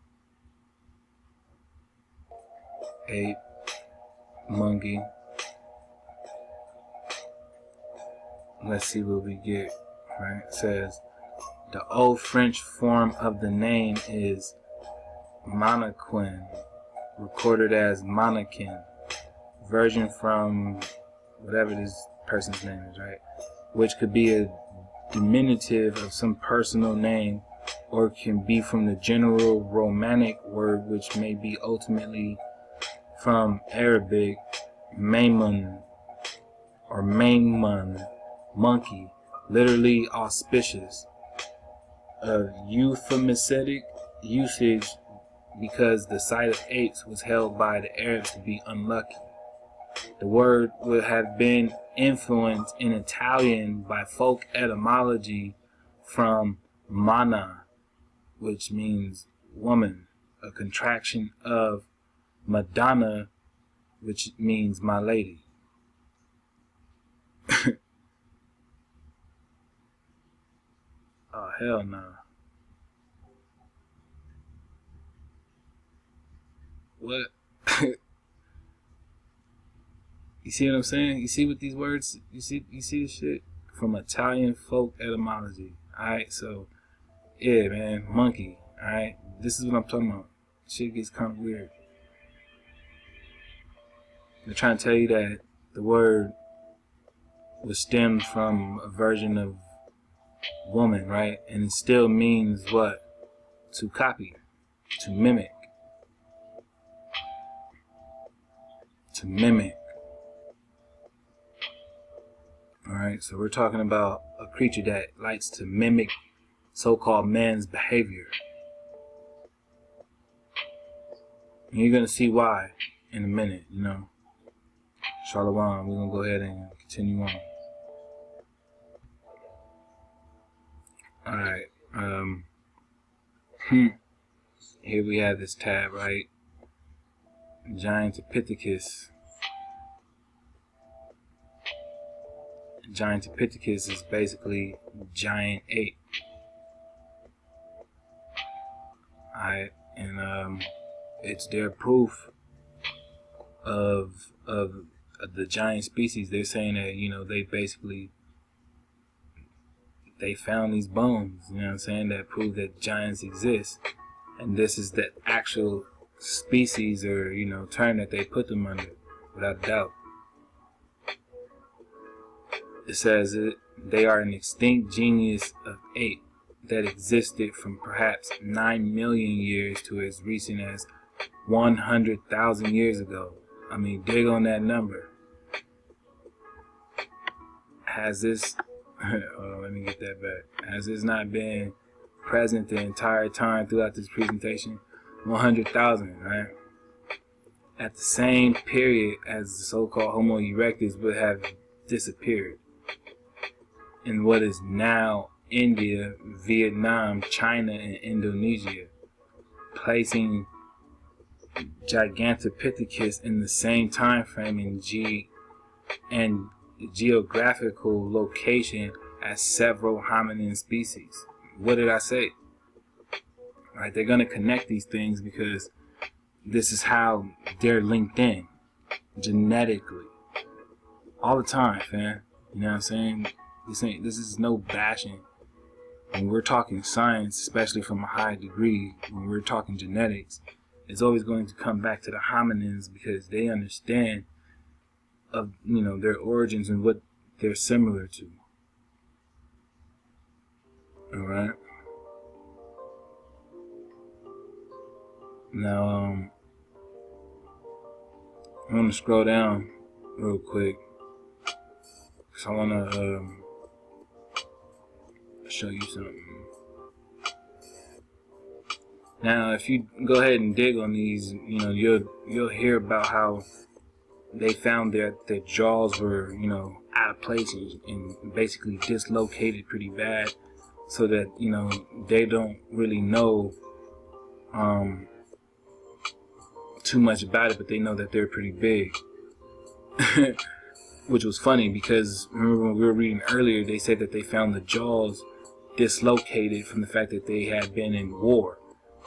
Ape. Monkey. Let's see what we get. Right? It says the old French form of the name is Monaquin, recorded as Monakin. Version from whatever this person's name is, right? Which could be a diminutive of some personal name, or can be from the general Romanic word, which may be ultimately from Arabic Maimun or Maimun, monkey, literally auspicious, of euphemistic usage because the sight of apes was held by the Arabs to be unlucky. The word would have been influenced in Italian by folk etymology from mana, which means woman, a contraction of Madonna, which means my lady. Oh, hell no. What? You see what I'm saying? You see what these words, you see this shit? From Italian folk etymology. Alright, so, yeah, man, monkey. Alright, this is what I'm talking about. Shit gets kind of weird. They're trying to tell you that the word was stemmed from a version of woman, right? And it still means what? To copy, to mimic. To mimic. Alright, so we're talking about a creature that likes to mimic so-called man's behavior. And you're going to see why in a minute, you know. Shalom, we're going to go ahead and continue on. Alright, here we have this tab, right? Giantopithecus. Giantopithecus is basically giant ape. Alright, and it's their proof of the giant species. They're saying that, you know, they found these bones, you know what I'm saying, that prove that giants exist. And this is the actual species, or, you know, term that they put them under. without a doubt. It says they are an extinct genius of ape that existed from perhaps 9 million years to as recent as 100,000 years ago. I mean, dig on that number. Has this, let me get that back. Has this not been present the entire time throughout this presentation? 100,000, right? At the same period as the so-called Homo erectus would have disappeared in what is now India, Vietnam, China, and Indonesia, placing Gigantopithecus in the same time frame and geographical location as several hominin species. What did I say? Right, they're going to connect these things because this is how they're linked in genetically all the time, fam. You know what I'm saying? This is no bashing. When we're talking science, especially from a high degree, when we're talking genetics, it's always going to come back to the hominins because they understand of, you know, their origins and what they're similar to. All right. Now, I'm gonna scroll down real quick because I wanna show you something. Now, if you go ahead and dig on these, you know, you'll hear about how they found that their jaws were, you know, out of place and basically dislocated pretty bad, so that, you know, they don't really know too much about it, but they know that they're pretty big. Which was funny because remember when we were reading earlier, they said that they found the jaws dislocated from the fact that they had been in war,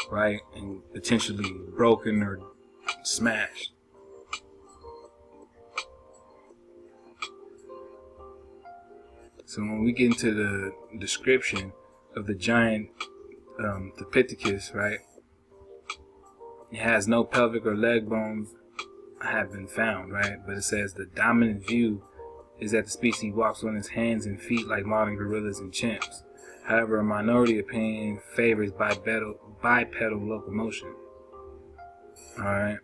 right, and potentially broken or smashed. So when we get into the description of the giant Thepithecus, right, it has no pelvic or leg bones have been found, right, but it says the dominant view is that the species walks on its hands and feet like modern gorillas and chimps. However, a minority opinion favors bipedal locomotion. Alright.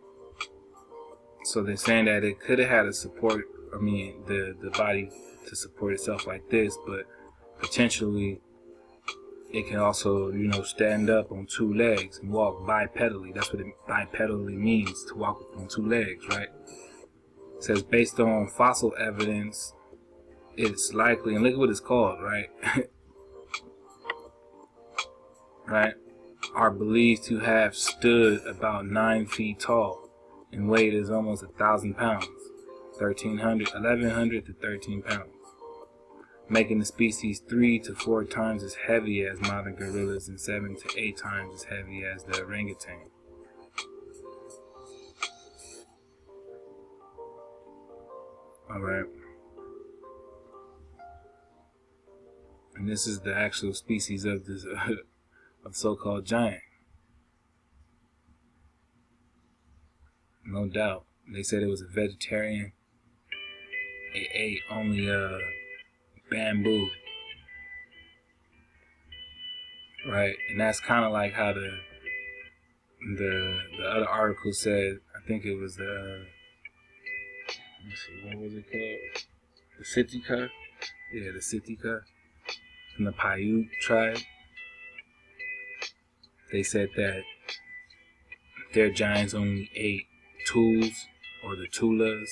So they're saying that it could have had a support, I mean, the body to support itself like this, but potentially it can also, you know, stand up on two legs and walk bipedally. That's what bipedally means, to walk on two legs, right? It says based on fossil evidence, it's likely, and look at what it's called, right? Right? Are believed to have stood about 9 feet tall and weighed as almost 1,000 pounds, 1,100 to 13 pounds, making the species 3 to 4 times as heavy as modern gorillas and 7 to 8 times as heavy as the orangutan. Alright. And this is the actual species of this of so-called giant. No doubt. They said it was a vegetarian. It ate only bamboo. Right? And that's kind of like how the other article said, I think it was the let's see, what was it called? The Sitka? Yeah, the Sitka from the Paiute tribe. They said that their giants only ate tules, or the tulas,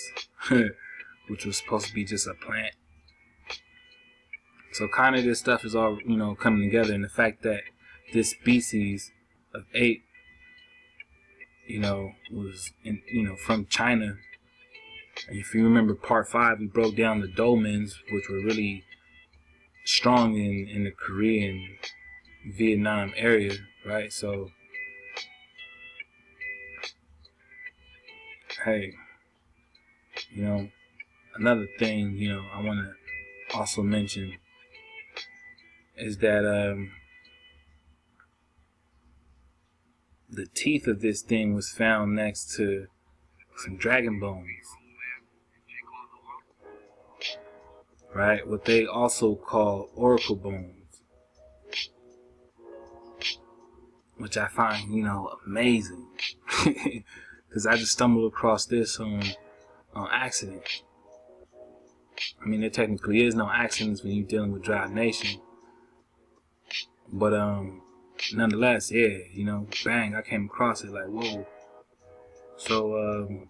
which was supposed to be just a plant. So kind of this stuff is all, you know, coming together, and the fact that this species of ape, you know, was in, you know, from China. And if you remember part 5, we broke down the dolmens, which were really strong in the Korean, Vietnam area, right? So, hey, you know, another thing, you know, I want to also mention is that the teeth of this thing was found next to some dragon bones. right? What they also call oracle bones, which I find, amazing, because I just stumbled across this on accident. I mean, there technically is no accidents when you're dealing with Drive Nation, but nonetheless, yeah, bang, I came across it like, whoa. So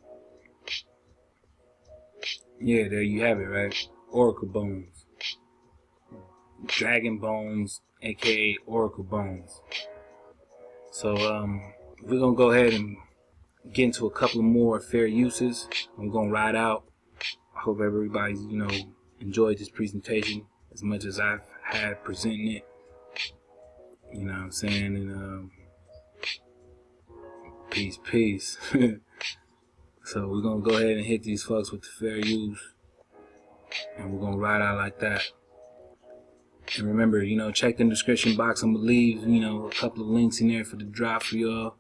yeah, there you have it, right? Oracle bones, dragon bones, aka oracle bones. So we're gonna go ahead and get into a couple more fair uses. I'm gonna ride out. I hope everybody's enjoyed this presentation as much as I've had presenting it. You know what I'm saying? And peace. So we're gonna go ahead and hit these folks with the fair use, and we're gonna ride out like that. And remember, check the description box. I'm gonna leave, a couple of links in there for the drop for y'all.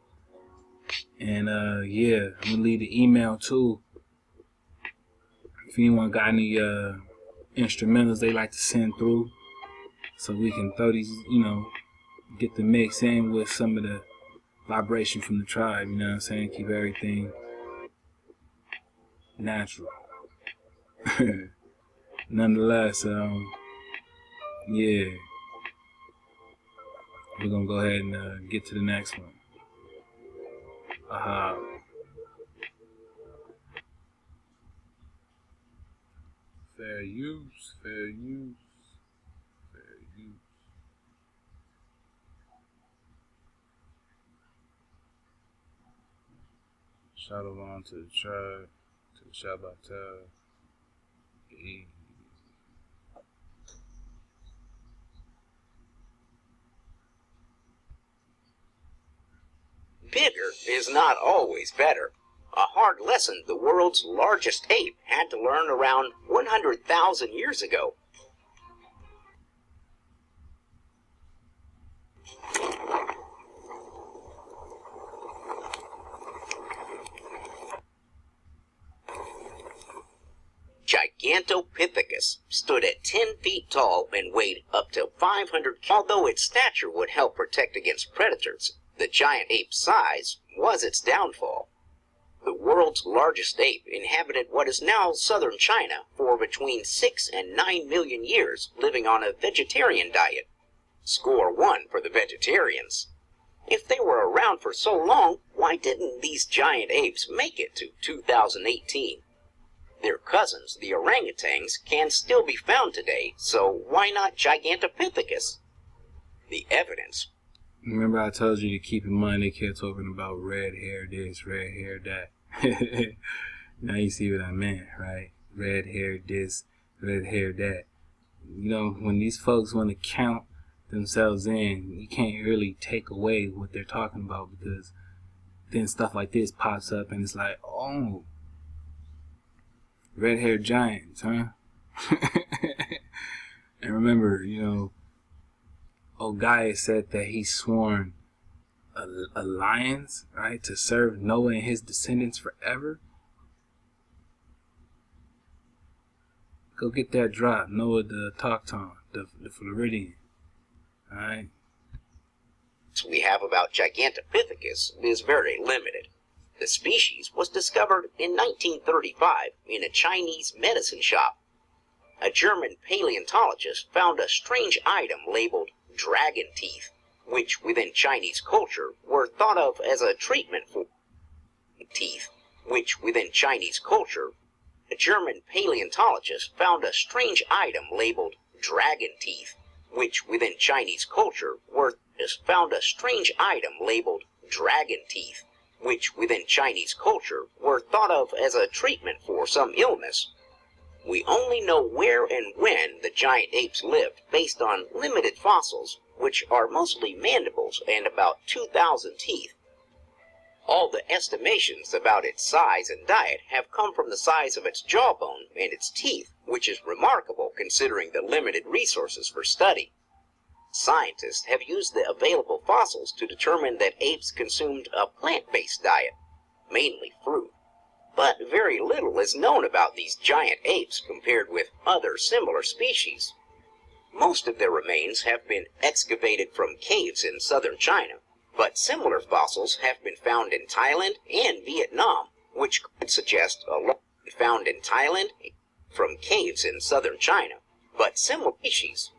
And yeah, I'm gonna leave the email too. If anyone got any instrumentals they like to send through, so we can throw these, get the mix in with some of the vibration from the tribe. You know what I'm saying? Keep everything natural. Nonetheless, yeah, we're gonna go ahead and get to the next one. Fair use. Shalom to the tribe, to the Shabbatai. Bigger is not always better. A hard lesson the world's largest ape had to learn around 100,000 years ago. Gigantopithecus stood at 10 feet tall and weighed up to 500 kilograms. Although its stature would help protect against predators, the giant ape's size was its downfall. The world's largest ape inhabited what is now southern China for between 6 and 9 million years, living on a vegetarian diet. Score 1 for the vegetarians. If they were around for so long, why didn't these giant apes make it to 2018? Their cousins, the orangutans, can still be found today, so why not Gigantopithecus? The evidence. Remember I told you to keep in mind they kept talking about red hair this, red hair that. Now you see what I meant, right? Red hair this, red hair that. When these folks want to count themselves in, you can't really take away what they're talking about, because then stuff like this pops up and it's like, oh, red hair giants, huh? And remember, Ogaiah said that he sworn alliance, right, to serve Noah and his descendants forever. Go get that drop, Noah the Tocton, the Floridian. Alright. We have about Gigantopithecus is very limited. The species was discovered in 1935 in a Chinese medicine shop. A German paleontologist found a strange item labeled dragon teeth, which within Chinese culture were thought of as a treatment for teeth, which within Chinese culture, a German paleontologist found a strange item labeled dragon teeth, which within Chinese culture were found a strange item labeled dragon teeth, which within Chinese culture were thought of as a treatment for some illness. We only know where and when the giant apes lived based on limited fossils, which are mostly mandibles and about 2,000 teeth. All the estimations about its size and diet have come from the size of its jawbone and its teeth, which is remarkable considering the limited resources for study. Scientists have used the available fossils to determine that apes consumed a plant-based diet, mainly fruit. But very little is known about these giant apes compared with other similar species. Most of their remains have been excavated from caves in southern China, but similar fossils have been found in Thailand and Vietnam, which could suggest a lot found in Thailand from caves in southern China, but similar species.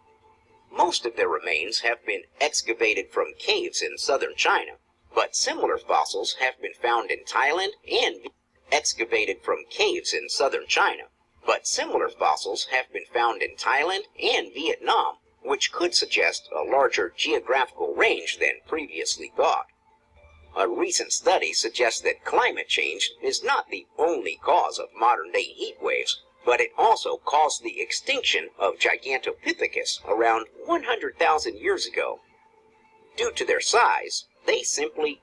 Most of their remains have been excavated from caves in southern China, but similar fossils have been found in Thailand and excavated from caves in southern China, but similar fossils have been found in Thailand and Vietnam, which could suggest a larger geographical range than previously thought. A recent study suggests that climate change is not the only cause of modern-day heat waves, but it also caused the extinction of Gigantopithecus around 100,000 years ago. Due to their size, they simply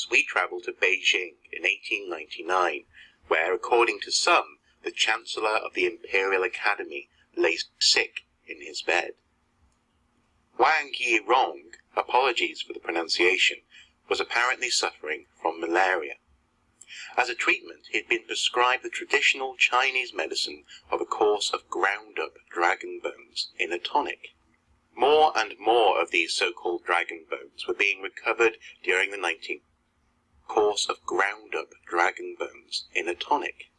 we travelled to Beijing in 1899, where, according to some, the Chancellor of the Imperial Academy lay sick in his bed. Wang Yirong, apologies for the pronunciation, was apparently suffering from malaria. As a treatment, he had been prescribed the traditional Chinese medicine of a course of ground-up dragon bones in a tonic. More and more of these so-called dragon bones were being recovered during the 19th course of ground-up dragon bones in a tonic.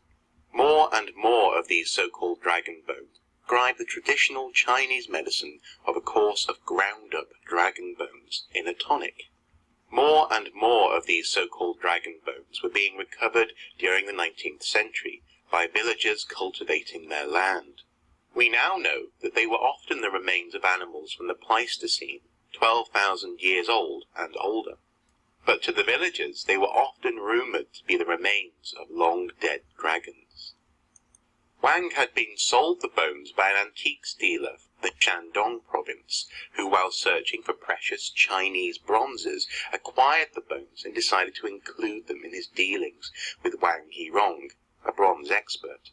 More and more of these so-called dragon bones describe the traditional Chinese medicine of a course of ground-up dragon bones in a tonic. More and more of these so-called dragon bones were being recovered during the 19th century by villagers cultivating their land. We now know that they were often the remains of animals from the Pleistocene, 12,000 years old and older. But to the villagers, they were often rumoured to be the remains of long-dead dragons. Wang had been sold the bones by an antiques dealer from the Shandong province, who, while searching for precious Chinese bronzes, acquired the bones and decided to include them in his dealings with Wang Yirong, a bronze expert.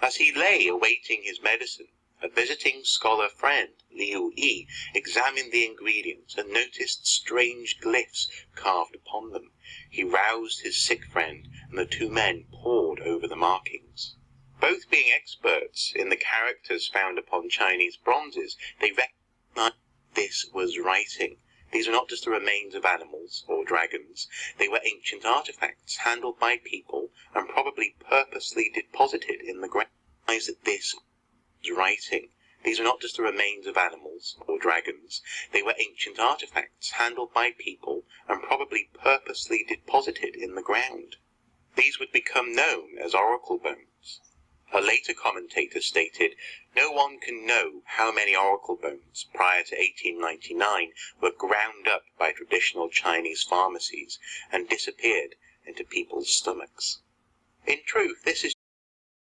As he lay awaiting his medicine, a visiting scholar friend, Liu Yi, examined the ingredients and noticed strange glyphs carved upon them. He roused his sick friend, and the two men pored over the markings. Both being experts in the characters found upon Chinese bronzes, they recognized this was writing. These were not just the remains of animals or dragons. They were ancient artifacts handled by people and probably purposely deposited in the ground. That this was writing. These were not just the remains of animals or dragons. They were ancient artifacts handled by people and probably purposely deposited in the ground. These would become known as oracle bones. A later commentator stated, "No one can know how many oracle bones prior to 1899 were ground up by traditional Chinese pharmacies and disappeared into people's stomachs." In truth, this is